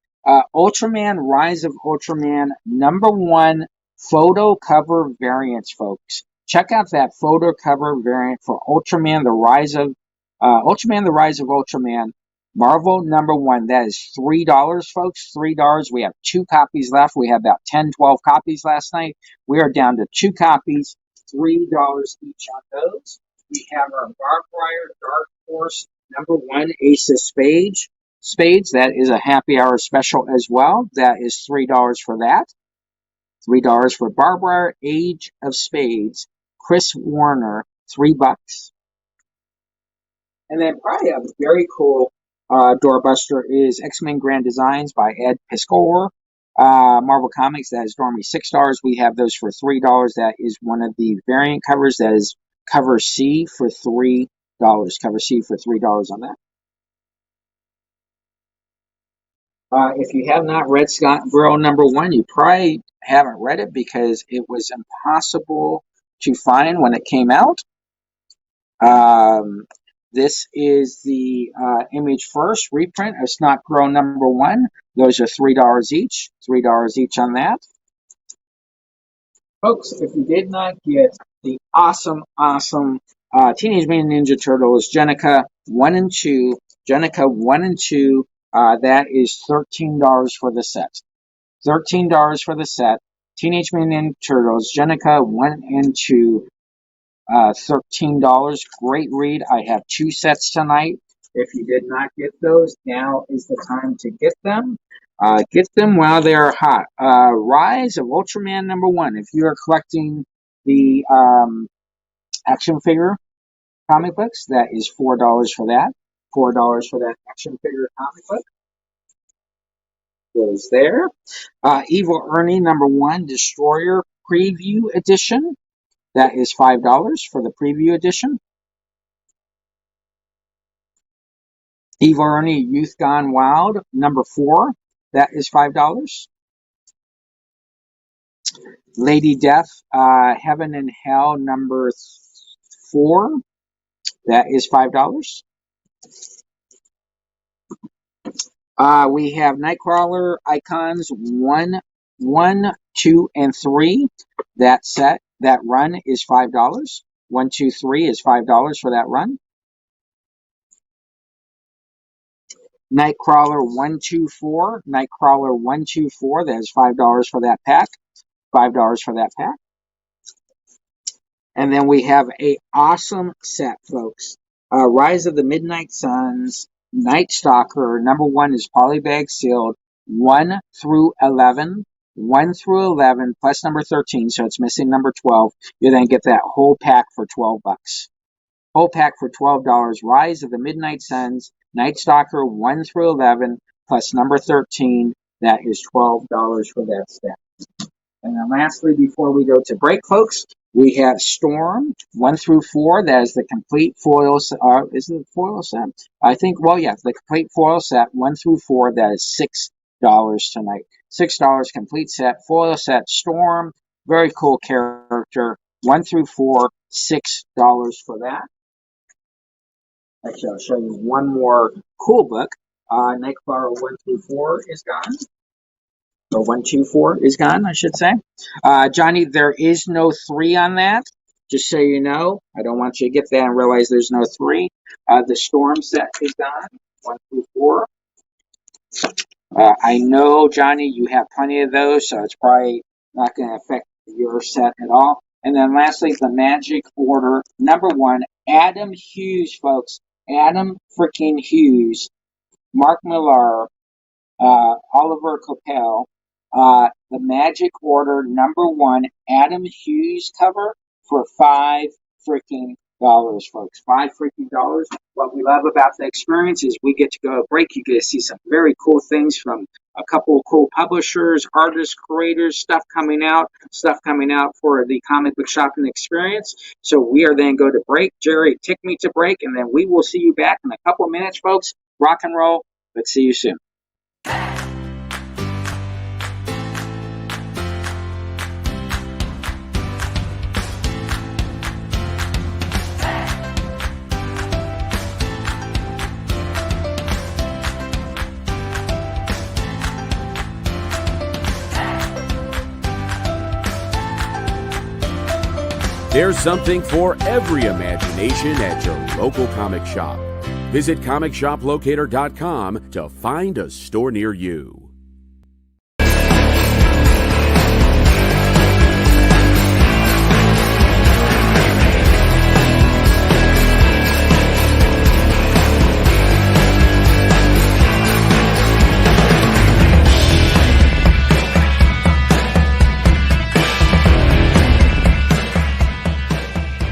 Ultraman Rise of Ultraman #1 photo cover variants, folks. Check out that photo cover variant for Ultraman the Rise of Ultraman, Marvel #1. That is $3, folks. $3. We have 2 copies left. We had about 10, 12 copies last night. We are down to 2 copies, $3 each on those. We have our Barbed Wire Dark Force #1 Ace of Spades. That is a happy hour special as well. That is $3 for that. $3 for Barbed Wire Age of Spades. Chris Warner, $3. And then probably a very cool doorbuster is X-Men Grand Designs by Ed Piscor. Marvel Comics, that is normally $6. We have those for $3. That is one of the variant covers. That is cover C for $3. Cover C for $3 on that. If you have not read Scott Burrow #1, you probably haven't read it because it was impossible to find when it came out. This is the Image First reprint of Snot Girl #1. Those are $3 each. $3 each on that. Folks, if you did not get the awesome Teenage Mutant Ninja Turtles Jennika 1 and 2, that is $13 for the set. $13 for the set. Teenage Mutant Ninja Turtles Jennika 1 and 2. $13. Great read. I have 2 sets tonight. If you did not get those, now is the time to get them. Get them while they are hot. Rise of Ultraman #1. If you are collecting the action figure comic books, that is $4 for that. $4 for that action figure comic book. goes there. Evil Ernie #1 Destroyer Preview Edition. That is $5 for the preview edition. Evil Ernie Youth Gone Wild #4. That is $5. Lady Death Heaven and Hell #4. That is $5. We have Nightcrawler Icons 1, 2, and 3. That run is $5. 1, 2, 3 is $5 for that run. Nightcrawler 1, 2, 4. Nightcrawler 1, 2, 4. That is $5 for that pack. $5 for that pack. And then we have a awesome set, folks. Rise of the Midnight Suns, Night Stalker. #1 is polybag sealed. 1 through 11. 1 through 11 plus number 13, so it's missing number 12. You then get that whole pack for $12. Whole pack for $12. Rise of the Midnight Suns, Night Stalker 1 through 11 plus number 13. That is $12 for that set. And then lastly, before we go to break, folks, we have Storm 1 through 4. That is the complete foil set. Is it a foil set? I think, well, yeah, the complete foil set 1 through 4. That is $6 tonight. $6 complete set, foil set, Storm. Very cool character. 1 through 4, $6 for that. Actually, I'll show you one more cool book. Nightcrawler 1 through 4 is gone. Or 1, 2, 4 is gone, I should say. Johnny, there is no 3 on that. Just so you know. I don't want you to get that and realize there's no 3. The Storm set is gone. 1 through 4. I know, Johnny, you have plenty of those, so it's probably not going to affect your set at all. And then lastly, the Magic Order #1, Adam Hughes, folks. Adam freaking Hughes. Mark Millar, Oliver Coppel. The Magic Order #1, Adam Hughes cover for $5 freaking folks. $5 freaking. What we love about the experience is we get to go to break. You get to see some very cool things from a couple of cool publishers, artists, creators, stuff coming out for the comic book shopping experience. So we are then go to break. Jerry, tick me to break, and then we will see you back in a couple of minutes, folks. Rock and roll. Let's see you soon. There's something for every imagination at your local comic shop. Visit ComicShopLocator.com to find a store near you.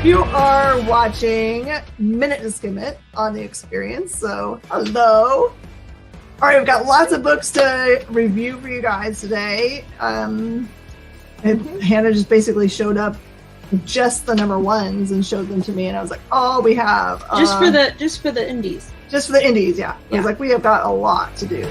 You are watching Minute to Skim It on the Experience, so hello. All right, we've got lots of books to review for you guys today. And Hannah just basically showed up just the #1s and showed them to me, and I was like, "Oh, we have Just for the indies." Just for the indies, yeah. I was like, we have got a lot to do.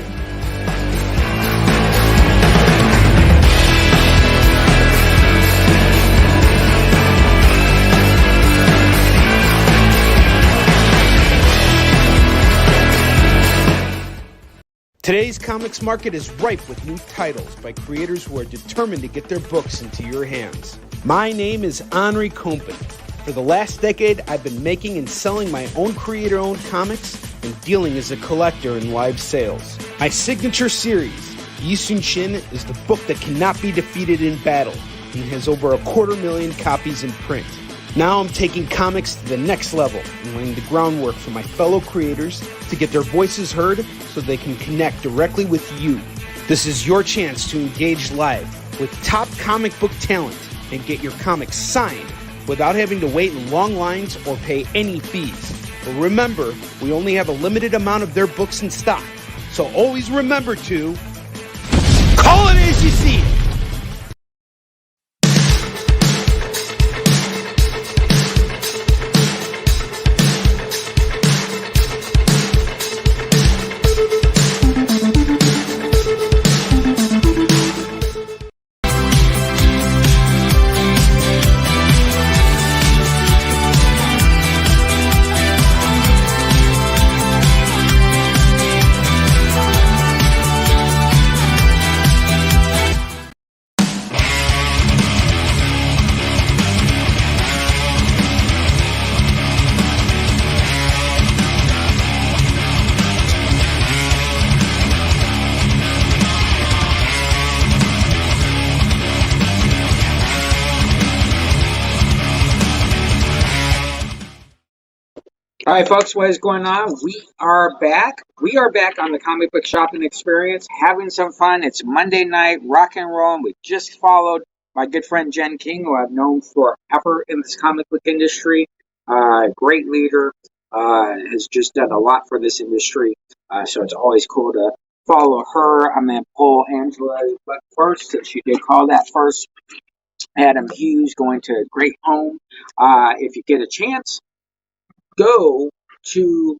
Today's comics market is ripe with new titles by creators who are determined to get their books into your hands. My name is Henri Compen. For the last decade, I've been making and selling my own creator-owned comics and dealing as a collector in live sales. My signature series, Yi Sun Shin, is the book that cannot be defeated in battle and has over 250,000 copies in print. Now I'm taking comics to the next level and laying the groundwork for my fellow creators to get their voices heard so they can connect directly with you. This is your chance to engage live with top comic book talent and get your comics signed without having to wait in long lines or pay any fees. But remember, we only have a limited amount of their books in stock, so always remember to all it is you see. All right, folks, what is going on? We are back. We are back on the comic book shopping experience, having some fun. It's Monday night, rock and roll. We just followed my good friend Jen King, who I've known forever in this comic book industry. Great leader, has just done a lot for this industry. So it's always cool to follow her. I'm going to pull Angela's book first, since she did call that first. Adam Hughes, Going to a Great Home. If you get a chance, go to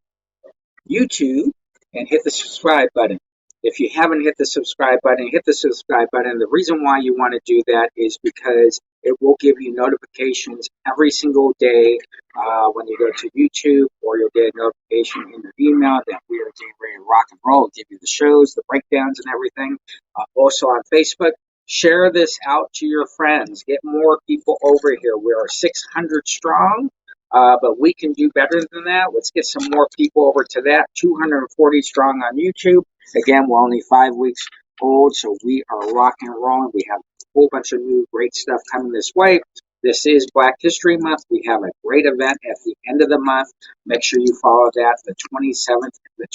YouTube and hit the subscribe button. If you haven't hit the subscribe button, hit the subscribe button. The reason why you want to do that is because it will give you notifications every single day when you go to YouTube, or you'll get a notification in your email that we are getting ready to rock and roll. It'll give you the shows, the breakdowns, and everything. Also on Facebook, share this out to your friends. Get more people over here. We are 600 strong. But we can do better than that. Let's get some more people over to that. 240 strong on YouTube. Again, we're only 5 weeks old, so we are rocking and rolling. We have a whole bunch of new great stuff coming this way. This is Black History Month. We have a great event at the end of the month. Make sure you follow that, the 27th and the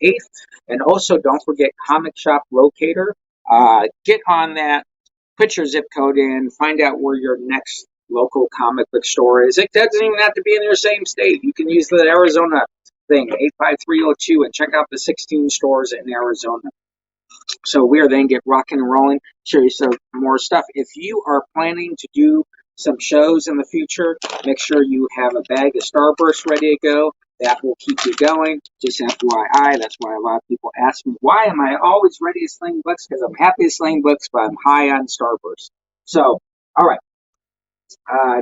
28th. And also, don't forget Comic Shop Locator. Get on that. Put your zip code in. Find out where your next local comic book store is. It doesn't even have to be in your same state. You can use the Arizona thing, 85302, and check out the 16 stores in Arizona. So we are then get rocking and rolling, show you some more stuff. If you are planning to do some shows in the future, make sure you have a bag of Starburst ready to go. That will keep you going. Just FYI, that's why a lot of people ask me, why am I always ready to sling books? Because I'm happy to sling books, but I'm high on Starburst. So, all right.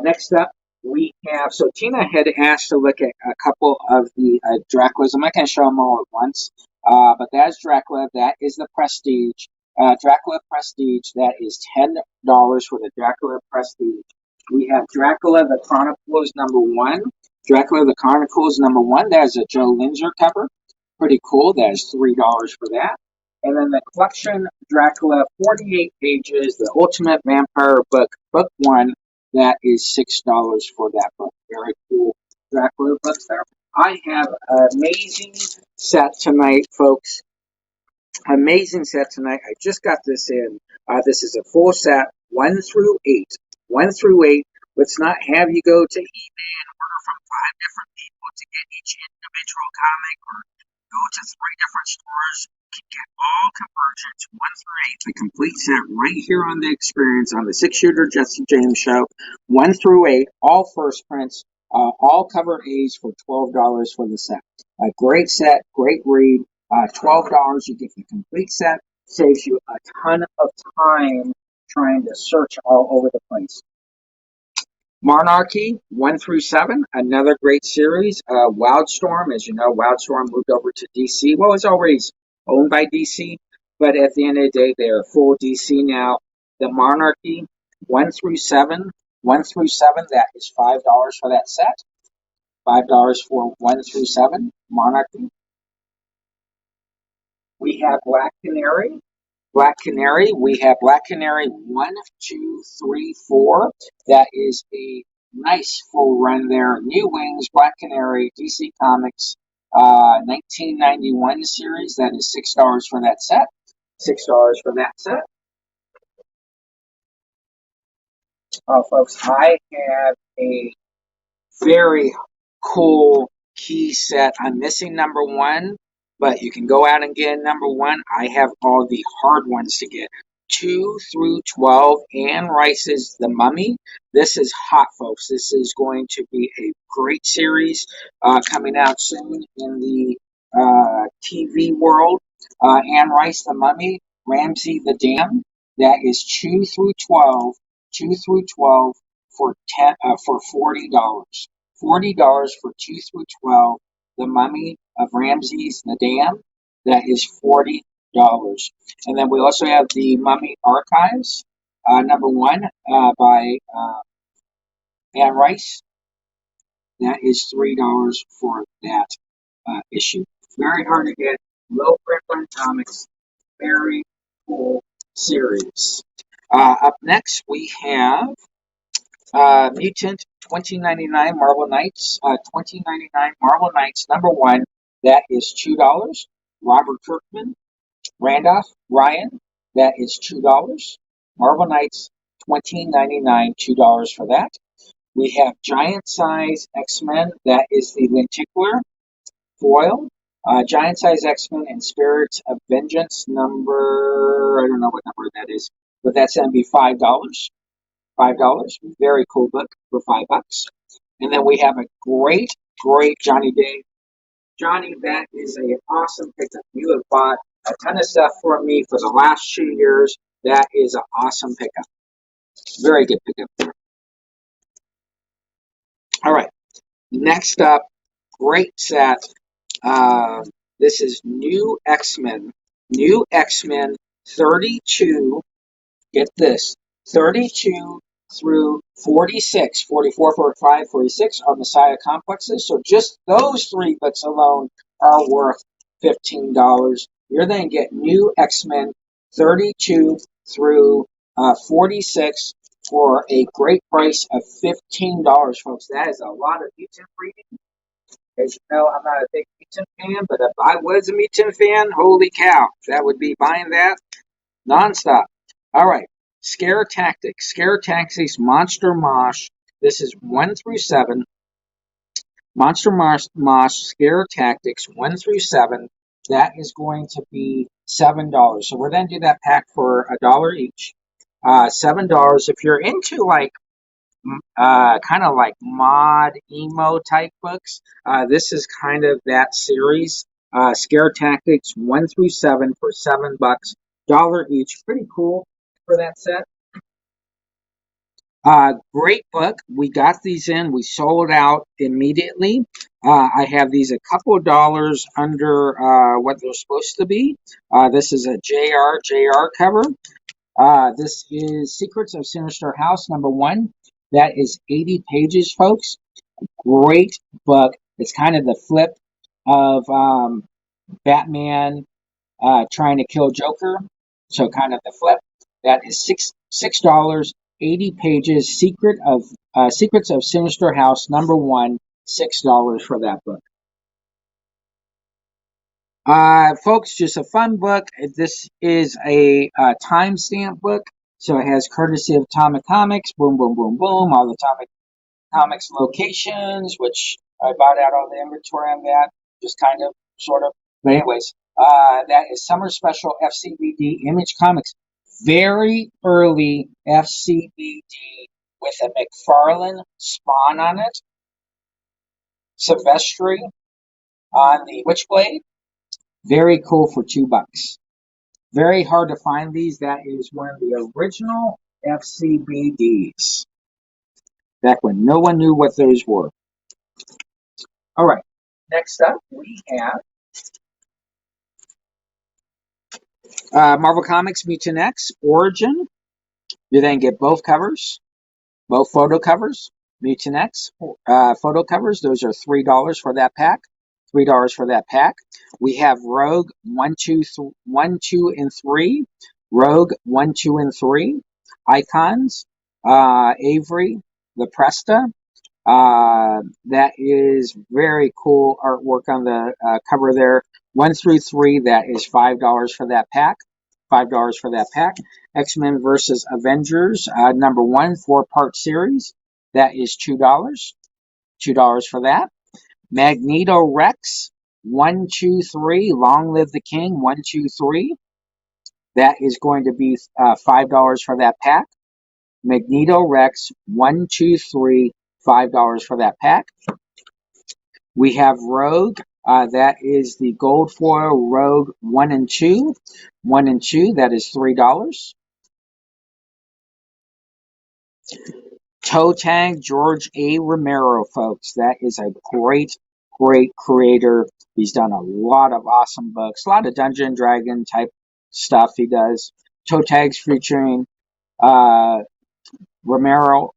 Next up, we have, so Tina had asked to look at a couple of the Draculas. I'm not going to show them all at once, but that's Dracula. That is the Prestige. Dracula Prestige, that is $10 for the Dracula Prestige. We have Dracula the Chronicles #1. Dracula the Chronicles #1. That is a Joe Linzer cover. Pretty cool. That is $3 for that. And then the collection Dracula, 48 pages, the Ultimate Vampire Book, Book 1. That is $6 for that book. Very cool Dracula book there. I have an amazing set tonight, folks. Amazing set tonight. I just got this in. This is a full set, 1 through 8. 1 through 8. Let's not have you go to eBay and order from 5 different people to get each individual comic, or go to 3 different stores. You can get all conversions 1 through 8. The complete set right here on the experience on the 6-Shooter Jesse James Show. 1 through 8, all first prints, all cover A's for $12 for the set. A great set, great read. $12, you get the complete set. Saves you a ton of time trying to search all over the place. Monarchy 1 through 7, another great series. Wildstorm, as you know, Wildstorm moved over to DC. Well, it's always owned by DC, but at the end of the day, they are full DC now. The Monarchy 1 through 7, that is $5 for that set. $5 for 1 through 7, Monarchy. We have Black Canary. We have Black Canary 1, 2, 3, 4. That is a nice full run there. New Wings, Black Canary, DC Comics, 1991 series. That is $6 for that set. $6 for that set. Oh, folks, I have a very cool key set. I'm missing #1. But you can go out and get #1. I have all the hard ones to get. 2 through 12. Anne Rice's The Mummy. This is hot, folks. This is going to be a great series coming out soon in the TV world. Anne Rice, The Mummy. Ramsay the Dam. That is 2 through 12. 2 through 12 for $40. $40 for 2 through 12. The Mummy of Ramses the Dam. That is $40. And then we also have the Mummy Archives, number one, by Anne Rice. That is $3 for that issue. Very hard to get, low print run comics, very cool series. Up next, we have Mutant 2099 Marvel Knights. 2099 Marvel Knights, number one. That is $2. Robert Kirkman. Randolph Ryan, that is $2. Marvel Knights 2099, $2 for that. We have Giant Size X-Men, that is the lenticular foil. Giant Size X-Men and Spirits of Vengeance, number, I don't know what number that is, but that's going to be $5. $5. Very cool book for $5. And then we have a great Johnny Day. Johnny, that is an awesome pickup. You have bought a ton of stuff for me for the last 2 years. That is an awesome pickup. Very good pickup. All right. Next up, great set. This is New X-Men. New X-Men 32. Get this. 32 through 46, 44, 45, 46 are Messiah complexes. So just those 3 books alone are worth $15. You're then get New X-Men 32 through 46 for a great price of $15, folks. That is a lot of mutant reading. As you know, I'm not a big mutant fan, but if I was a mutant fan, holy cow, that would be buying that nonstop. All right. Scare Tactics. Scare Tactics Monster Mosh. This is 1 through 7. Monster Mosh Scare Tactics 1 through 7. That is going to be $7. So we're going to do that pack for $1 each. $7. If you're into like kind of like mod emo type books, this is kind of that series. Scare Tactics 1 through 7 for $7. $1 each. Pretty cool for that set. Great book. We got these in. We sold out immediately. I have these a couple of dollars under what they're supposed to be. This is a JR cover. This is Secrets of Sinister House, number 1. That is 80 pages, folks. Great book. It's kind of the flip of Batman trying to kill Joker. So kind of the flip. That is $6, 80 pages. Secrets of Sinister House, number 1, $6 for that book. Folks, just a fun book. This is a timestamp book, so it has courtesy of Atomic Comics. Boom, boom, boom, boom. All the Atomic Comics locations, which I bought out all the inventory on that. Just kind of, sort of. But anyways, that is Summer Special FCBD Image Comics. Very early FCBD with a McFarlane Spawn on it. Silvestri on the Witchblade. Very cool for $2. Very hard to find these. That is one of the original FCBDs. Back when no one knew what those were. All right. Next up, we have Marvel Comics Mutant X Origin. You then get both covers, both photo covers. Mutant X photo covers. Those are $3 for that pack. $3 for that pack. We have Rogue 1, 2, and 3. Rogue 1, 2, and 3. Icons. Avery Lepresta. That is very cool artwork on the cover there. 1 through 3. That is $5 for that pack. $5 for that pack. X-Men versus Avengers, number 1, 4-part series. That is $2. $2 for that. Magneto Rex, 1, 2, 3. Long Live the King, 1, 2, 3. That is going to be $5 for that pack. Magneto Rex 1, 2, 3, $5 for that pack. We have Rogue. That is the gold foil Rogue 1 and 2. 1 and 2, that is $3. Toe Tag George A. Romero, folks. That is a great, great creator. He's done a lot of awesome books, a lot of Dungeon and Dragon type stuff he does. Toe Tags featuring Romero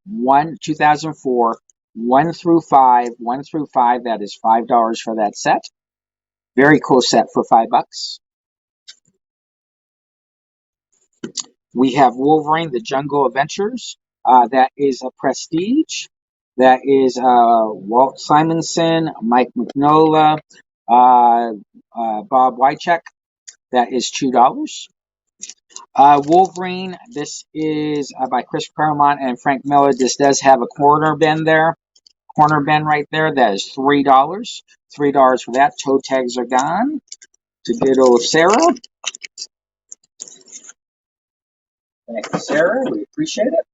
2004, 1 through 5, 1 through 5. That is $5 for that set. Very cool set for $5. We have Wolverine, the Jungle Adventures. That is a Prestige. That is Walt Simonson, Mike Mignola, Bob Wycheck. That is $2. Wolverine, this is by Chris Claremont and Frank Miller. This does have a corner bend there. Corner bend right there. That is $3. $3 for that. Toe tags are gone. To good old Sarah. Thank you, Sarah. We appreciate it.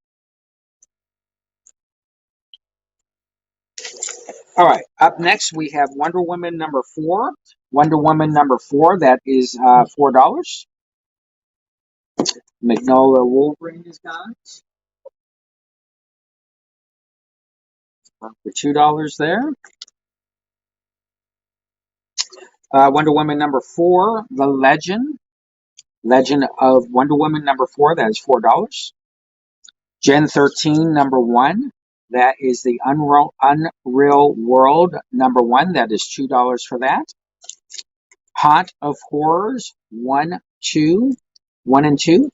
All right. Up next, we have Wonder Woman number 4. Wonder Woman number 4. That is $4. Magnolia Wolverine is gone. For $2 there. Wonder Woman number 4. The Legend. Legend of Wonder Woman number 4. That is $4. Gen 13 number 1. That is the Unreal World number 1. That is $2 for that. Haunt of Horrors 1, 2, 1 and 2.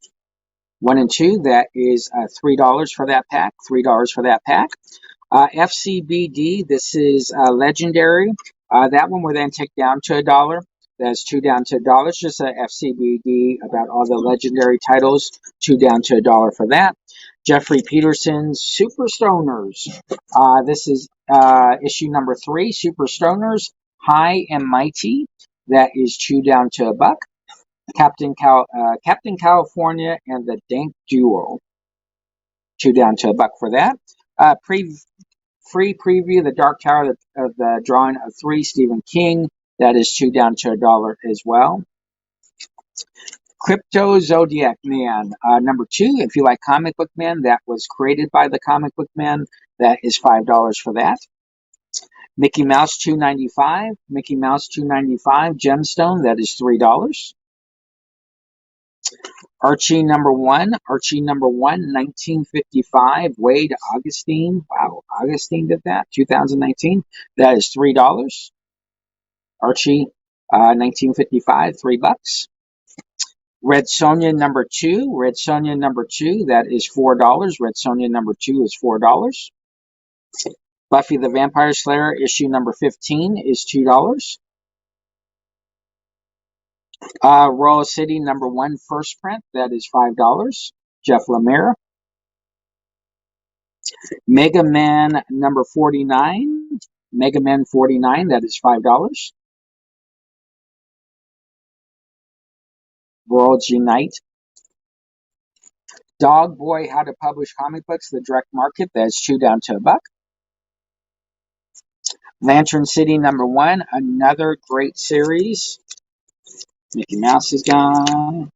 1 and 2. That is $3 for that pack. $3 for that pack. FCBD. This is legendary. That one will then take down to $1. That's 2 down to $1. Just a FCBD about all the legendary titles. 2 down to $1 for that. Jeffrey Peterson's Super Stoners. This is issue number 3. Super Stoners, High and Mighty. That is 2 down to $1. Captain California and the Dank Duo. 2 down to $1 for that. Free preview, The Dark Tower of the Drawing of 3, Stephen King. That is 2 down to $1 as well. Crypto Zodiac Man, number 2. If you like Comic Book Man, that was created by the Comic Book Man. That is $5 for that. Mickey Mouse $2.95. Mickey Mouse $2.95. Gemstone, that is $3. Archie number 1. Archie number 1, 1955. Wade Augustine. Wow, Augustine did that. 2019. That is $3. Archie 1955, $3. Red Sonja number 2. Red Sonja number 2. That is $4. Red Sonja number 2 is $4. Buffy the Vampire Slayer issue number 15 is $2. Royal City number 1 first print. That is $5. Jeff Lemire. Mega Man number 49. Mega Man 49. That is $5. Worlds Unite. Dog Boy How to Publish Comic Books, the direct market. That's 2 down to $1. Lantern City number 1. Another great series. Mickey Mouse is gone.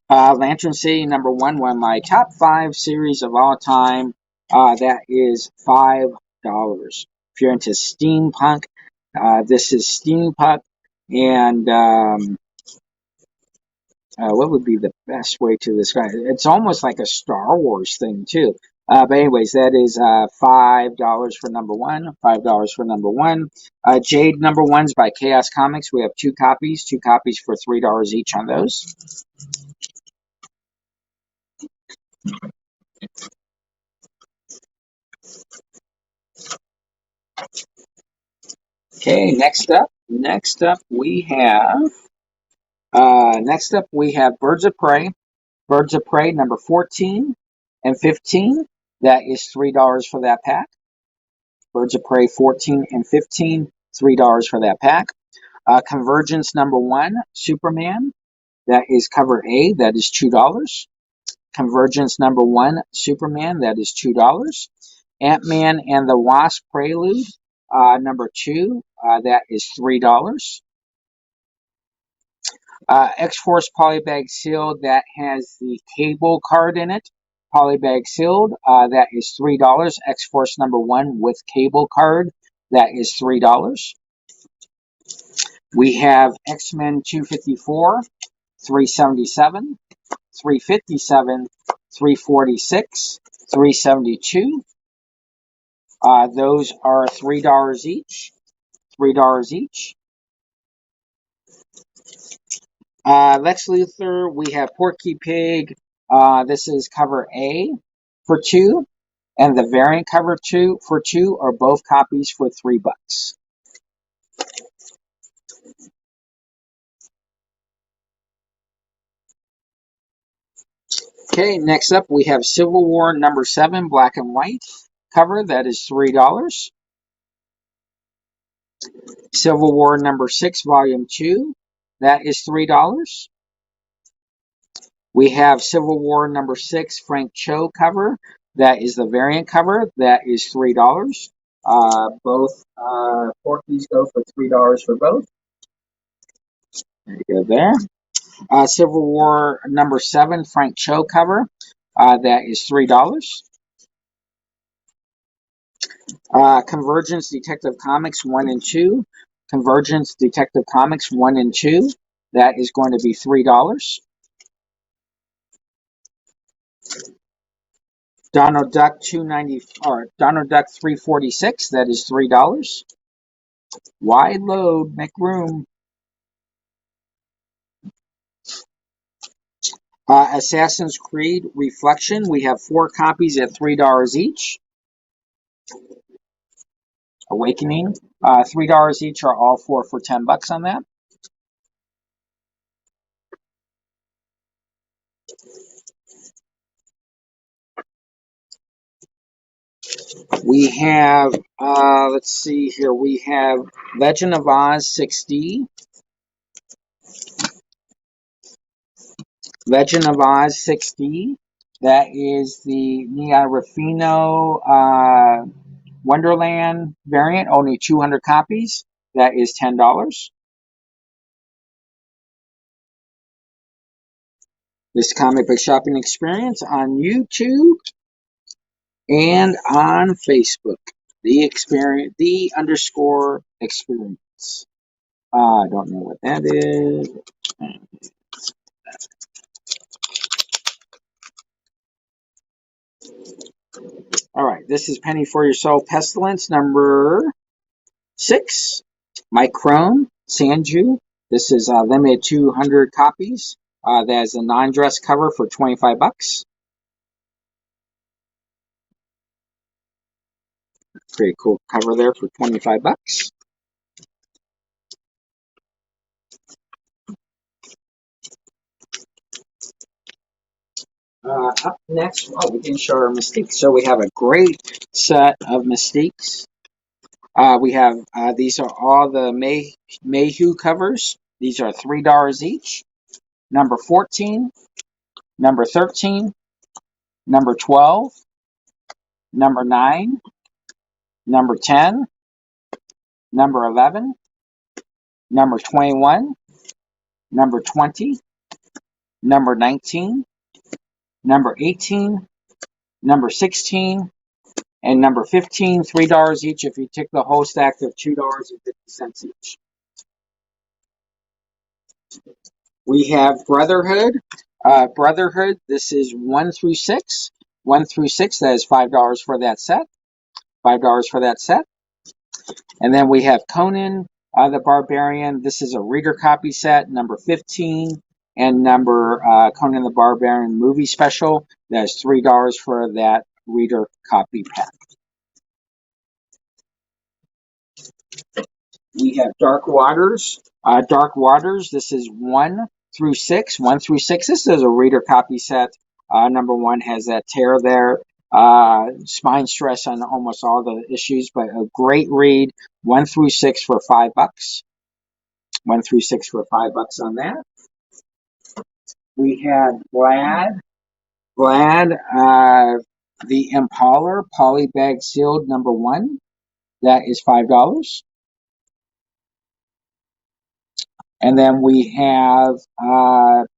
Lantern City number 1, one of my top 5 series of all time. That is $5. If you're into steampunk, this is steampunk, and what would be the best way to describe it? It's almost like a Star Wars thing too. But anyways, that is $5 for number 1. $5 for number 1. Jade number 1's by Chaos Comics. We have 2 copies. 2 copies for $3 each on those. Okay, next up we have Birds of Prey. Birds of Prey number 14 and 15. That is $3 for that pack. Birds of Prey 14 and 15, $3 for that pack. Convergence number 1, Superman. that is cover A, that is $2. Convergence #1, Superman, that is $2. Ant-Man and the Wasp Prelude, #2, that is $3. X-Force Polybag Sealed, that has the cable card in it. Polybag Sealed, that is $3. X-Force #1 with cable card, that is $3. We have X-Men 254, $377, $357, $346, $372. Those are $3 each. $3 each. Lex Luthor, we have Porky Pig. This is cover A for $2, and the variant cover for $2 are both copies for $3. Okay, next up we have Civil War #7, black and white cover, that is $3. Civil War #6, volume 2, that is $3. We have Civil War #6, Frank Cho cover, that is the variant cover, that is $3. Both Porkies go for $3 for both. There you go there. Civil War #7, Frank Cho cover, that is $3. Convergence Detective Comics 1 and 2. Convergence Detective Comics 1 and 2. That is going to be $3. Donald Duck 290 or Donald Duck 346. That is $3. Wide load, make room. Assassin's Creed Reflection. We have 4 copies at $3 each. Awakening, $3 each, are all 4 for $10 on that. We have, let's see here, we have Legend of Oz 6D. Legend of Oz 6D. That is the Nia Rufino Wonderland variant, only 200 copies. That is $10. This comic book shopping experience on YouTube and on Facebook. The experience, _experience. I don't know what that is. All right, this is Penny for Your Soul Pestilence #6. Mike Crone, Sanju. This is limited 200 copies. That is a non-dress cover for $25. Pretty cool cover there for $25. Up next, we can show our Mystiques. So we have a great set of Mystiques. We have, these are all the Mayhew covers. These are $3 each. #14, #13, #12, #9, #10, #11, #21, #20, #19, #18, #16, and #15, $3 each if you take the whole stack of $2.50 each. We have Brotherhood. Brotherhood, this is 1 through 6. 1 through 6, that is $5 for that set. $5 for that set. And then we have Conan the Barbarian. This is a reader copy set, #15, and Conan the Barbarian movie special. That's $3 for that reader copy pack. We have Dark Waters. Dark Waters, this is 1 through 6. 1 through 6, this is a reader copy set. #1 has that tear there. Spine stress on almost all the issues, but a great read. 1 through 6 for $5. 1 through 6 for $5 on that. We had Vlad, the Impaler polybag sealed number 1. That is $5. And then we have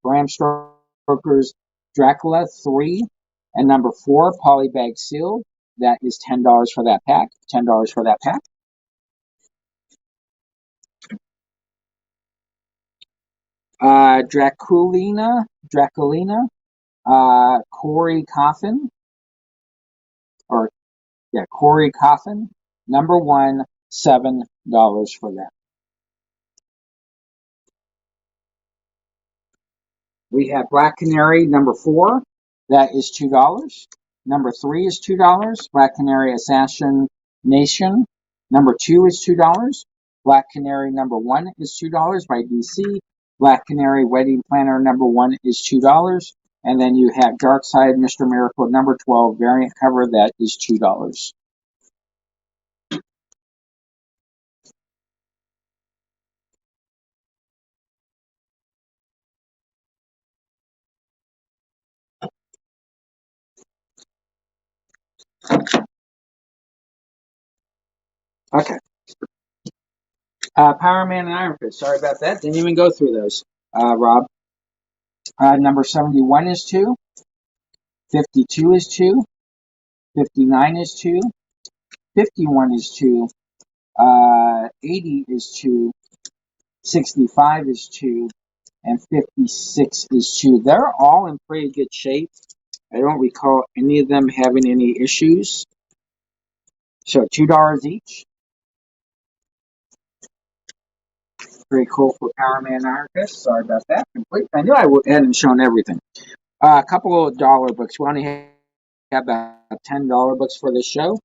Bram Stoker's Dracula 3 and number 4 polybag sealed. That is $10 for that pack. $10 for that pack. Draculina, Corey Coffin, Corey Coffin, number 1, $7 for that. We have Black Canary number 4, that is $2. Number 3 is $2. Black Canary Assassin Nation number 2 is $2. Black Canary number 1 is $2 by DC. Black Canary Wedding Planner number 1 is $2. And then you have Dark Side Mr. Miracle number 12 variant cover, that is $2. Okay. Power Man and Iron Fist. Sorry about that. Didn't even go through those, Rob. Number 71 is 2. 52 is 2. 59 is 2. 51 is 2. 80 is 2. 65 is 2. And 56 is 2. They're all in pretty good shape. I don't recall any of them having any issues. So $2 each. Pretty cool for Power Man Iron Fist. Sorry about that. Complete. I knew I hadn't shown everything. A couple of dollar books. We only have about $10 books for the show.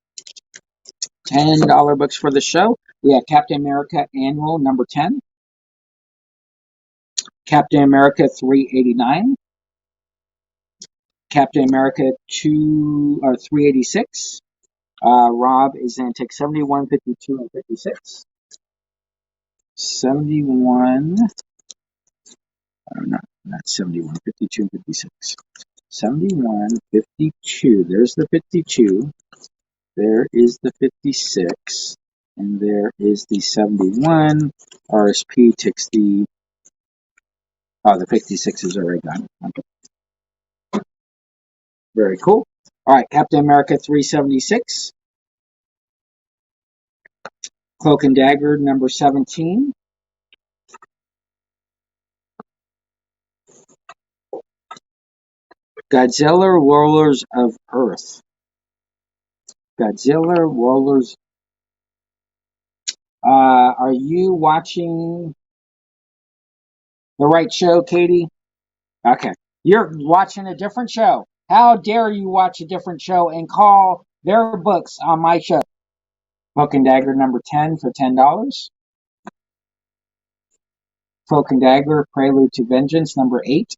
$10 books for the show. We have Captain America Annual number 10. Captain America 389. Captain America 386. Rob is going to take 71, 52, and 56. 71. Not 71, 52, and 56. 71, 52. There's the 52. There is the 56. And there is the 71. RSP takes the... Oh, the 56 is already gone. Okay. Very cool. All right, Captain America 376. Cloak and Dagger number 17. Godzilla Rollers of Earth. Godzilla Rollers. Are you watching the right show, Katie? Okay. You're watching a different show. How dare you watch a different show and call their books on my show? Cloak and Dagger number 10 for $10. Cloak and Dagger Prelude to Vengeance number 8.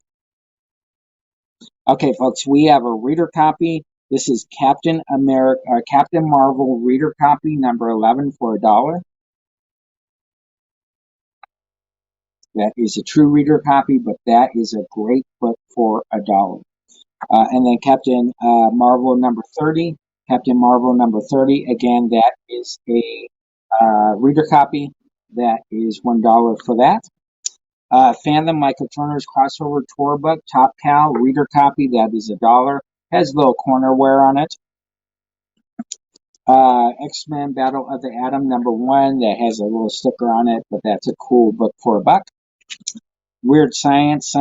Okay, folks, we have a reader copy. This is Captain Marvel reader copy number 11 for $1. That is a true reader copy, but that is a great book for $1. And then Captain Marvel number 30. Captain Marvel number 30. Again, that is a reader copy. That is $1 for that. Fandom Michael Turner's crossover tour book, Top Cow, reader copy. That is $1. Has a little corner wear on it. X-Men Battle of the Atom number 1. That has a little sticker on it, but that's a cool book for $1. Weird Science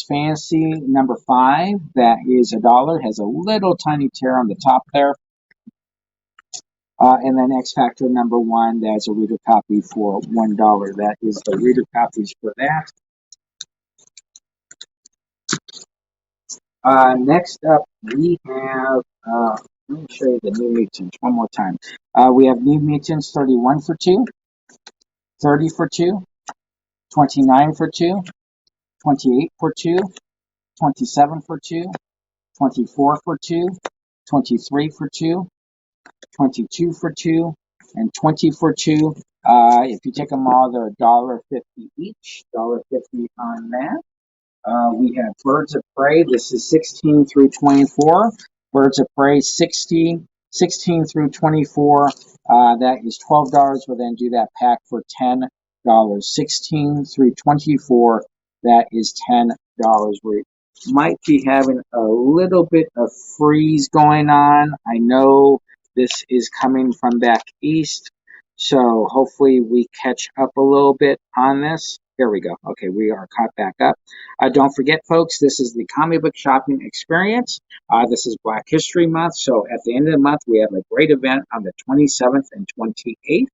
Fantasy number 5. That is $1. Has a little tiny tear on the top there. And then X Factor number 1. That's a reader copy for $1. That is the reader copies for that. Next up, we have, let me show you the New Mutants one more time. We have New Mutants 31 for 2, 30 for 2, 29 for 2, 28 for 2, 27 for 2, 24 for 2, 23 for 2, 22 for 2, and 20 for 2. If you take them all, they're $1.50 each, $1.50 on that. We have Birds of Prey. This is 16 through 24. Birds of Prey 16 through 24. That is $12. We'll then do that pack for $10. 16 through 24. That is $10. We might be having a little bit of freeze going on. I know this is coming from back east, so hopefully we catch up a little bit on this. There we go. Okay, we are caught back up. Don't forget, folks, this is the comic book shopping experience. This is Black History Month, so at the end of the month, we have a great event on the 27th and 28th.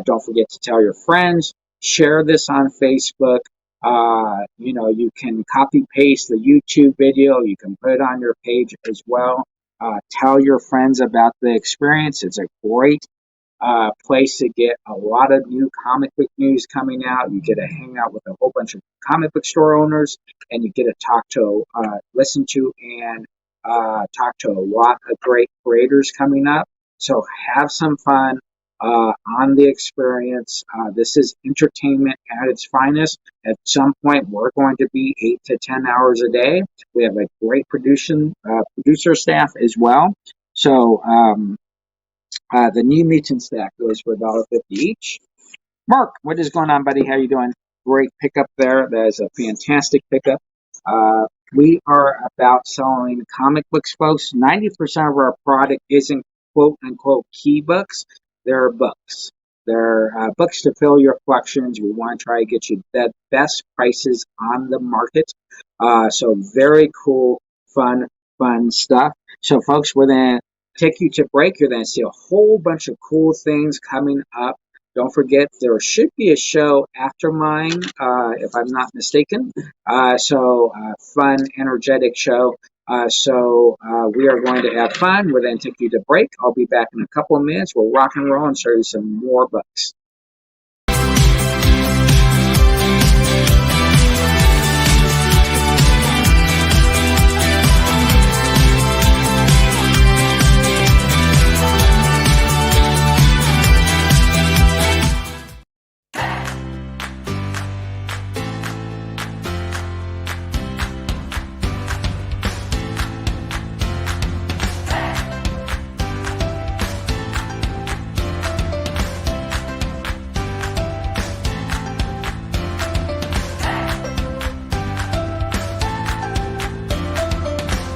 Don't forget to tell your friends, share this on Facebook. You can copy paste the YouTube video. You can put it on your page as well. Tell your friends about the experience. It's a great place to get a lot of new comic book news coming out. You get to hang out with a whole bunch of comic book store owners, and you get to listen to, and talk to a lot of great creators coming up. So have some fun on the experience. This is entertainment at its finest. At some point, we're going to be 8 to 10 hours a day. We have a great producer staff as well. So the New Mutant stack goes for $1.50 each. Mark, what is going on, buddy? How you doing? Great pickup there. That is a fantastic pickup. We are about selling comic books, folks. 90% of our product isn't quote-unquote key books. They're books. They're books to fill your collections. We want to try to get you the best prices on the market. So very cool, fun stuff. So, folks, we're going to take you to break. You're going to see a whole bunch of cool things coming up. Don't forget, there should be a show after mine, if I'm not mistaken. Fun, energetic show. We are going to have fun. We'll then take you to break. I'll be back in a couple of minutes. We'll rock and roll and show you some more books.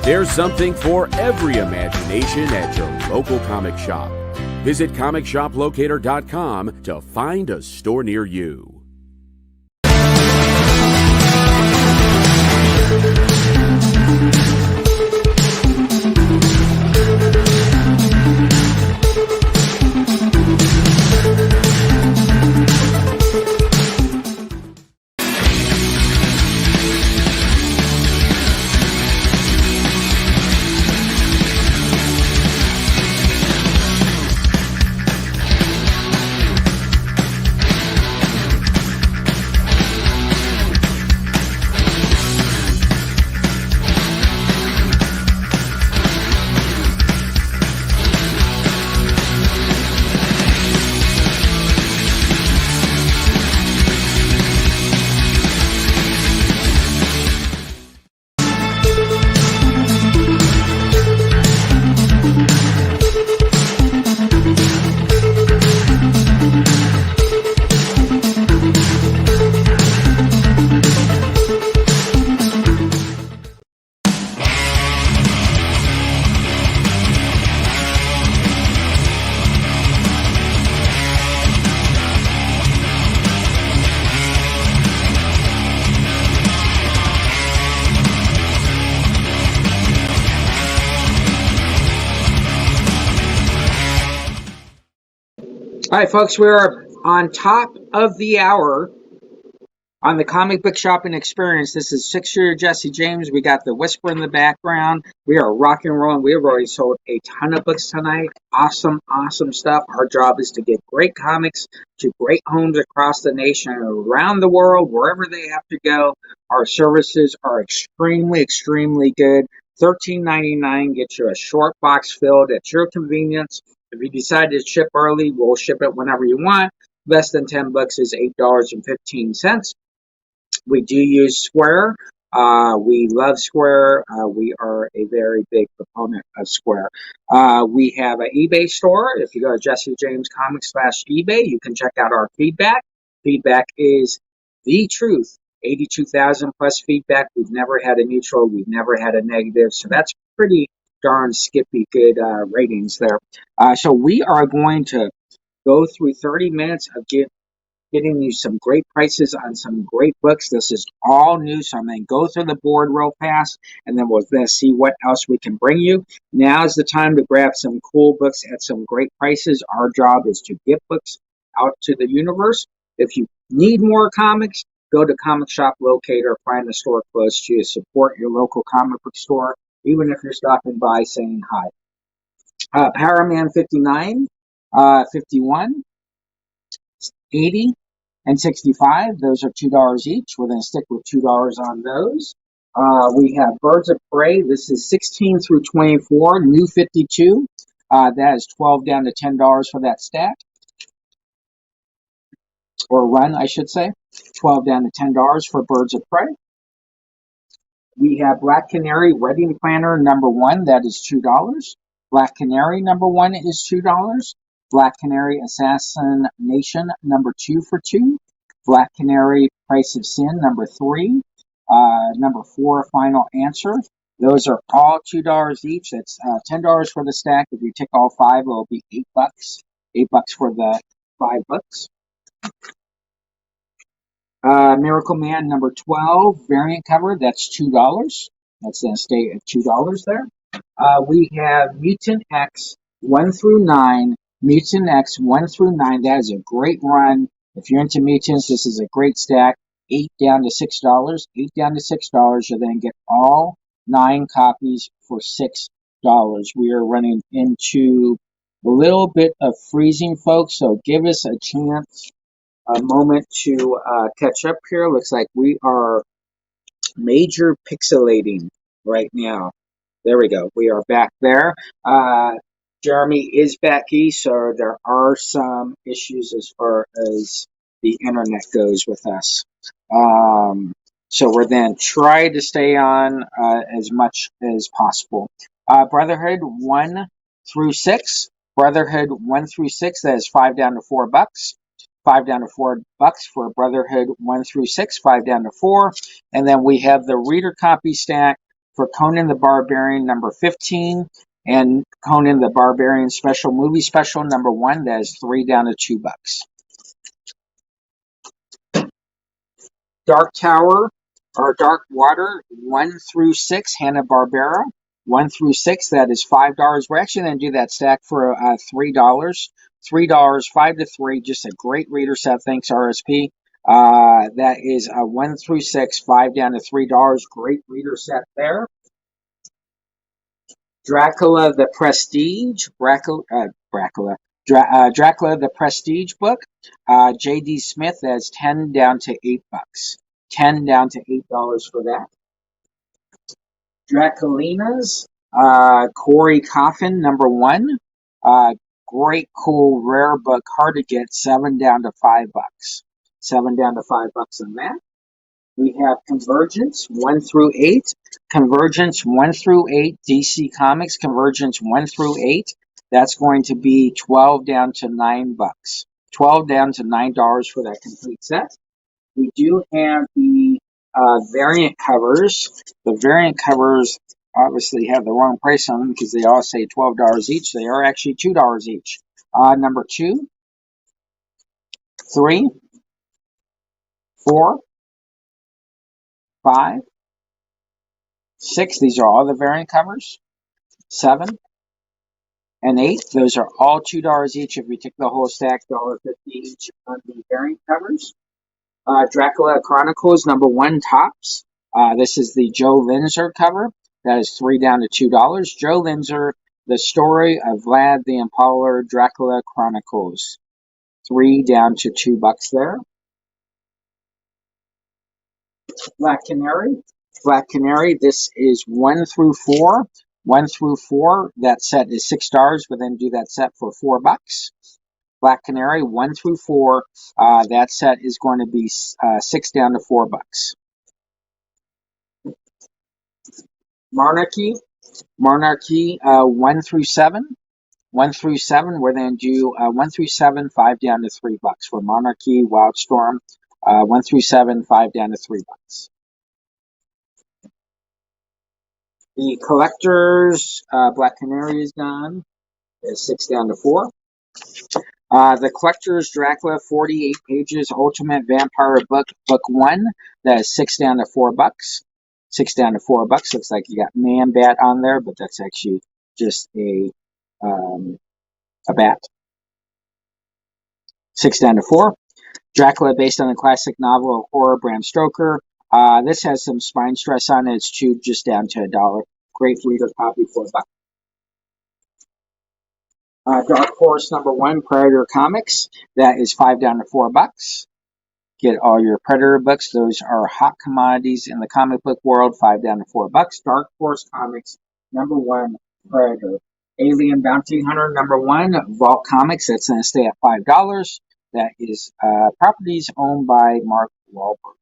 There's something for every imagination at your local comic shop. Visit ComicShopLocator.com to find a store near you. All right, folks, we are on top of the hour on the comic book shopping experience. This is 6-year Jesse James. We got the whisper in the background. We are rock and rolling. We have already sold a ton of books tonight. Awesome stuff. Our job is to get great comics to great homes across the nation and around the world, wherever they have to go. Our services are extremely good. $13.99 gets you a short box filled at your convenience. If you decide to ship early, we'll ship it whenever you want. Less than $10 is $8.15. We do use Square. We love Square. We are a very big proponent of Square. We have an eBay store. If you go to Jesse James Comics /eBay, you can check out our feedback. Feedback is the truth. 82,000 plus feedback. We've never had a neutral. We've never had a negative. So that's pretty darn skippy good ratings there. So we are going to go through 30 minutes of getting you some great prices on some great books. This is all new, so I'm going to go through the board real fast, and then we'll see what else we can bring you. Now is the time to grab some cool books at some great prices. Our job is to get books out to the universe. If you need more comics, go to Comic Shop Locator, find a store close to you, support your local comic book store, even if you're stopping by saying hi. Power Man 59, 51, 80, and 65. Those are $2 each. We're going to stick with $2 on those. We have Birds of Prey. This is 16 through 24, new 52. That is 12 down to $10 for that stack. Or run, I should say. 12 down to $10 for Birds of Prey. We have Black Canary Wedding Planner number 1. That is $2. Black Canary number 1 is $2. Black Canary Assassin Nation number 2 for $2. Black Canary Price of Sin number 3. Number 4 Final Answer. Those are all $2 each. That's $10 for the stack. If you take all 5, it'll be $8. $8 for the 5 books. Miracle Man number 12 variant cover. That's $2. That's going to stay at $2 there. We have Mutant X 1 through 9. Mutant X 1 through 9. That is a great run. If you're into mutants, this is a great stack. 8 down to $6. 8 down to $6. You're going to get all 9 copies for $6. We are running into a little bit of freezing, folks, so give us a chance, a moment to catch up here. Looks like we are major pixelating right now. There we go. We are back there. Jeremy is back east, so there are some issues as far as the internet goes with us. So we're then try to stay on as much as possible. Brotherhood 1 through 6. Brotherhood 1 through 6. That is $5 down to $4. $5 down to $4 for Brotherhood 1 through 6. 5 down to 4. And then we have the reader copy stack for Conan the Barbarian number 15 and Conan the Barbarian special movie special number 1. That is $3 down to $2. Dark Tower or Dark Water 1 through 6 Hanna-Barbera 1 through 6. That is $5. We're actually going to do that stack for $3. $3, 5 to 3. Just a great reader set. Thanks RSP. That is 1 through 6, $5 down to $3. Great reader set there. Dracula the Prestige. Dracula the Prestige book. J.D. Smith. That's $10 down to $8. $10 down to $8 for that. Draculinas. Corey Coffin number 1. Great, cool, rare book, hard to get. $7 down to $5. $7 down to $5 on that. We have Convergence 1 through 8. Convergence 1 through 8. DC Comics Convergence 1 through 8. That's going to be $12 down to $9. $12 down to $9 for that complete set. We do have the variant covers. The variant covers obviously have the wrong price on them because they all say $12 each. They are actually $2 each. Number 2, 3, 4, 5, 6. These are all the variant covers. 7 and 8. Those are all $2 each. If we take the whole stack, $1.50 each on the variant covers. Dracula Chronicles number 1 tops. This is the Joe Linzer cover. That is $3 down to $2. Joe Linzer, The Story of Vlad the Impaler, Dracula Chronicles. $3 down to $2 there. Black Canary. Black Canary, this is 1 through 4. 1 through 4, that set is $6. We'll then do that set for $4. Black Canary 1 through 4. That set is going to be $6 down to $4. Monarchy 1 through 7. 1 through 7, we're going to do 1 through 7, 5 down to $3 for Monarchy, Wildstorm. 1 through 7, 5 down to $3. The Collectors, Black Canary is gone. It's 6 down to 4. The Collectors, Dracula, 48 pages, Ultimate Vampire Book 1. That is 6 down to $4. 6 down to $4. Looks like you got Man Bat on there, but that's actually just a bat. 6 down to 4. Dracula, based on the classic novel of horror Bram Stoker. This has some spine stress on it. It's chewed just down to $1. Great reader copy for $1. Dark Horse #1, Predator Comics. That is 5 down to $4. Get all your Predator books. Those are hot commodities in the comic book world. 5 down to $4. Dark Horse Comics #1, Predator. Alien Bounty Hunter #1, Vault Comics. That's going to stay at $5. That is properties owned by Mark Wahlberg.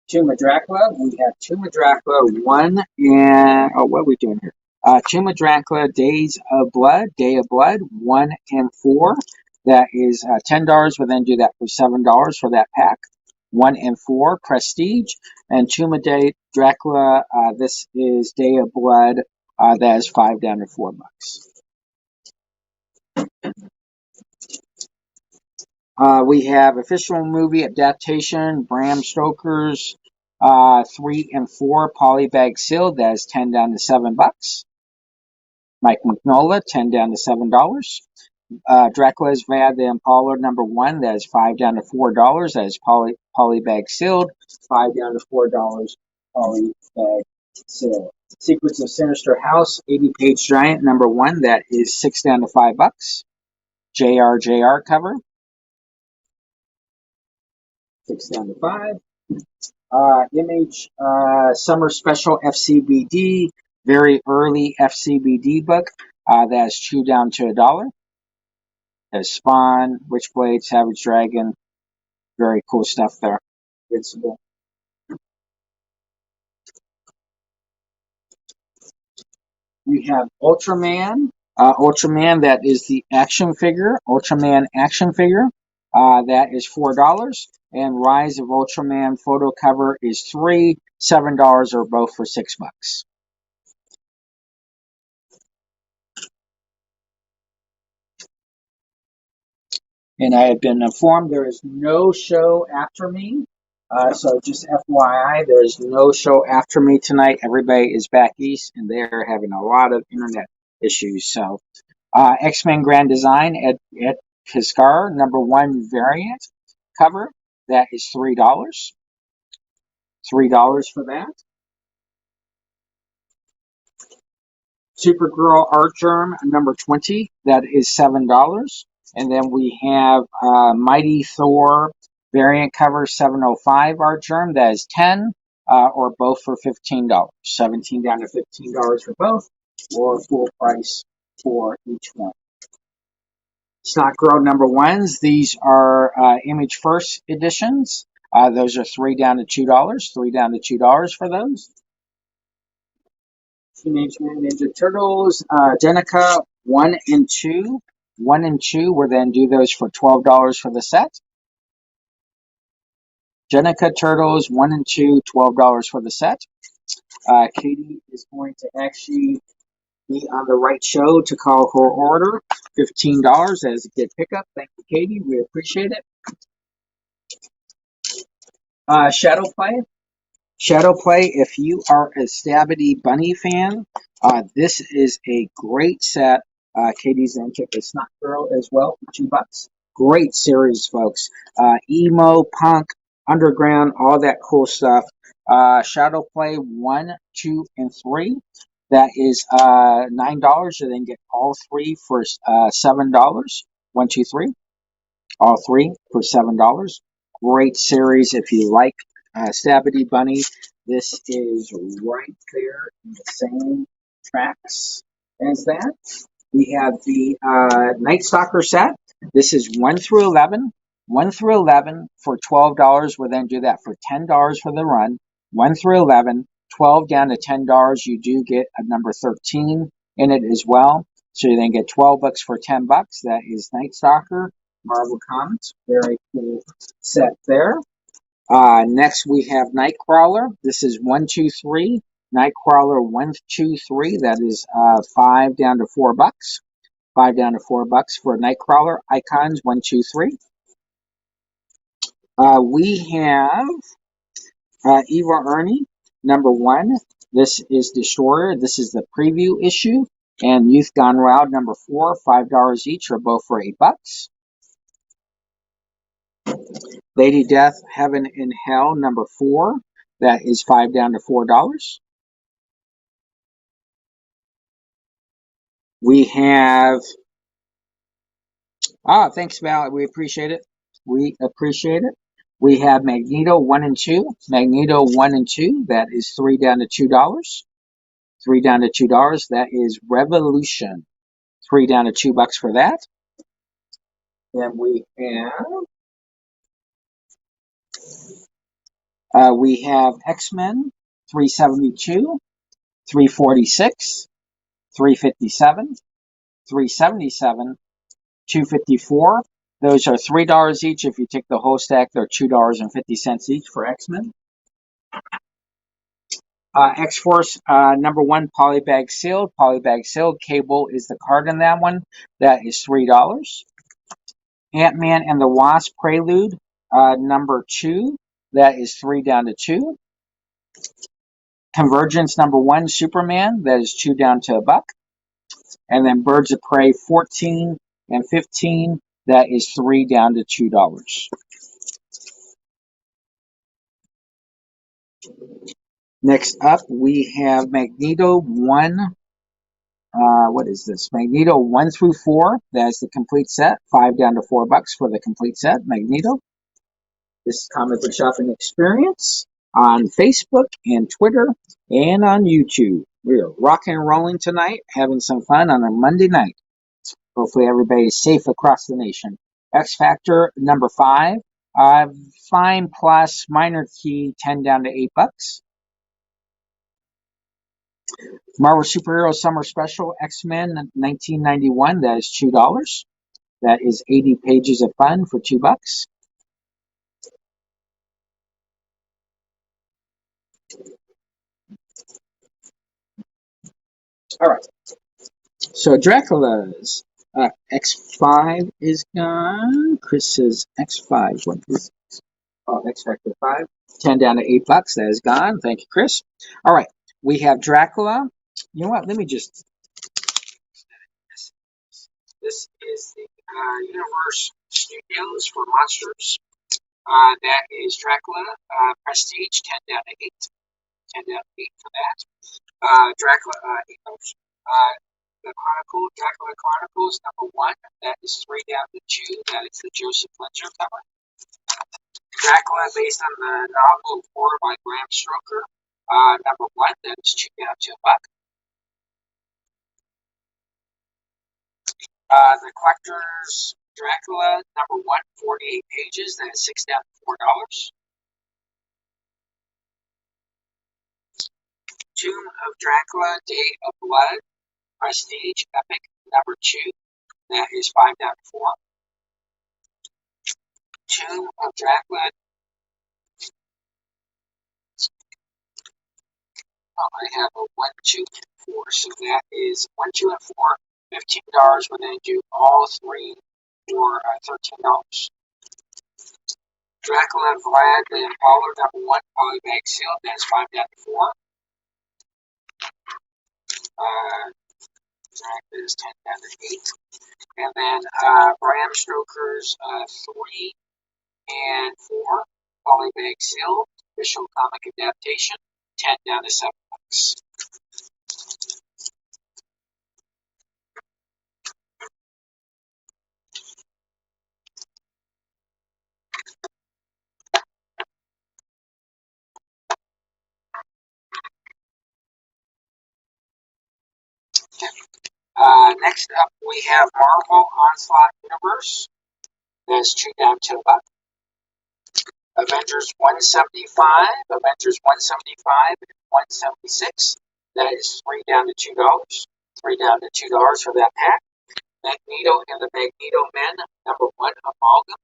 Tomb of Dracula. We have Tomb of Dracula 1 and what are we doing here? Tomb of Dracula Day of Blood 1 and 4. That is $10. We'll then do that for $7 for that pack. 1 and 4 Prestige, and Tomb of Dracula. This is Day of Blood. That is 5 down to $4. We have official movie adaptation, Bram Stoker's 3 and 4, Polybag Sealed. That is 10 down to $7. Mike Mignola, 10 down to $7. Dracula's Vlad the Impaler #1. That is 5 down to $4. That is Polybag Sealed. 5 down to $4. Polybag Sealed. Secrets of Sinister House, 80-page giant #1. That is 6 down to $5. JR cover. 6 down to 5. Image Summer Special FCBD, very early FCBD book. That is 2 down to $1. There's Spawn, Witchblade, Savage Dragon. Very cool stuff there. Invincible. We have Ultraman. Ultraman, that is the action figure. Ultraman action figure. That is $4. And Rise of Ultraman photo cover is $3. $7 or both for $6. And I have been informed there is no show after me. So just FYI, there is no show after me tonight. Everybody is back east, and they're having a lot of internet issues. So X-Men Grand Design at Fiskar, #1 variant cover. That is $3. $3 for that. Supergirl Art Germ #20. That is $7. And then we have Mighty Thor variant cover 705 Art Germ. That is $10, or both for $15. 17 down to $15 for both, or full price for each one. Stock Girl #1s. These are Image First editions. Those are $3 down to $2. $3 down to $2 for those. Teenage Mutant Ninja Turtles, Jenica 1 and 2. 1 and 2, we'll then do those for $12 for the set. Jenica Turtles 1 and 2, $12 for the set. Katie is going to actually be on the right show to call her order. $15 as a good pickup. Thank you, Katie. We appreciate it. Shadow Play, if you are a Stabity Bunny fan, this is a great set. Katie's then took a Snot Girl as well for $2. Great series, folks. Emo, punk, underground, all that cool stuff. Shadow Play 1, 2, and 3. That is $9. You then get all 3 for $7. 1, 2, 3. All 3 for $7. Great series if you like Stabity Bunny. This is right there in the same tracks as that. We have the Night Stalker set. This is 1 through 11. 1 through 11 for $12. We'll then do that for $10 for the run. 1 through 11, 12 down to $10. You do get a number 13 in it as well. So you then get 12 books for $10. That is Night Stalker, Marvel Comics. Very cool set there. Next we have Nightcrawler. This is 1, 2, 3. Nightcrawler 1, 2, 3. That is 5 down to $4. 5 down to $4 for Nightcrawler icons 1, 2, 3. We have Eva Ernie, number 1. This is Destroyer. This is the preview issue. And Youth Gone Wild, number 4. $5 each, or both for $8. Lady Death, Heaven and Hell, number 4. That is 5 down to $4. We have, thanks, Val. We appreciate it. We appreciate it. We have Magneto 1 and 2. Magneto 1 and 2. That is 3 down to $2. 3 down to $2. That is Revolution. 3 down to $2 for that. Then we have X-Men 372, 346, 357, 377, 254. Those are $3 each. If you take the whole stack, they're $2.50 each for X-Men. X-Force, number 1, Polybag Sealed. Polybag Sealed. Cable is the card in that one. That is $3. Ant-Man and the Wasp Prelude, number 2. That is 3 down to 2. Convergence, number 1, Superman. That is 2 down to $1. And then Birds of Prey 14 and 15. That is 3 down to $2. Next up, we have Magneto 1. What is this? Magneto 1 through 4. That's the complete set. 5 down to $4 for the complete set. Magneto. This is Comic Book Shopping Experience on Facebook and Twitter and on YouTube. We are rocking and rolling tonight, having some fun on a Monday night. Hopefully everybody is safe across the nation. X Factor number 5. Fine plus minor key 10 down to $8. Marvel Superhero Summer Special X-Men 1991. That is $2. That is 80 pages of fun for $2. All right. So Dracula's X5 is gone. Chris says X5. What is it? Oh, X Factor 5. 10 down to $8. That is gone. Thank you, Chris. All right. We have Dracula. You know what? Let me just. This is the Universe Studios for Monsters. That is Dracula. Prestige 10 down to 8. 10 down to 8 for that. Dracula, the Chronicle, Dracula Chronicles number 1. That is 3 down to 2. That is the Joseph Fletcher cover. Dracula, based on the novel Horror by Bram Stoker, number 1. That is 2 down to $1. The Collector's Dracula, number 1, 48 pages. That is 6 down to $4. Tomb of Dracula, Day of Blood, Prestige, Epic, number 2. That is 5 down to 4. Tomb of Dracula. I have a 1, 2, and 4. So that is 1, 2, and 4. $15. We're going to do all 3 for $13. Dracula, Vlad, the Impaler, number 1, Polybag Sealed. That is 5 down to 4. Dracula is 10 down to 8. And then Bram Stoker's 3 and 4, Polybag Sealed, official comic adaptation, 10 down to $7. Next up, we have Marvel Onslaught Universe. That's 2 down to $1. Avengers 175, Avengers 175 and 176. That is $3 down to $2. $3 down to $2 for that pack. Magneto and the Magneto Men, number 1 amalgam.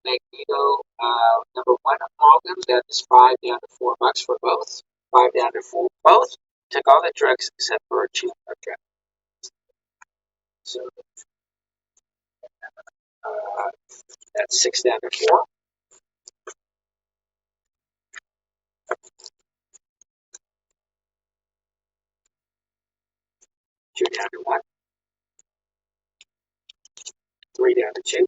Magneto number 1 amalgam. That is $5 down to $4 for both. $5 down to 4 both. Took all the drugs except for a cheap drug. So that's $6 down to $4. $2 down to $1. $3 down to $2.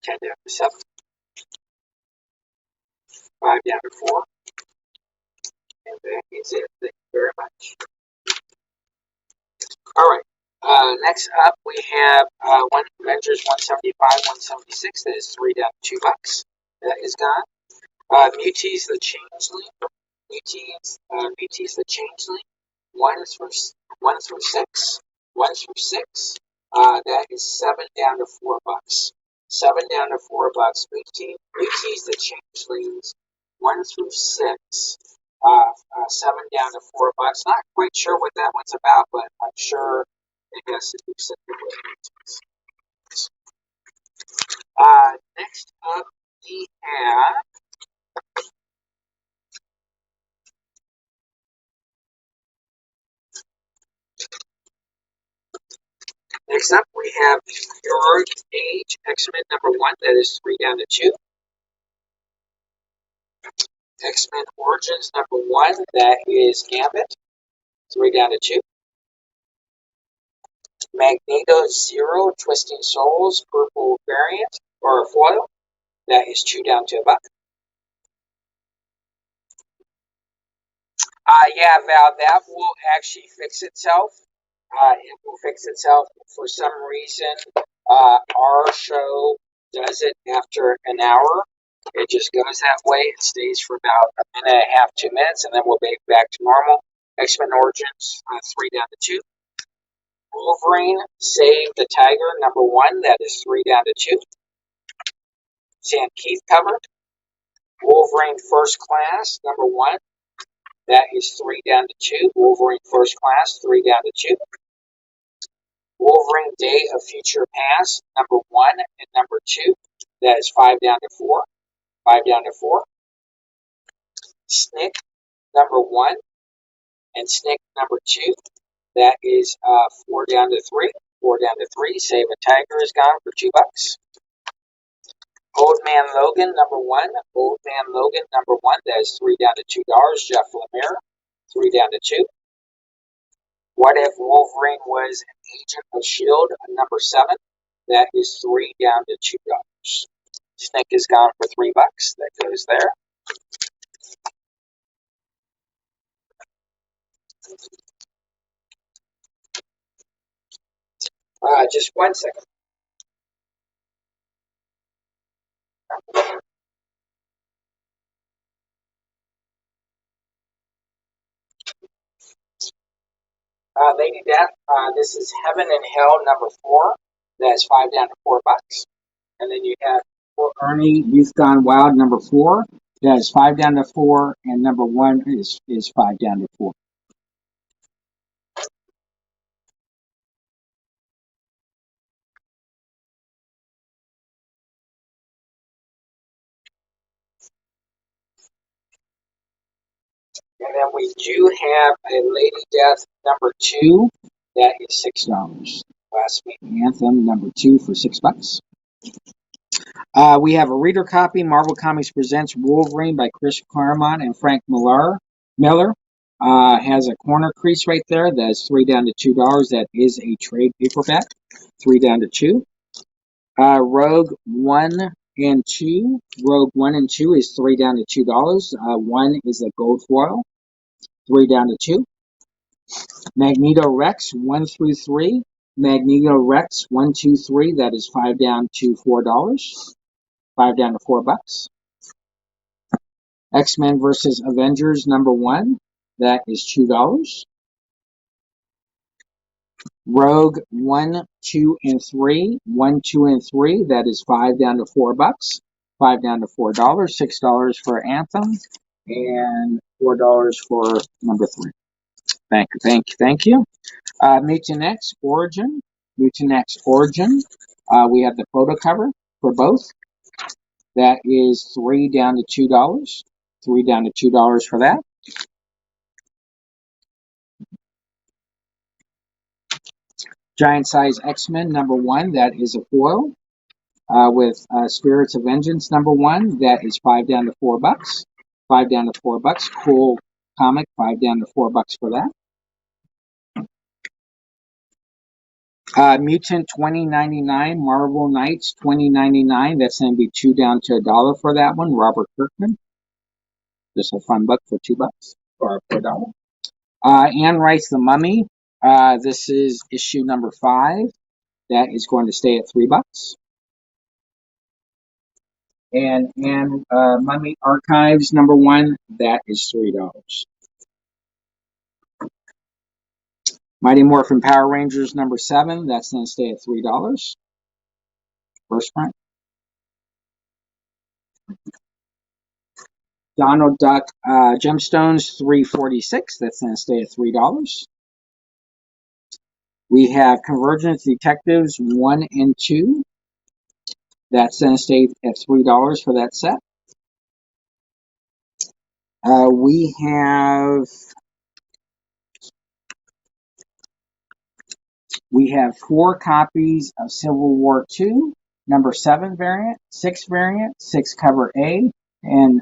$10 down to $7. $5 down to $4. And that is it. Thank you very much. All right. Next up, we have one Avengers 175, 176. That is $3 down to $2. That is gone. Muties the Changeling. Muties the Changeling. 1 through 6. 1 through 6. That is $7 down to $4. $7 down to $4. Muties the Changelings. 1 through 6. 7 down to $4. Not quite sure what that one's about, but I'm sure it has to do something with it. Next up, we have Heroic Age X-Men number 1. That is $3 down to $2. X-Men Origins number 1. That is Gambit. $3 down to $2. Magneto Zero Twisting Souls purple variant or foil. That is $2 down to $1. Yeah, Val, that will actually fix itself. It will fix itself. For some reason, our show does it after an hour. It just goes that way. It stays for about a minute and a half, 2 minutes, and then we'll be back to normal. X-Men Origins, $3 down to $2. Wolverine Save the Tiger, number 1. That is $3 down to $2. Sam Keith cover. Wolverine First Class, number 1. That is $3 down to $2. Wolverine First Class, $3 down to $2. Wolverine Day of Future Past, number 1 and number 2. That is $5 down to $4. $5 down to $4. Snick, number 1 and Snick number 2. That is $4 down to $3. $4 down to $3. Save a Tiger is gone for $2. Old Man Logan, number 1. Old Man Logan, number 1. That is $3 down to $2. Jeff Lemire, $3 down to $2. What If Wolverine Was an Agent of S.H.I.E.L.D., number 7. That is $3 down to $2. Snake is gone for $3. That goes there. Just 1 second. Lady Death, this is Heaven and Hell, number 4. That's $5 down to $4. And then you have Ernie, Youth Gone Wild, number 4. That is $5 down to $4. And number 1 is $5 down to $4. And then we do have a Lady Death number 2. That is $6. Last Week Anthem number 2 for $6. We have a reader copy. Marvel Comics presents Wolverine by Chris Claremont and Frank Miller. Has a corner crease right there. That's $3 down to $2. That is a trade paperback. $3 down to $2. Rogue 1 and 2. Rogue 1 and 2 is $3 down to $2. 1 is a gold foil. $3 down to $2. Magneto Rex 1 through 3. Magneto Rex 1, 2, 3. That is $5 down to $4. $5 down to $4. X-Men versus Avengers number 1. That is $2. Rogue 1, 2, and 3. 1, 2, and 3. That is $5 down to $4. $5 down to $4. $6 for Anthem, and $4 for number 3. Thank you, thank you, thank you. Mutant X Origin. Mutant X Origin. We have the photo cover for both. That is $3 down to $2. $3 down to $2 for that. Giant Size X-Men number 1. That is a foil. With Spirits of Vengeance number 1. That is $5 down to $4. $5 down to $4. Cool comic. $5 down to $4 for that. Mutant 2099, Marvel Knights 2099. That's going to be $2 down to $1 for that one. Robert Kirkman. Just a fun book for $2 or for $1. Anne writes The Mummy. This is issue number 5. That is going to stay at $3. And Mummy Archives number 1. That is $3. Mighty Morphin Power Rangers number 7. That's going to stay at $3. First print. Donald Duck Gemstones 346. That's going to stay at $3. We have Convergence Detectives 1 and 2. That's going to stay at $3 for that set. We have 4 copies of Civil War II, number 7 variant, 6 variant, 6 cover A, and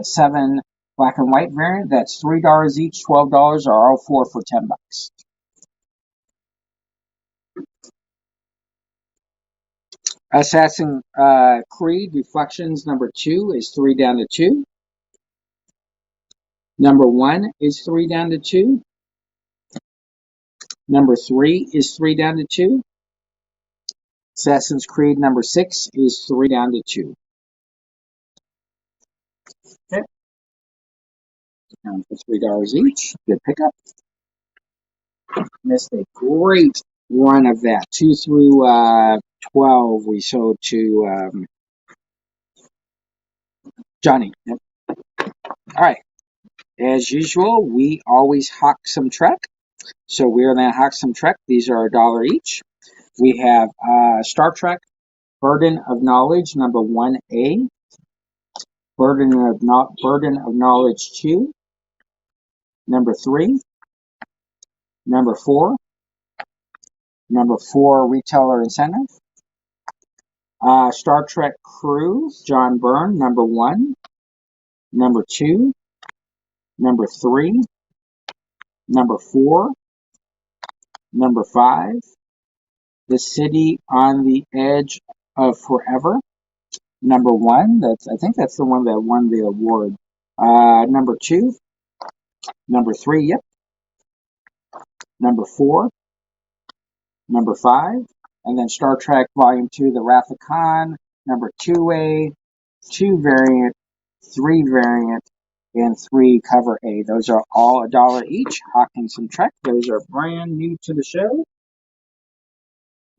7 black and white variant. That's $3 each, $12, or all 4 for $10. Assassin's Creed Reflections number 2 is $3 down to $2. Number 1 is $3 down to $2. Number 3 is $3 down to $2. Assassin's Creed number 6 is $3 down to $2. Okay. For $3 each. Good pickup. Missed a great run of that. 2 through 12 we sold to Johnny. Yep. All right. As usual, we always hawk some Trek. So we're going to hawk some Trek. These are $1 each. We have Star Trek Burden of Knowledge number 1A. Burden of Knowledge 2. Number 3. Number 4. Number 4 Retailer Incentive. Star Trek Crew, John Byrne, number 1. Number 2. Number 3. Number 4. Number 5. The City on the Edge of Forever. Number 1. I think that's the one that won the award. Number 2. Number 3, yep. Number 4. Number 5. And then Star Trek Volume 2, The Wrath of Khan, number 2A, 2 variant, 3 variant, and 3 cover A. Those are all $1 each. Hawking some Trek. Those are brand new to the show.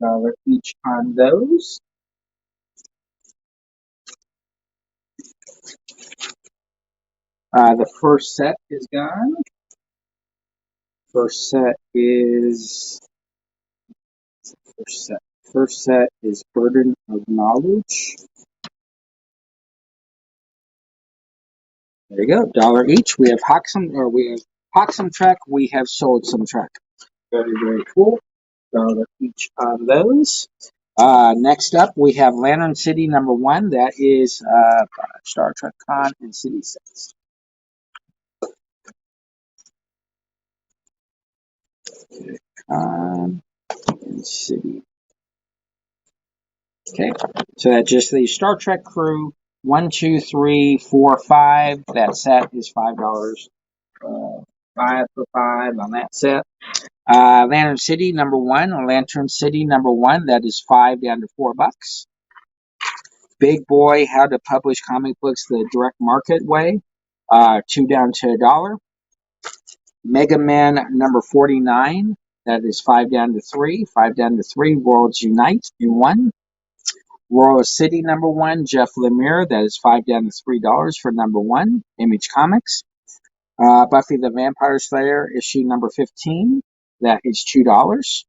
$1 each on those. The first set is gone. First set is Burden of Knowledge. There you go, $1 each. We have hawked some Trek. We have sold some Trek. Very, very cool. $1 each on those. Next up, we have Lantern City number 1. That is Star Trek Con and City sets. Con and City. Okay, so that's just the Star Trek Crew 1, 2, 3, 4, 5. That set is $5. 5 for 5 on that set. Lantern City number 1. Lantern City number 1. That is $5 down to $4. Big Boy: How to Publish Comic Books the Direct Market Way. $2 down to $1. Mega Man number 49. That is 5 down to 3. 5 down to 3. Worlds Unite in 1. Royal City number 1. Jeff Lemire. That is 5 down to $3 for number 1. Image Comics. Buffy the Vampire Slayer issue number 15. That is $2.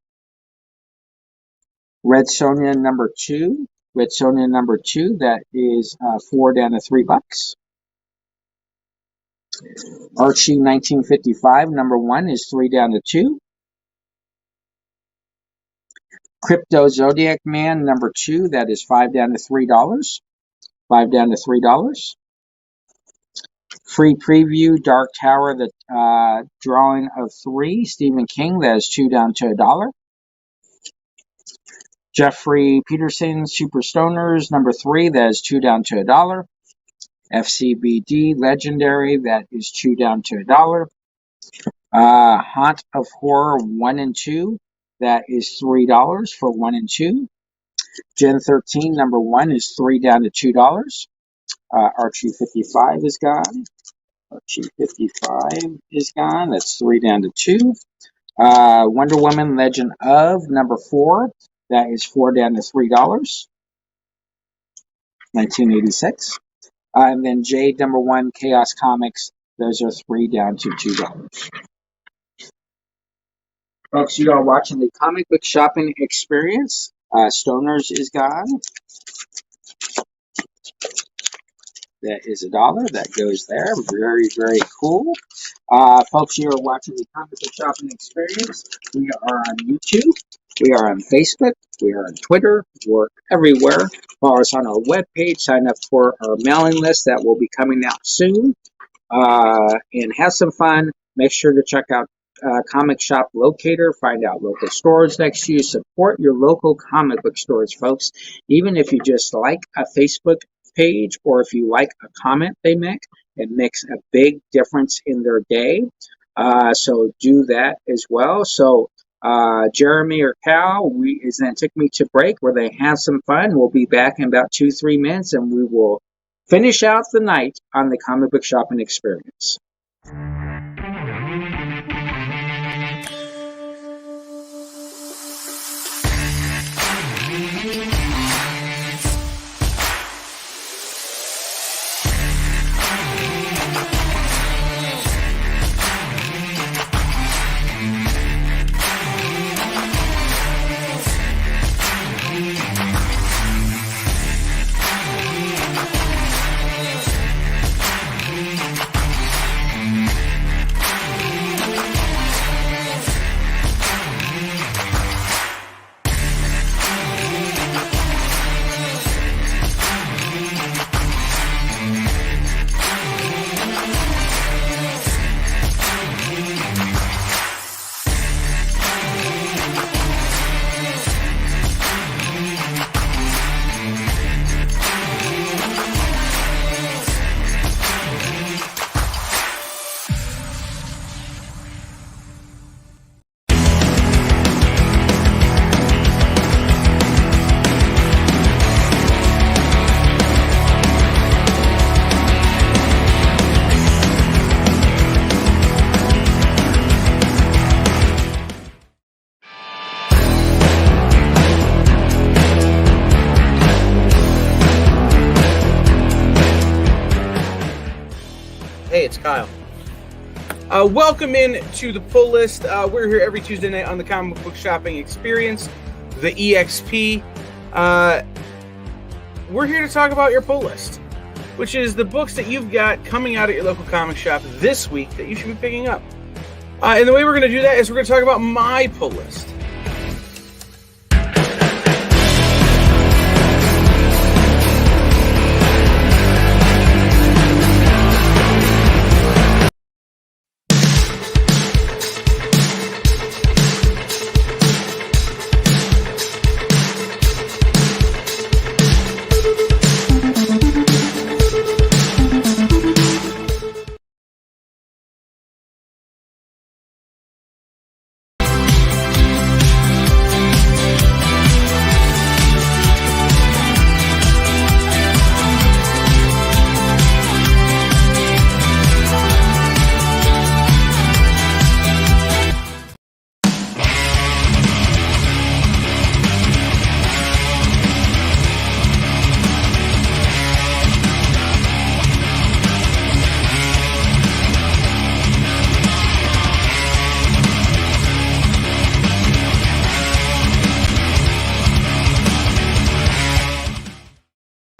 Red Sonja number 2. Red Sonja number 2. That is 4 down to $3. Archie 1955 number 1 is 3 down to 2. Crypto Zodiac Man number 2. That is 5 down to $3. 5 down to $3. Free preview Dark Tower, the drawing of 3. Stephen King. That is 2 down to $1. Jeffrey Peterson Super Stoners number 3. That is 2 down to $1. FCBD Legendary. That is 2 down to $1. Haunt of Horror 1 and 2. That is $3 for 1 and 2. Gen 13 number 1 is 3 down to $2. Archie 55 is gone. Archie 55 is gone. That's 3 down to 2. Wonder Woman Legend of number 4. That is 4 down to $3. 1986. And then Jade number 1 Chaos Comics. Those are 3 down to $2. Folks, you are watching the comic book shopping experience. Stoners is gone. That is $1. That goes there. Very, very cool. Folks, you are watching the comic book shopping experience. We are on YouTube. We are on Facebook. We are on Twitter. We're everywhere. Follow us on our webpage. Sign up for our mailing list that will be coming out soon. And have some fun. Make sure to check out Comic Shop Locator. Find out local stores next to you. Support your local comic book stores, folks. Even if you just like a Facebook page or if you like a comment they make, it makes a big difference in their day. So do that as well. So Jeremy or Cal is going to take me to break where they have some fun. We'll be back in about 2-3 minutes and we will finish out the night on the comic book shopping experience. Hey, it's Kyle. Welcome in to the pull list. We're here every Tuesday night on the comic book shopping experience, the EXP. We're here to talk about your pull list, which is the books that you've got coming out at your local comic shop this week that you should be picking up. And the way we're going to do that is we're going to talk about my pull list.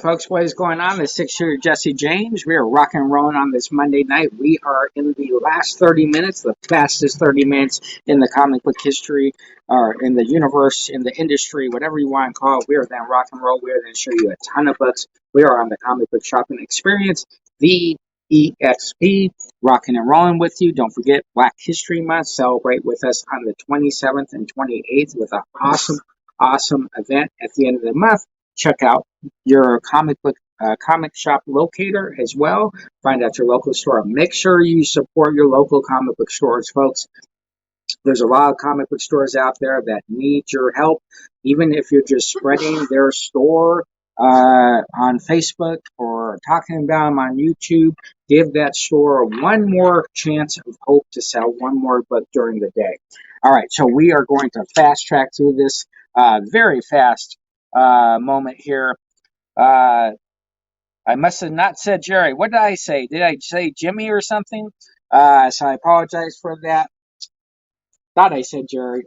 folks, what is going on? This 6-shooter Jesse James. We are rocking and rolling on this Monday night. We are in the last 30 minutes, the fastest 30 minutes in the comic book history, or in the universe, in the industry, whatever you want to call it. We are then rock and roll. We are then show you a ton of books. We are on the comic book shopping experience, the EXP, rocking and rolling with you. Don't forget Black History Month. Celebrate with us on the 27th and 28th with an awesome event at the end of the month. Check out your comic shop locator as well. Find out your local store. Make sure you support your local comic book stores, folks. There's a lot of comic book stores out there that need your help, even if you're just spreading their store on Facebook or talking about them on YouTube. Give that store one more chance of hope to sell one more book during the day. All right, so we are going to fast track through this very fast moment here. I must have not said Jerry. What did I say? Did I say Jimmy or something? So I apologize for that. Thought I said Jerry.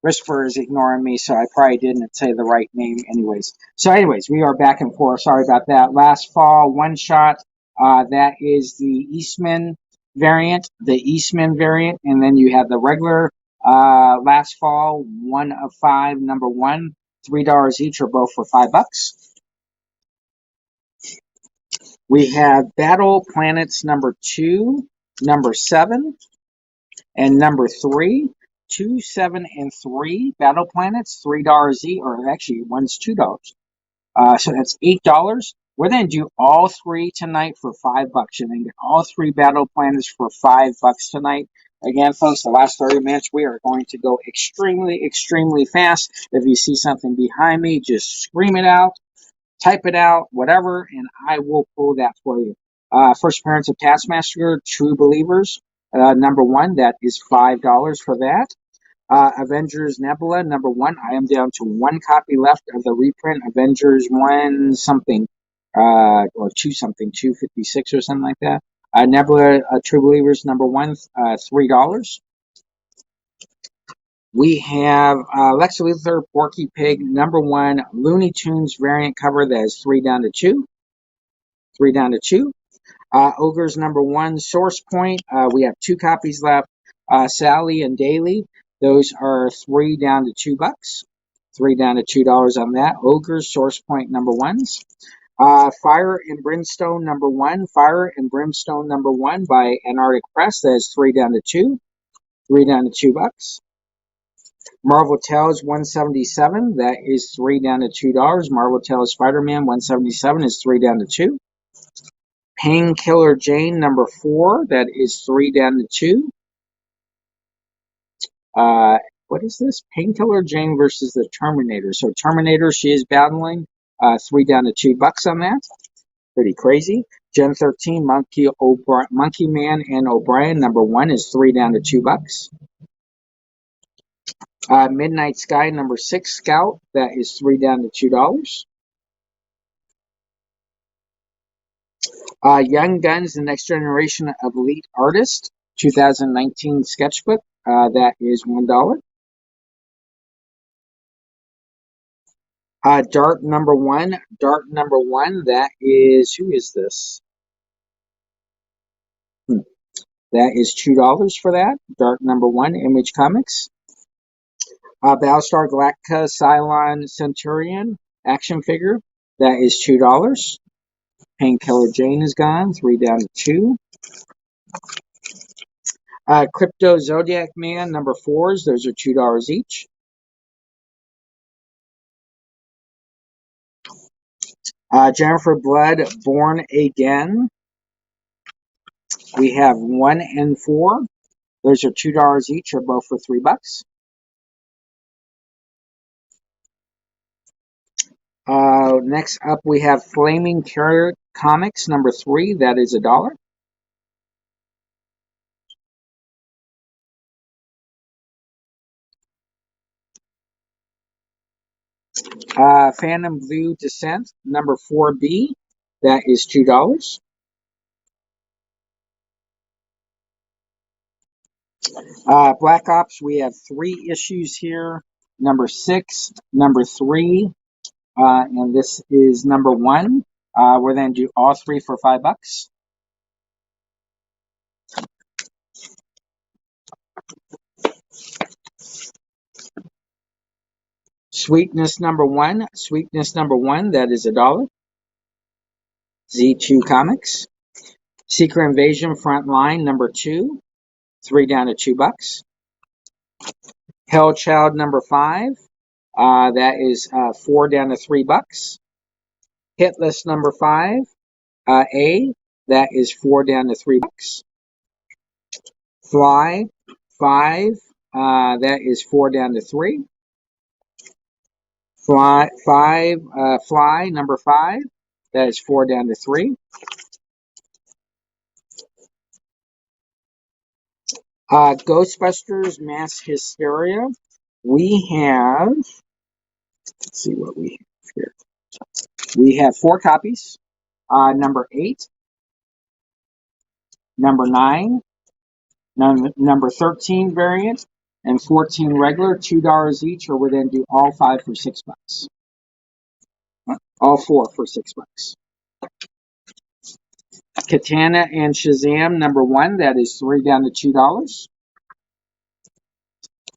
Christopher is ignoring me, so I probably didn't say the right name anyways. So anyways, we are back and forth. Sorry about that. Last fall, one shot. That is the Eastman variant, and then you have the regular last fall, 1 of 5, number 1, $3 each, or both for $5. We have Battle Planets number 2, number 7, and number 3. 2, 7, and 3 Battle Planets, $3 each, or actually one's $2. So that's $8. We're going to do all 3 tonight for $5. You're going to get all 3 Battle Planets for $5 tonight. Again, folks, the last 30 minutes, we are going to go extremely fast. If you see something behind me, just scream it out, type it out, whatever, and I will pull that for you. First appearance of Taskmaster, True Believers, number 1, that is $5 for that. Avengers Nebula, number 1. I am down to 1 copy left of the reprint. Avengers 1 something, or 2 something, 256 or something like that. Nebula, True Believers, number 1, $3. We have Lex Luthor, Porky Pig, number 1, Looney Tunes variant cover that is 3 down to 2. 3 down to 2. Ogres, number 1, Source Point. We have 2 copies left. Sally and Daily. Those are 3 down to $2. 3 down to $2 on that. Ogres, Source Point, number 1s. Fire and Brimstone, number 1. Fire and Brimstone, number 1 by Antarctic Press. That is 3 down to 2. 3 down to $2. Marvel Tales 177. That is 3 down to $2. Marvel Tales Spider-Man 177 is 3 down to 2. Painkiller Jane, number 4. That is 3 down to 2. What is this? Painkiller Jane versus the Terminator. So Terminator, she is battling. 3 down to $2 on that. Pretty crazy. Gen 13, Monkey Man and O'Brien, number 1 is 3 down to $2. Midnight Sky, number 6, Scout. That is 3 down to $2. Young Guns, The Next Generation of Elite Artist, 2019 sketchbook. That is $1. Dart number 1. That is, who is this? That is $2 for that. Dart number 1, Image Comics. Battlestar Galactica Cylon Centurion action figure. That is $2. Painkiller Jane is gone. 3 down to 2. Crypto Zodiac Man number 4s. Those are $2 each. Jennifer Blood Born Again. We have 1 and 4. Those are $2 each, or both for $3. Next up, we have Flaming Carrot Comics number 3. That is $1. Phantom Blue Descent number 4B. That is $2. Black Ops, we have 3 issues here. Number 6, number 3, and this is number 1. We're going to do all 3 for $5. Sweetness number 1, that is $1. Z2 Comics. Secret Invasion Frontline number 2, 3 down to $2. Hell Child number 5, that is 4 down to $3. Hit List number 5, A, that is 4 down to $3. Fly 5, that is 4 down to 3. Fly number 5, that is 4 down to 3. Ghostbusters Mass Hysteria. We have, let's see what we have here. We have 4 copies. Number 8, number 9, number 13 variant, and 14 regular, $2 each, or we then do all 5 for $6. All 4 for $6. Katana and Shazam number 1, that is 3 down to $2.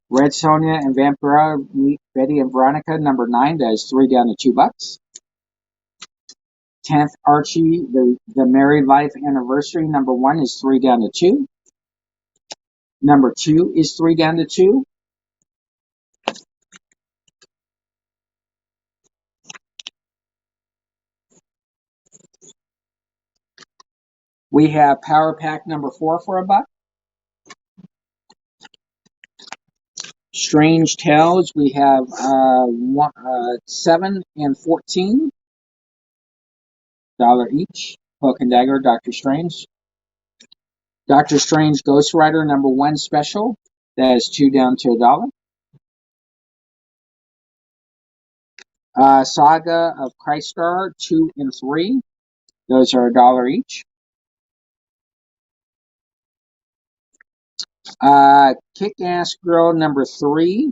Red Sonja and Vampira Meet Betty and Veronica number 9, that is 3 down to $2. 10th Archie, the Married Life Anniversary number 1 is 3 down to 2. Number 2 is 3 down to 2. We have Power Pack number 4 for $1. Strange Tales, we have 7 and $14 each. Cloak and Dagger, Doctor Strange. Doctor Strange Ghost Rider number 1 special, that is 2 down to $1. Saga of Crystar 2 and 3, those are $1 each. Kick-Ass Girl number 3,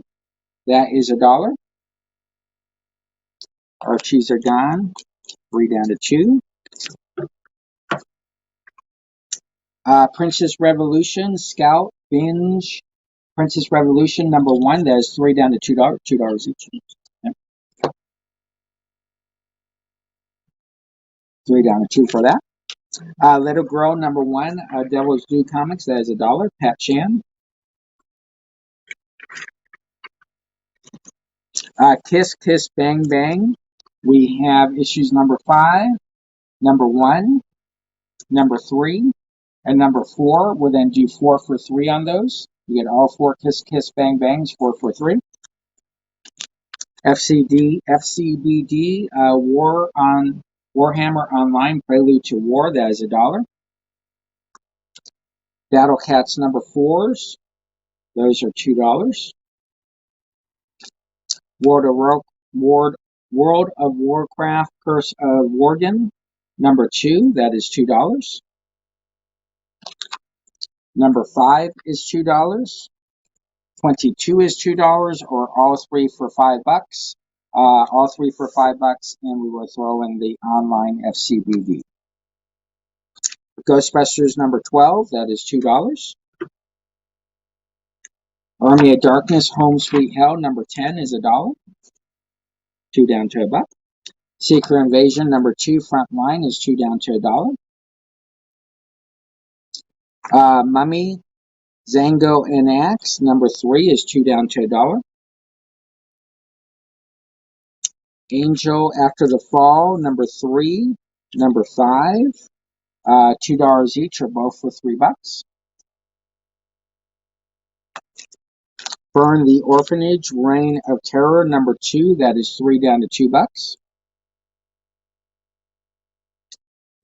that is $1. Archies are gone, 3 down to 2. Princess Revolution Scout Binge Princess Revolution number 1, that is 3 down to $2 each. Yep. 3 down to 2 for that. Little Girl number 1, Devil's Due Comics, that is $1. Pat Chan. Kiss Kiss Bang Bang. We have issues number 5, number 1, number 3, and number 4. We'll then do 4 for 3 on those. You get all 4 Kiss Kiss Bang Bangs, 4 for 3. FCBD Warhammer Online Prelude to War, that is $1. Battle Cats number 4s, those are $2. World of Warcraft Curse of Worgen number 2, that is $2. Number 5 is $2. 22 is $2, or all 3 for $5. All 3 for $5, and we will throw in the online FCBD. Ghostbusters number 12, that is $2. Army of Darkness Home Sweet Hell number 10 is $1. 2 down to $1. Secret Invasion number 2 Frontline is 2 down to $1. Mummy Zango and Axe number 3 is 2 down to $1. Angel After the Fall number 3, number 5, $2 each, or both for $3. Burn the Orphanage Reign of Terror number 2, that is 3 down to $2.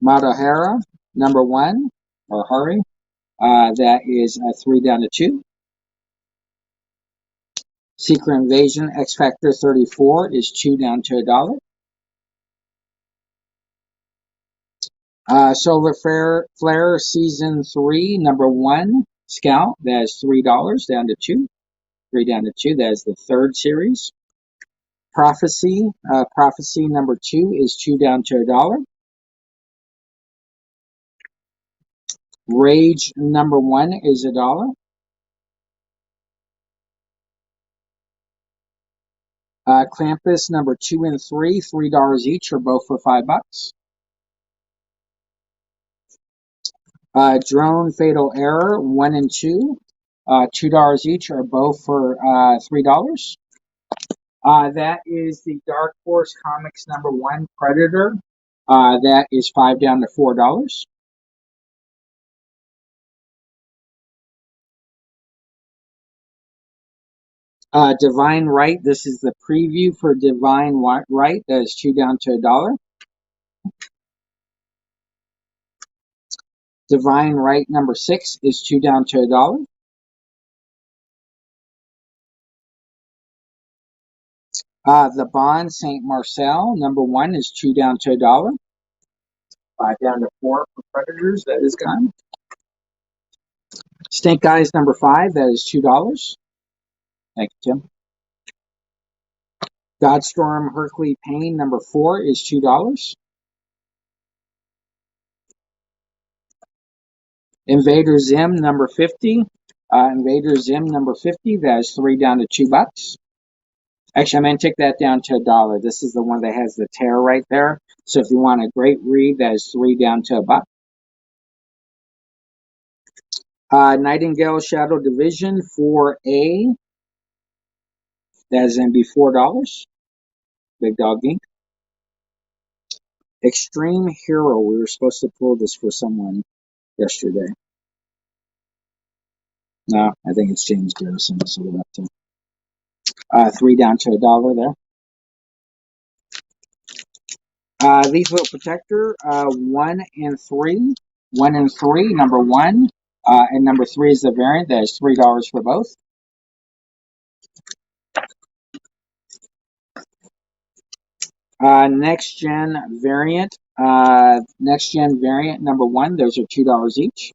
Madahara number 1, or Hari, that is 3 down to 2. Secret Invasion X Factor 34 is 2 down to $1. Solar Flare Season 3 number 1 Scout, that is $3 down to 2. 3 down to 2, that is the 3rd series. Prophecy. Prophecy number 2 is 2 down to $1. Rage number 1 is $1. Krampus number 2 and 3, $3 each, or both for $5. Drone Fatal Error 1 and 2, $2 each, or both for $3. That is the Dark Horse Comics number 1 Predator. That is 5 down to $4. Divine Right. This is the preview for Divine Right. That is 2 down to $1. Divine Right number 6 is 2 down to $1. The Bond Saint Marcel number 1 is 2 down to $1. 5 down to 4 for Predators. That is gone. Snake Eyes number 5. That is $2. Thank you, Tim. Godstorm Hercules Pain number 4 is $2. Invader Zim number 50. Invader Zim number 50. That is 3 down to $2. Actually, I'm going to take that down to $1. This is the one that has the tear right there. So if you want a great read, that is 3 down to $1. Nightingale Shadow Division 4A. That is going to be $4. Big Dog Inc. Extreme Hero. We were supposed to pull this for someone yesterday. No, I think it's James Garrison. So we'll have to 3 down to $1 there. Lethal Protector 1 and 3. 1 and 3. Number 1 and number 3 is the variant. That is $3 for both. Next Gen variant. Next Gen variant number 1. Those are $2 each.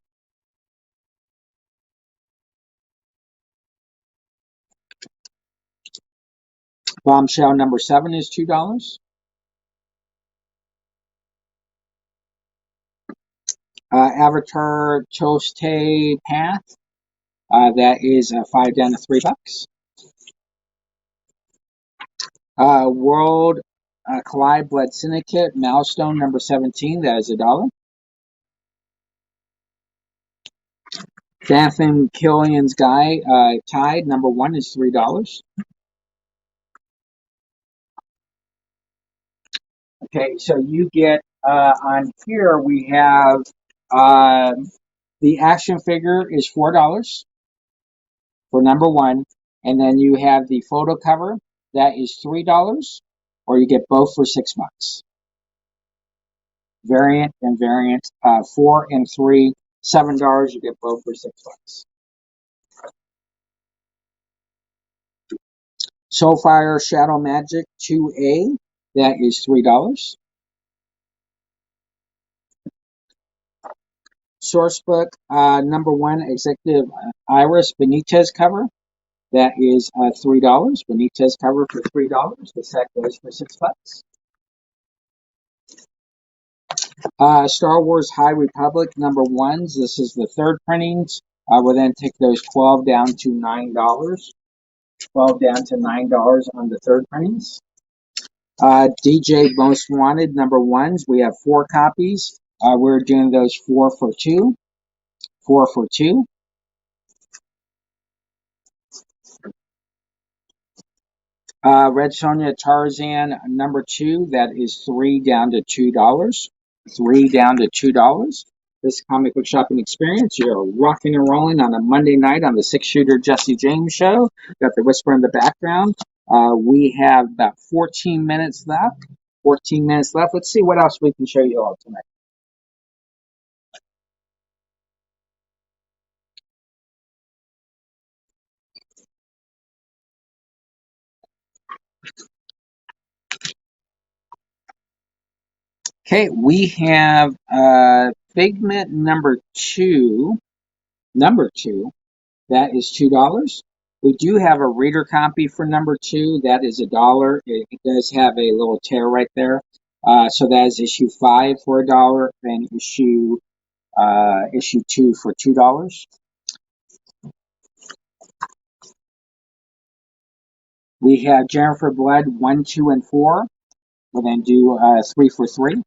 Bombshell number 7 is $2. Avatar Toste Path. That is 5 down to $3. World Collide Blood Syndicate Milestone number 17. That is $1. Phantom Killian's Guy Tide number 1 is $3. Okay, so you get on here we have the action figure is $4 for number 1, and then you have the photo cover that is $3, or you get both for $6. Variant and variant 4 and 3, $7. You get both for $6. Soulfire Shadow Magic 2A, that is $3. Sourcebook number 1 Executive Iris Benitez cover, that is $3. Benitez cover for $3. The set goes for $6. Star Wars High Republic number 1s. This is the third printings. We'll then take those 12 down to $9. 12 down to $9 on the third printings. DJ Most Wanted number 1s. We have 4 copies. We're doing those 4 for 2. 4 for 2. Red Sonja Tarzan number 2. That is 3 down to $2. 3 down to $2. This comic book shopping experience, you're rocking and rolling on a Monday night on the 6-Shooter Jesse James Show. Got the whisper in the background. We have about 14 minutes left. 14 minutes left. Let's see what else we can show you all tonight. Okay, we have Figment number 2. Number 2. That is $2. We do have a reader copy for number 2. That is $1. It does have a little tear right there. So that is issue 5 for $1 and issue 2 for $2. We have Jennifer Blood 1, 2, and 4. We'll then do 3 for 3.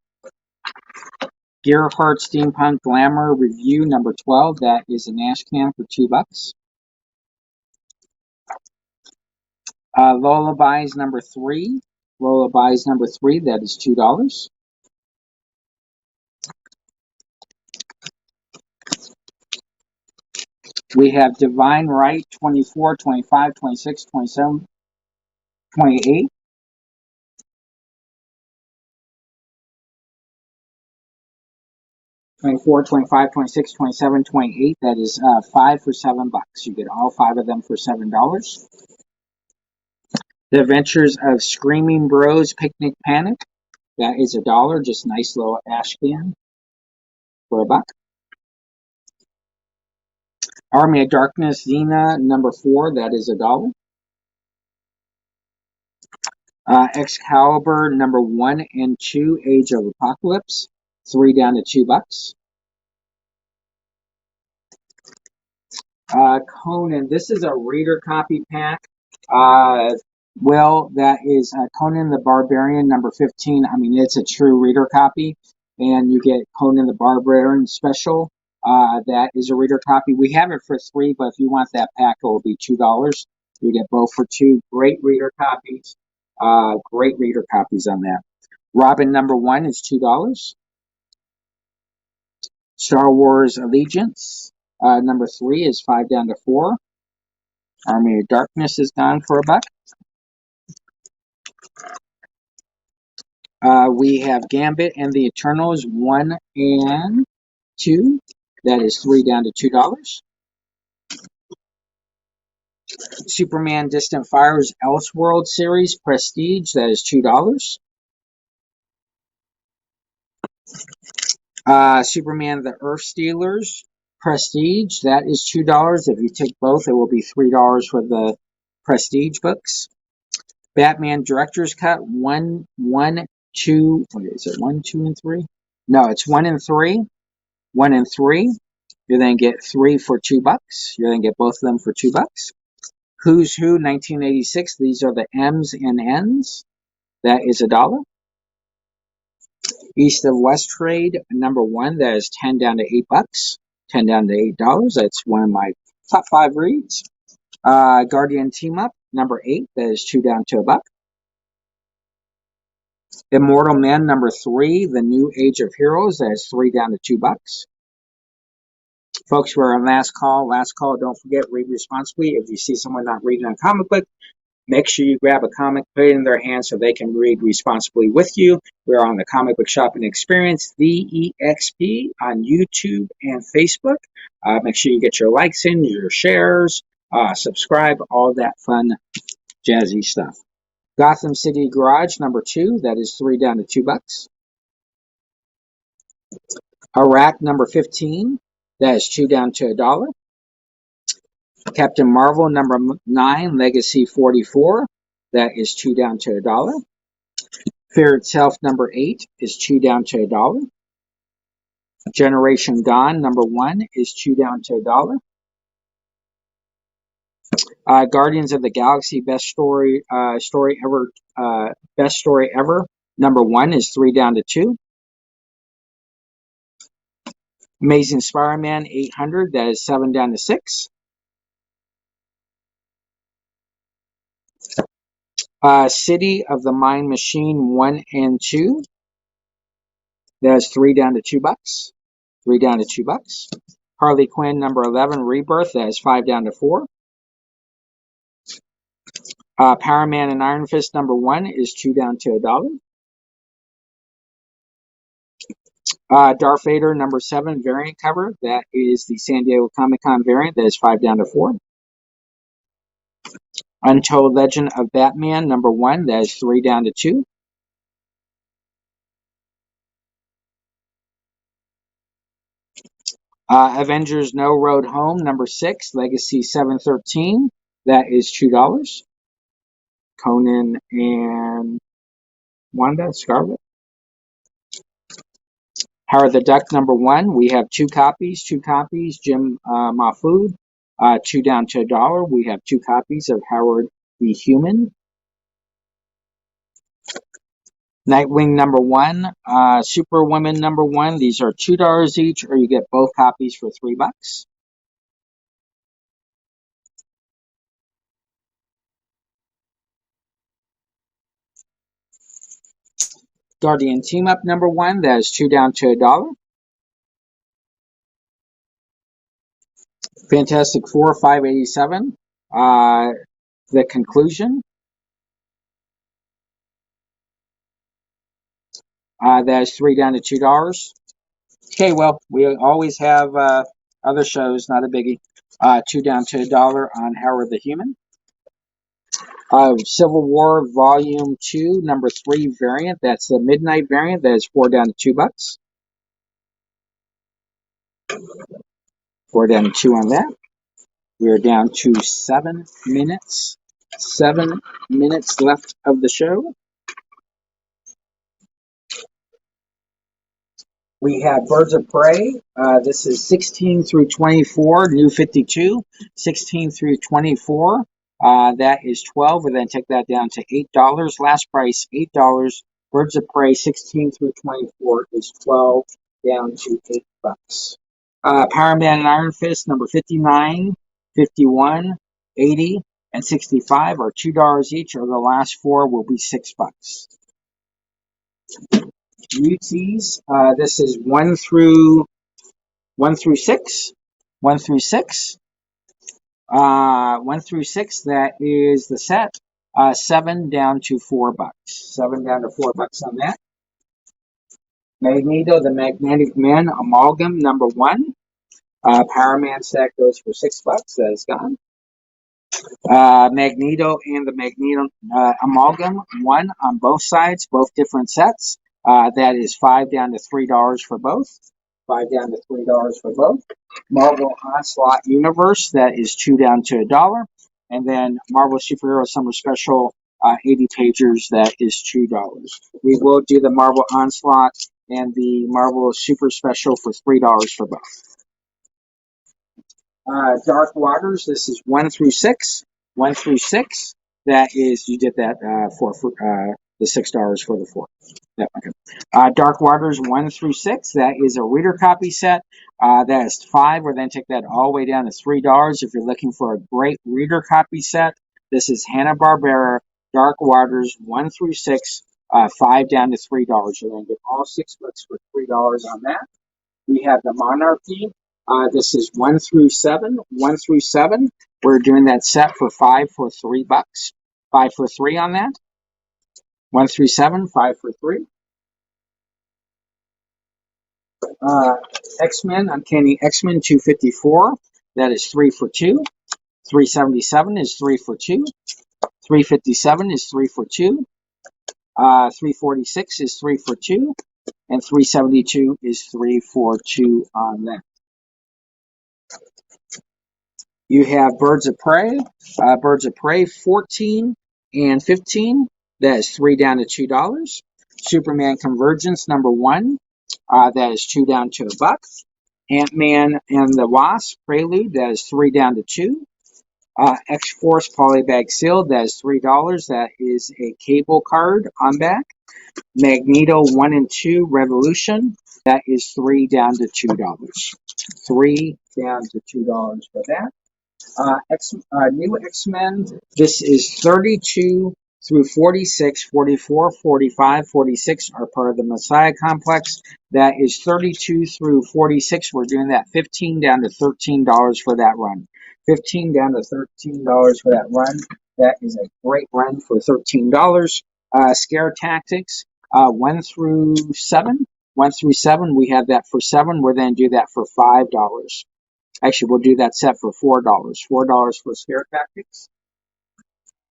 Gearhart Steampunk Glamour Review number 12. That is an ash can for $2. Lullabies number 3. Lullabies number 3. That is $2. We have Divine Right 24, 25, 26, 27, 28. 24, 25, 26, 27, 28. That is 5 for $7. You get all 5 of them for $7. The Adventures of Screaming Bros Picnic Panic. That is $1. Just nice little ash can for $1. Army of Darkness Xena number 4. That is $1. Excalibur number 1 and 2. Age of Apocalypse. 3 down to $2. Conan. This is a reader copy pack. That is Conan the Barbarian number 15. I mean, it's a true reader copy, and you get Conan the Barbarian special. That is a reader copy. We have it for $3, but if you want that pack, it will be $2. You get both for $2. Great reader copies. Great reader copies on that. Robin number 1 is $2. Star Wars Allegiance number 3 is 5 down to 4. Army of Darkness is gone for $1. We have Gambit and the Eternals 1 and 2. That is 3 down to $2. Superman Distant Fires Elseworld series Prestige. That is $2. Superman the Earth Stealers Prestige. That is $2. If you take both, it will be $3 for the Prestige books. Batman Director's Cut 1, 2. What is it? 1, 2, and 3? No, it's 1 and 3. 1 and 3. You then get 3 for $2. You then get both of them for $2. Who's Who 1986. These are the M's and N's. That is $1. East of West Trade number 1. That is 10 down to $8. 10 down to $8. That's one of my top 5 reads. Guardian Team Up number 8. That is 2 down to $1. Immortal Men number 3. The New Age of Heroes. That is 3 down to $2. Folks, we're on last call. Last call. Don't forget, read responsibly. If you see someone not reading a comic book, make sure you grab a comic, put it in their hands so they can read responsibly with you. We're on the Comic Book Shopping Experience, the EXP, on YouTube and Facebook. Make sure you get your likes in, your shares, subscribe, all that fun, jazzy stuff. Gotham City Garage number 2. That is 3 down to $2. Iraq number 15. That is 2 down to $1. Captain Marvel number 9, Legacy 44. That is 2 down to $1. Fear Itself number 8 is 2 down to $1. Generation Gone number 1 is 2 down to $1. Guardians of the Galaxy Best Story Ever. Best Story Ever number 1 is 3 down to $2. Amazing Spider-Man 800. That is 7 down to $6. City of the Mind Machine 1 and 2. That's 3 down to $2. 3 down to $2. Harley Quinn number 11 Rebirth. That is 5 down to $4. Power Man and Iron Fist number 1 is 2 down to $1. Darth Vader number 7 variant cover. That is the San Diego Comic-Con variant. That is 5 down to $4. Untold Legend of Batman number 1. That is 3 down to $2. Avengers No Road Home number 6. Legacy 713. that is $2. Conan and Wanda, Scarlet. Howard the Duck #1, we have two copies. Jim Mahfood, 2 down to $1. We have two copies of Howard the Human. Nightwing #1, Superwoman #1. These are $2 each, or you get both copies for $3. Guardian Team Up #1, that is 2 down to $1. Fantastic Four 587. The Conclusion. That is 3 down to $2. Okay, well, we always have other shows, not a biggie. 2 down to $1 on Howard the Human. Civil War Volume 2, #3 variant. That's the midnight variant. That is 4 down to $2. 4 down to 2 on that. We are down to 7 minutes. 7 minutes left of the show. We have Birds of Prey. This is 16 through 24, new 52. 16 through 24. That is 12. We then take that down to $8. Last price $8. Birds of Prey 16 through 24 is 12, down to $8. Power Man and Iron Fist #59, 51, 80, and 65 are $2 each, or the last four will be $6. UTs, this is 1 through 6. 1 through 6. 1 through 6, that is the set. 7 down to $4. 7 down to $4 on that. Magneto, the Magnetic Man Amalgam #1. Power Man set goes for $6. That is gone. Magneto and the Magneto Amalgam 1 on both sides, both different sets. That is 5 down to $3 for both. 5 down to $3 for both. Marvel Onslaught Universe, that is 2 down to $1. And then Marvel Superhero Summer Special 80 pagers, that is $2. We will do the Marvel Onslaught and the Marvel Super Special for $3 for both. Dark Waters, this is 1 through 6. 1 through 6, that is, you did that for the $6 for the 4. Yeah, okay. Dark Waters 1 through 6, that is a reader copy set. That is 5. We'll then take that all the way down to $3. If you're looking for a great reader copy set, this is Hanna-Barbera Dark Waters 1 through 6, 5 down to $3. You'll then get all 6 books for $3 on that. We have the Monarchy. This is 1 through 7. 1 through 7. We're doing that set for $5 for $3. 5 for 3 on that. 1 through 7, 5 for 3. X-Men, Uncanny X-Men 254. That is 3 for 2. 377 is 3 for 2. 357 is 3 for 2. 346 is 3 for 2. And 372 is 3 for 2 on that. You have Birds of Prey. Birds of Prey 14 and 15. That is 3 down to $2. Superman Convergence #1. That is 2 down to $1. Ant-Man and the Wasp Prelude. That is 3 down to $2. X-Force Polybag Sealed. That is $3. That is a cable card on back. Magneto 1 and 2 Revolution. That is 3 down to $2. 3 down to $2 for that. New X-Men. This is 32 through 46, 44, 45, 46 are part of the Messiah Complex. That is 32 through 46. We're doing that 15 down to $13 for that run. 15 down to $13 for that run. That is a great run for $13. Scare Tactics 1 through 7. 1 through 7, we have that for 7. We're going to do that for $5. Actually, we'll do that set for $4. $4 for Scare Tactics.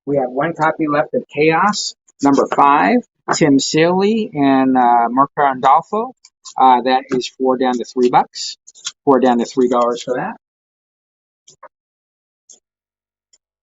We have 1 copy left of Chaos #5. Tim Seeley and Marco Andolfo. That is 4 down to $3. 4 down to $3 for that.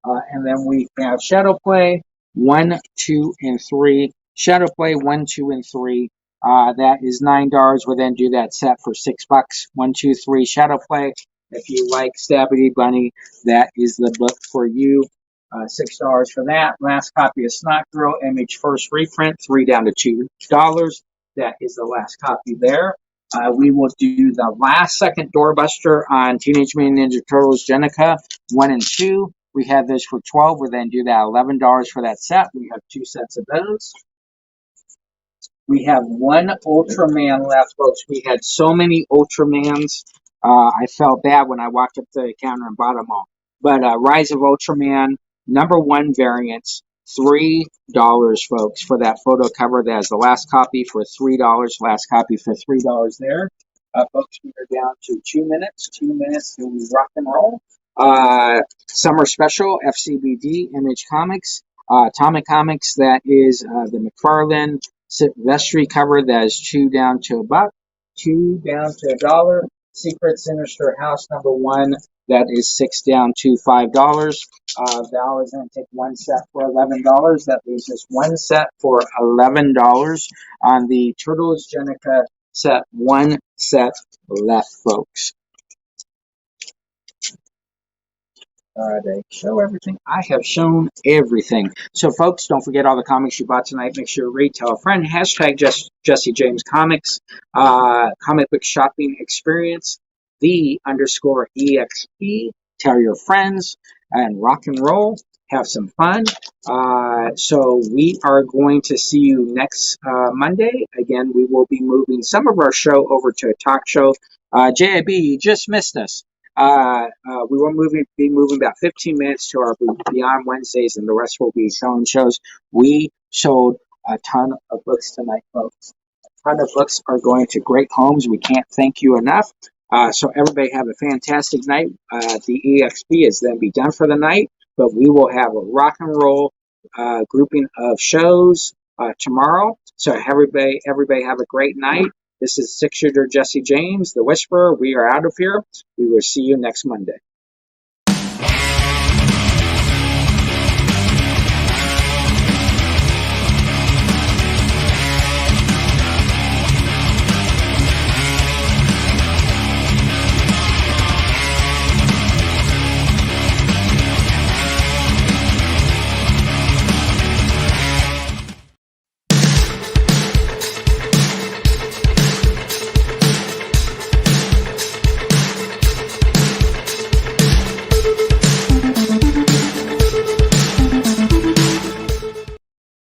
And then we have Shadow Play 1, 2, and 3. Shadow Play 1, 2, and 3. That is $9. We'll then do that set for $6. 1, 2, 3 Shadow Play. If you like Stabby Bunny, that is the book for you. $6 for that. Last copy of Snot Girl, Image First reprint, $3 down to $2. That is the last copy there. We will do the last second doorbuster on Teenage Mutant Ninja Turtles Jenica 1 and 2. We have this for $12. We'll then do that $11 for that set. We have 2 sets of those. We have 1 Ultraman left, folks. We had so many Ultramans. I felt bad when I walked up to the counter and bought them all. But Rise of Ultraman, #1 variants, $3, folks, for that photo cover. That is the last copy for $3. Last copy for $3 there. Folks, we are down to 2 minutes. 2 minutes to rock and roll. Summer Special, FCBD, Image Comics. Atomic Comics, that is the McFarlane vestry cover. That is $2 down to $1. $2 down to $1. Secret Sinister House #1. That is $6 down to $5. Val is going to take 1 set for $11. That leaves us 1 set for $11 on the Turtles Jenica set. 1 set left, folks. Did I show everything? I have shown everything. So, folks, don't forget all the comics you bought tonight. Make sure you read, tell a friend. Hashtag Jesse James Comics. Comic book shopping experience. _EXP. Tell your friends and rock and roll. Have some fun. So we are going to see you next Monday. Again, we will be moving some of our show over to a talk show. JIB, you just missed us. We will be moving about 15 minutes to our Beyond Wednesdays, and the rest will be selling shows. We sold a ton of books tonight, folks. A ton of books are going to great homes. We can't thank you enough. So everybody have a fantastic night. The EXP is then be done for the night, but we will have a rock and roll grouping of shows tomorrow. So everybody have a great night. This is 6-shooter Jesse James, the Whisperer. We are out of here. We will see you next Monday.